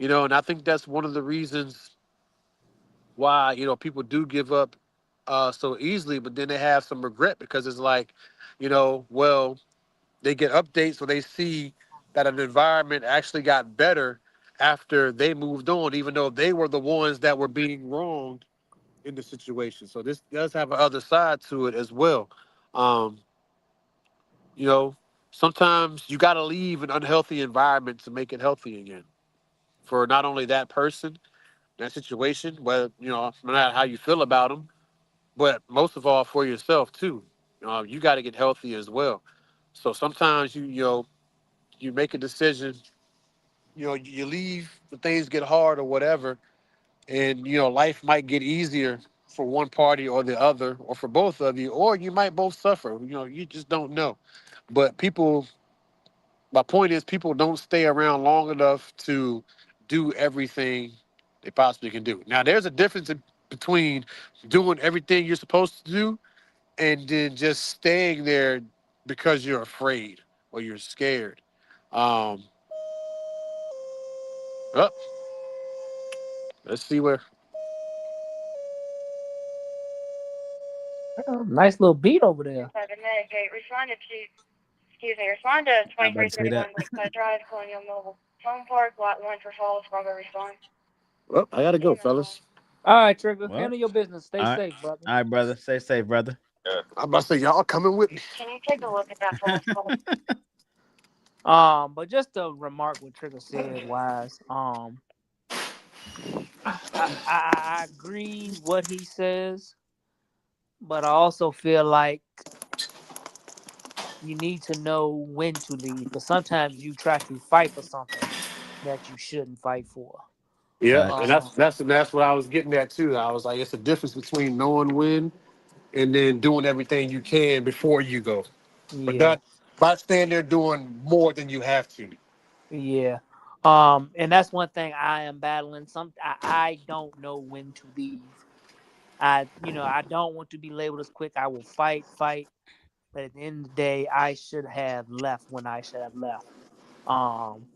and I think that's one of the reasons why people do give up so easily, but then they have some regret because it's like, well, they get updates or they see that an environment actually got better after they moved on, even though they were the ones that were being wronged in the situation. So this does have a other side to it as well. Um, you know, Sometimes you got to leave an unhealthy environment to make it healthy again for not only that person, that situation, but no matter how you feel about them, but most of all for yourself too. You got to get healthy as well. So sometimes you make a decision. You leave when things get hard or whatever, and life might get easier for one party or the other, or for both of you, or you might both suffer. You just don't know. But people, my point is, people don't stay around long enough to do everything they possibly can do. Now, there's a difference between doing everything you're supposed to do and then just staying there because you're afraid or you're scared. Um, oh, let's see where. Oh, nice little beat over there. 7 Medicaid. Respond to I about to say 2331 that. Lakeside Drive, Colonial Mobile Home Park, Lot 1 for Falls, Fargo respond. Well, I gotta go, fellas. All right, Trigger, Well, handle your business. Stay all right, safe, brother. all right, brother. Stay safe, brother. I'm about to say, y'all coming with me. Can you take a look at that false call? But just to remark what Trigger said, wise. I agree what he says, but I also feel like you need to know when to leave because sometimes you try to fight for something that you shouldn't fight for. Yeah, and Facts. that's what I was getting at too. I was like, it's a difference between knowing when and then doing everything you can before you go, but Yeah, not staying there doing more than you have to. yeah. And that's one thing I am battling. I don't know when to leave. I don't want to be labeled as quick. I will fight, but at the end of the day, I should have left when I should have left. Um,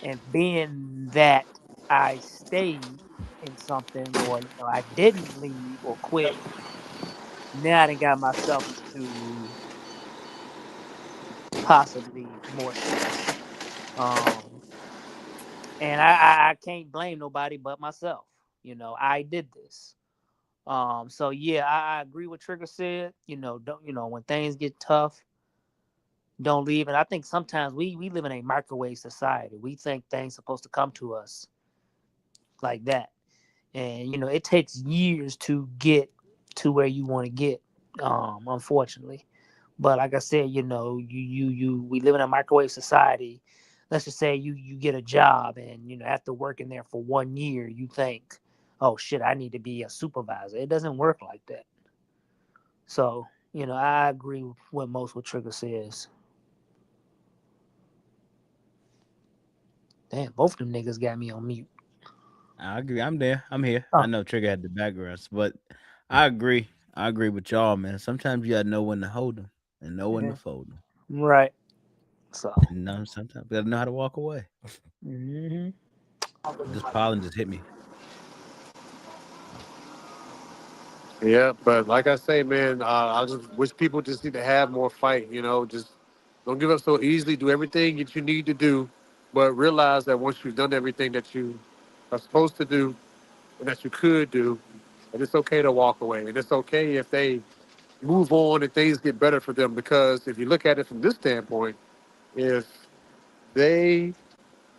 and being that I stayed in something, or I didn't leave or quit, now I done got myself into possibly more stress. Um, and I can't blame nobody but myself. I did this. So yeah, I agree with Trigger said. Don't when things get tough, don't leave. And I think sometimes we live in a microwave society. We think things supposed to come to us like that, and it takes years to get to where you want to get. Unfortunately, but like I said, we live in a microwave society. Let's just say you get a job, and after working there for 1 year, you think, oh shit, I need to be a supervisor. It doesn't work like that. So I agree with what Trigger says. Damn, both of them niggas got me on mute. I agree. I'm there. I'm here. Oh. I know Trigger had the backgrounds, but I agree. I agree with y'all, man. Sometimes you gotta know when to hold them and know when Yeah. to fold them. Right. So. And sometimes you gotta know how to walk away. Mm-hmm. This pollen just hit me. Yeah, but like I say, man, I just wish people just need to have more fight. Just don't give up so easily. Do everything that you need to do, but realize that once you've done everything that you are supposed to do and that you could do, and it's okay to walk away, and it's okay if they move on and things get better for them. Because if you look at it from this standpoint, if they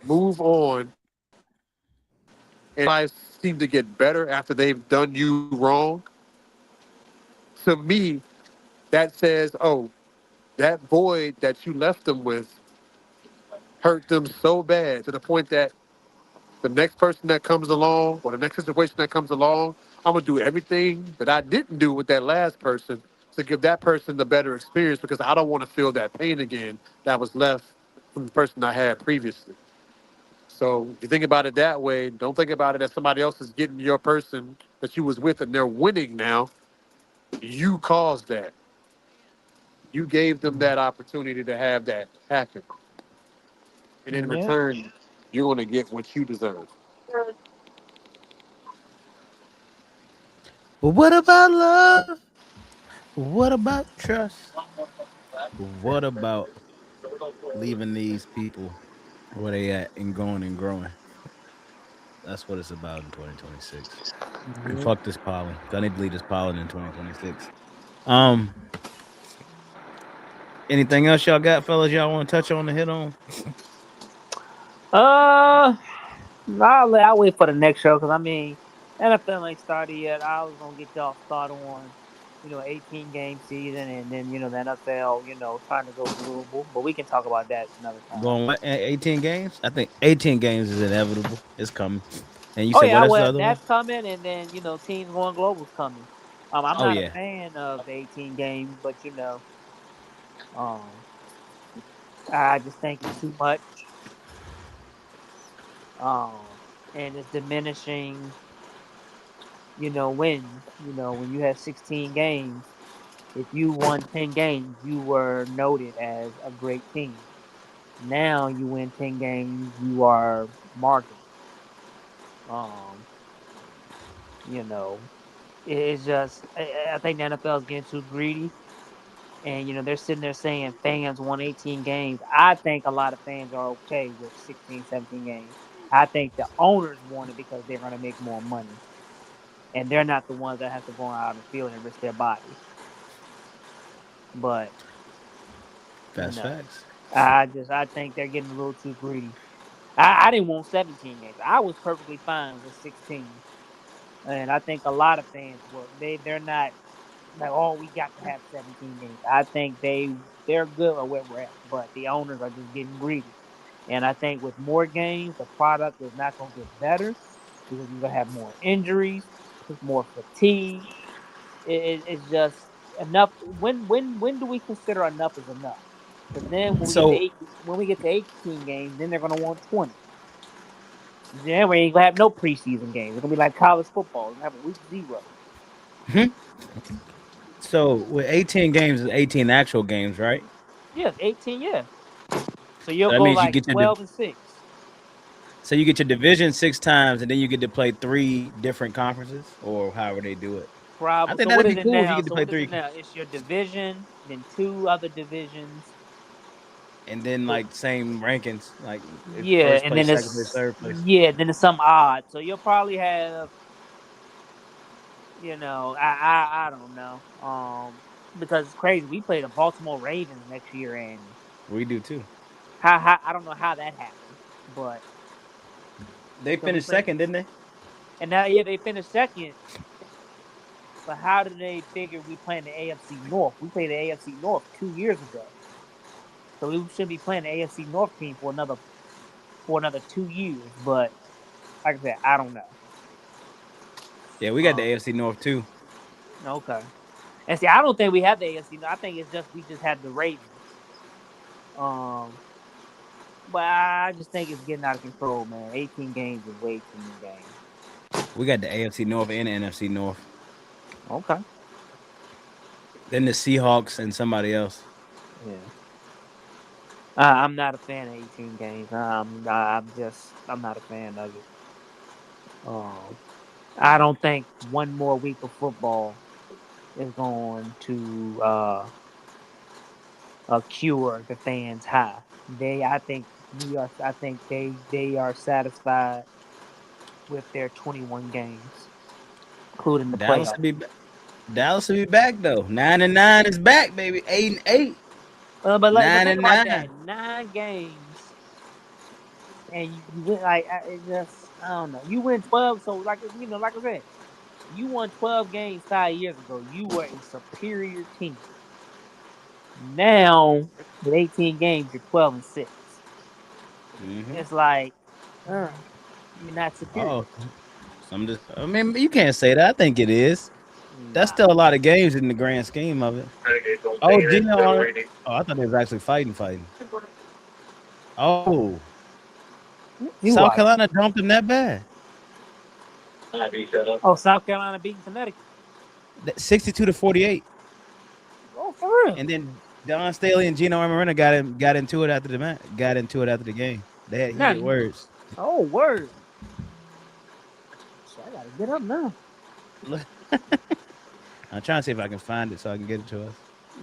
move on and lives seem to get better after they've done you wrong, to me, that says, oh, that void that you left them with hurt them so bad to the point that the next person that comes along or the next situation that comes along, I'm gonna do everything that I didn't do with that last person to give that person the better experience because I don't want to feel that pain again that was left from the person I had previously. So if you think about it that way, don't think about it as somebody else is getting your person that you was with and they're winning now. You caused that. You gave them that opportunity to have that happen. And in Yeah. return, you're going to get what you deserve. But what about love? What about trust? What about leaving these people where they at and going and growing? That's what it's about in 2026. And Mhm. fuck this pollen. I need to leave this pollen in 2026. Um, anything else y'all got, fellas? Y'all want to touch on the hit on? Uh, I'll wait for the next show because I mean, NFL ain't started yet. I was gonna get y'all started on, 18 game season, and then the NFL, trying to go global. But we can talk about that another time. Going what? 18 games? I think 18 games is inevitable. It's coming. And you Oh said what yeah, is the well other one? that's coming, and then teams going global's coming. I'm Oh not a yeah. fan of the 18 games, but um, I just think it's too much. And it's diminishing, wins. When you have 16 games, if you won 10 games, you were noted as a great team. Now you win 10 games, you are marginal. Um, you know, it's just I think the NFL is getting too greedy, and they're sitting there saying fans won 18 games. I think a lot of fans are okay with 16, 17 games. I think the owners want it because they're going to make more money, and they're not the ones that have to go out on the field and risk their body. But you Fast know, facts. I think they're getting a little too greedy. I didn't want 17 games. I was perfectly fine with 16. And I think a lot of fans were. They're not like, oh, we got to have 17 games. I think they're good at where we're at, but the owners are just getting greedy. And I think with more games, the product is not going to get better because you're going to have more injuries, more fatigue. It's just enough. When do we consider enough is enough? Because then So when we get to 18 games, then they're going to want 20. Then we ain't gonna have no preseason games. It's gonna be like college football. We're gonna have a week 0. mhm. So with 18 games is 18 actual games, right? Yeah, 18. Yeah. So So you'll that go means you like get 12-6. so you get your division 6 times and then you get to play 3 different conferences or however they do it. I Probably. think So that'd what be is it cool if you now? get to So play what is it three now? It's your division, then 2 other divisions. and then like same rankings, like if Yeah, first and place, then second place, it's third place. some odd. So you'll probably have, I don't know. Because it's crazy. We play the Baltimore Ravens next year, and We do too. how I don't know how that happened, but They so we finished play, second, didn't they? and now yeah they finished second. But how did they figure we playing the AFC North? We played the AFC North 2 years ago, so we should be playing the AFC North team for another 2 years. But like I said, I don't know. Yeah, we got the Um, AFC North too. okay. And see, I don't think we have the AFC. I think it's just we just have the Ravens. Um, But I just think it's getting out of control, man. 18 games is way too many games. We got the AFC North and the NFC North. Okay. Then the Seahawks and somebody else. Yeah. I'm not a fan of 18 games. I'm not a fan of it. I don't think one more week of football is going to cure the fans high. I think they are satisfied with their 21 games, including the Dallas playoffs. will be Dallas will be back though. 9-9 is back, baby. 8-8. But think about 9-9. that: 9 games, and you win it just I don't know. You win 12, so like I said, you won 12 games 5 years ago. You were a superior team. Now with 18 games, you're 12-6. Mm-hmm. It's like, you're not superior. I mean, you can't say that. I think it is. That's still a lot of games in the grand scheme of it. Oh, Gino. Oh, I thought they was actually fighting. Oh, South Carolina dumped them that bad. Oh, South Carolina beating Connecticut. 62-48. Oh, for real. And then Don Staley and Gino Amarena got into it after the game. They had heated words. Oh, word. So I gotta get up now. I'm trying to see if I can find it so I can get it to us.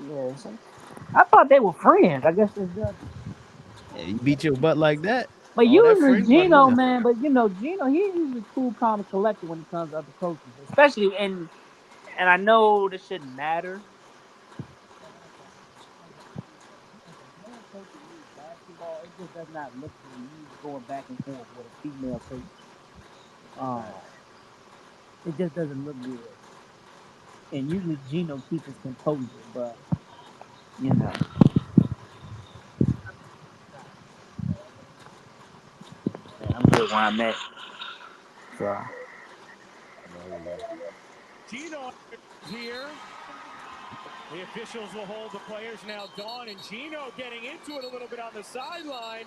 Yeah, I thought they were friends. I guess it's just. Yeah, you beat your butt like that. But usually Gino, man. But Gino, he's usually cool, calm, and collected when it comes to other coaches, especially and I know this shouldn't matter. Basketball, it just does not look good. You going back and forth with a female coach. It just doesn't look good. And usually Gino keeps his composure, but I'm good where I'm at. So. Gino here. The officials will hold the players now. Dawn and Gino getting into it a little bit on the sideline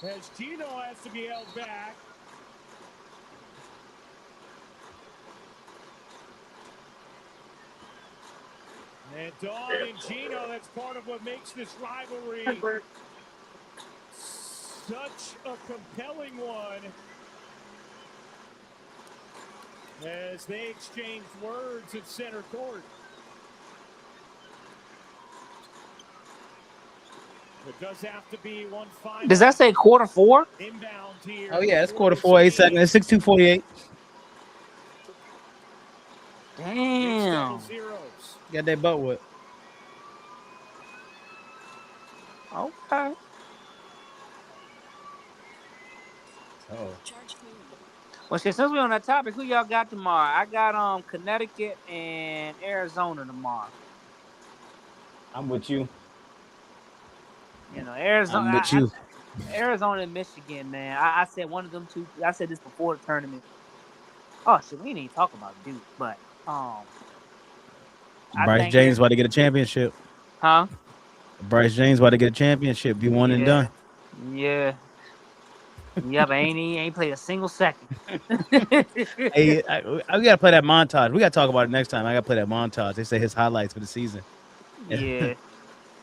as Gino has to be held back. And Dawn and Gino, that's part of what makes this rivalry such a compelling one. As they exchange words at center court. It does have to be one final. Does that say quarter 4? Inbound here. Oh yeah, it's quarter 4, 8 seconds. It's 62-48. Damn. Got that butt whip. Okay. Oh. Well, since we're on that topic, who y'all got tomorrow? I got Connecticut and Arizona tomorrow. I'm with you. Arizona. I'm with you. Arizona and Michigan, man. I said one of them two. I said this before the tournament. Oh shit, we didn't even talk about Duke, but Bryce James about to get a championship. Huh? Bryce James about to get a championship. Be one and done. Yeah. Yeah, but he ain't played a single second. Hey, I gotta play that montage. We gotta talk about it next time. I gotta play that montage. They say his highlights for the season. Yeah.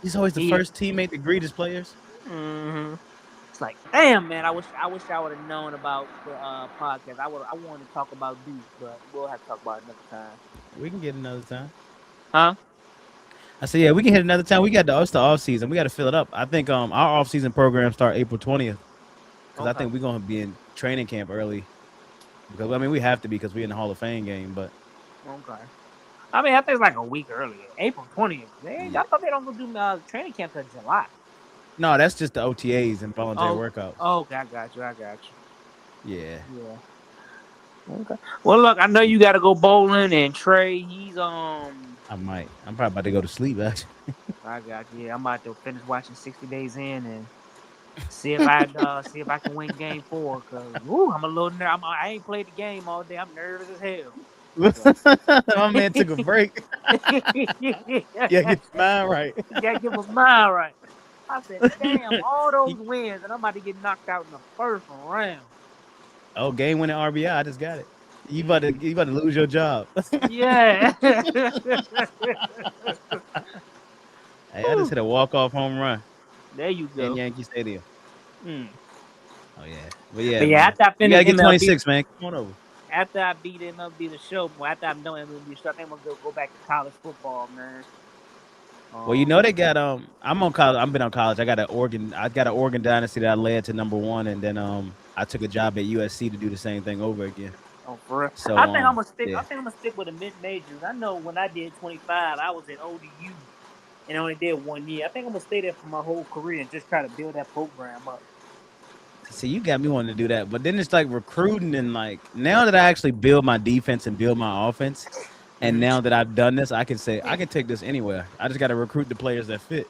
He's always the first teammate to greet his players. Mm-hmm. It's like, damn, man. I wish I would have known about the podcast. I wanted to talk about Duke, but we'll have to talk about it another time. We can get another time. Huh? I said, yeah, we can hit another time. We got the off season. We got to fill it up. I think our off season program start April 20th. Because I think we're gonna be in training camp early. Because we have to be because we're in the Hall of Fame game. But okay. I think it's like a week earlier, April 20th. I thought they don't go do training camp until July. No, that's just the OTAs and voluntary workouts. Oh, okay, I got you. Yeah. Okay. Well, look, I know you got to go bowling, and Trey, he's I might. I'm probably about to go to sleep. Actually. I got you. Yeah, I'm about to finish watching 60 Days In and see if I can win Game 4. Cause I'm a little nervous. I ain't played the game all day. I'm nervous as hell. My man took a break. Yeah, get your mind right. You gotta get my mind right. I said, damn, all those wins, and I'm about to get knocked out in the first round. Oh, game winning RBI. I just got it. You about to lose your job. Yeah. Hey, I just hit a walk-off home run There you in go. Yankee Stadium. Mm. Oh yeah, but yeah, But yeah, man. after I You finish gotta get MLB, 26, man. Come on over. after I beat MLB the show, well, after I'm done MLB the show, I think I'm gonna go back to college football, man. Well, you know they got I'm on college. I've been on college. I got an Oregon Dynasty that I led to #1, and then I took a job at USC to do the same thing over again. Oh, for real. So I think I'm gonna stick. yeah. I think I'm gonna stick with the mid majors. I know when I did 25, I was at ODU and only did 1 year. I think I'm gonna stay there for my whole career and just try to build that program up. See, you got me wanting to do that, but then it's like recruiting and like now that I actually build my defense and build my offense, and now that I've done this, I can say I can take this anywhere. I just got to recruit the players that fit.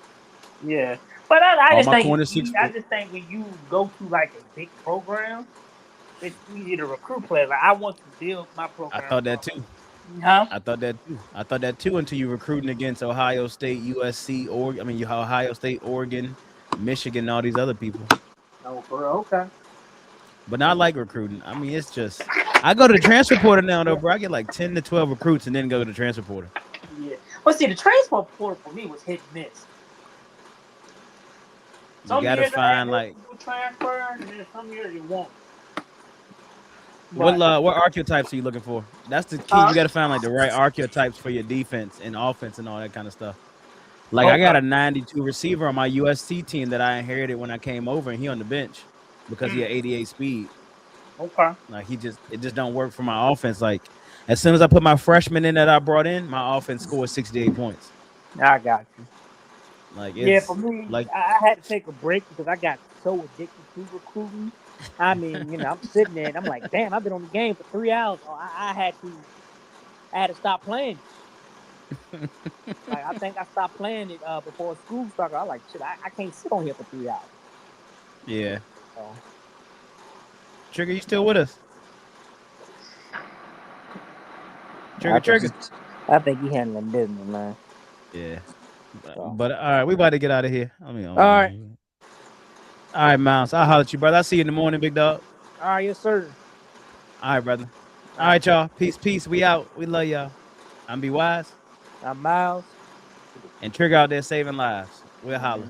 Yeah, but I All just my think corners 6 I foot. just think when you go to like a big program, it's easy to recruit players. Like I want to build my I program. thought that too. Huh? I thought that too until you recruiting against Ohio State, USC, Ohio State, Oregon, Michigan, all these other people. Oh, for real? Okay. But not like recruiting. I mean, it's just I go to the transfer portal now, though, bro. I get like 10 to 12 recruits and then go to the transfer portal. Yeah. But see, the transfer portal for me was hit and miss. You gotta find like transfer, and then some years you won't. what archetypes are you looking for? That's the key. You gotta find like the right archetypes for your defense and offense and all that kind of stuff. Like I got a 92 receiver on my USC team that I inherited when I came over, and he on the bench because he had 88 speed. Okay. Like it just don't work for my offense. Like as soon as I put my freshman in that I brought in, my offense scored 68 points. I got you. Like Yeah, for me, like I had to take a break because I got so addicted to recruiting. I mean, I'm sitting there and I'm like, damn, I've been on the game for 3 hours. So I had to stop playing. Like I think I stopped playing it before school started. I was like, shit, I can't sit on here for 3 hours. yeah. So, Trigger, you still with us? Trigger. I think he handling business, man. Yeah. So. But all right, we about to get out of here. All right. All right, Miles. I'll holler at you, brother. I'll see you in the morning, big dog. All right, yes, sir. All right, brother. All right, y'all. Peace. We out. We love y'all. I'm Be Wise. I'm Miles. And Trigger out there saving lives. We'll holler.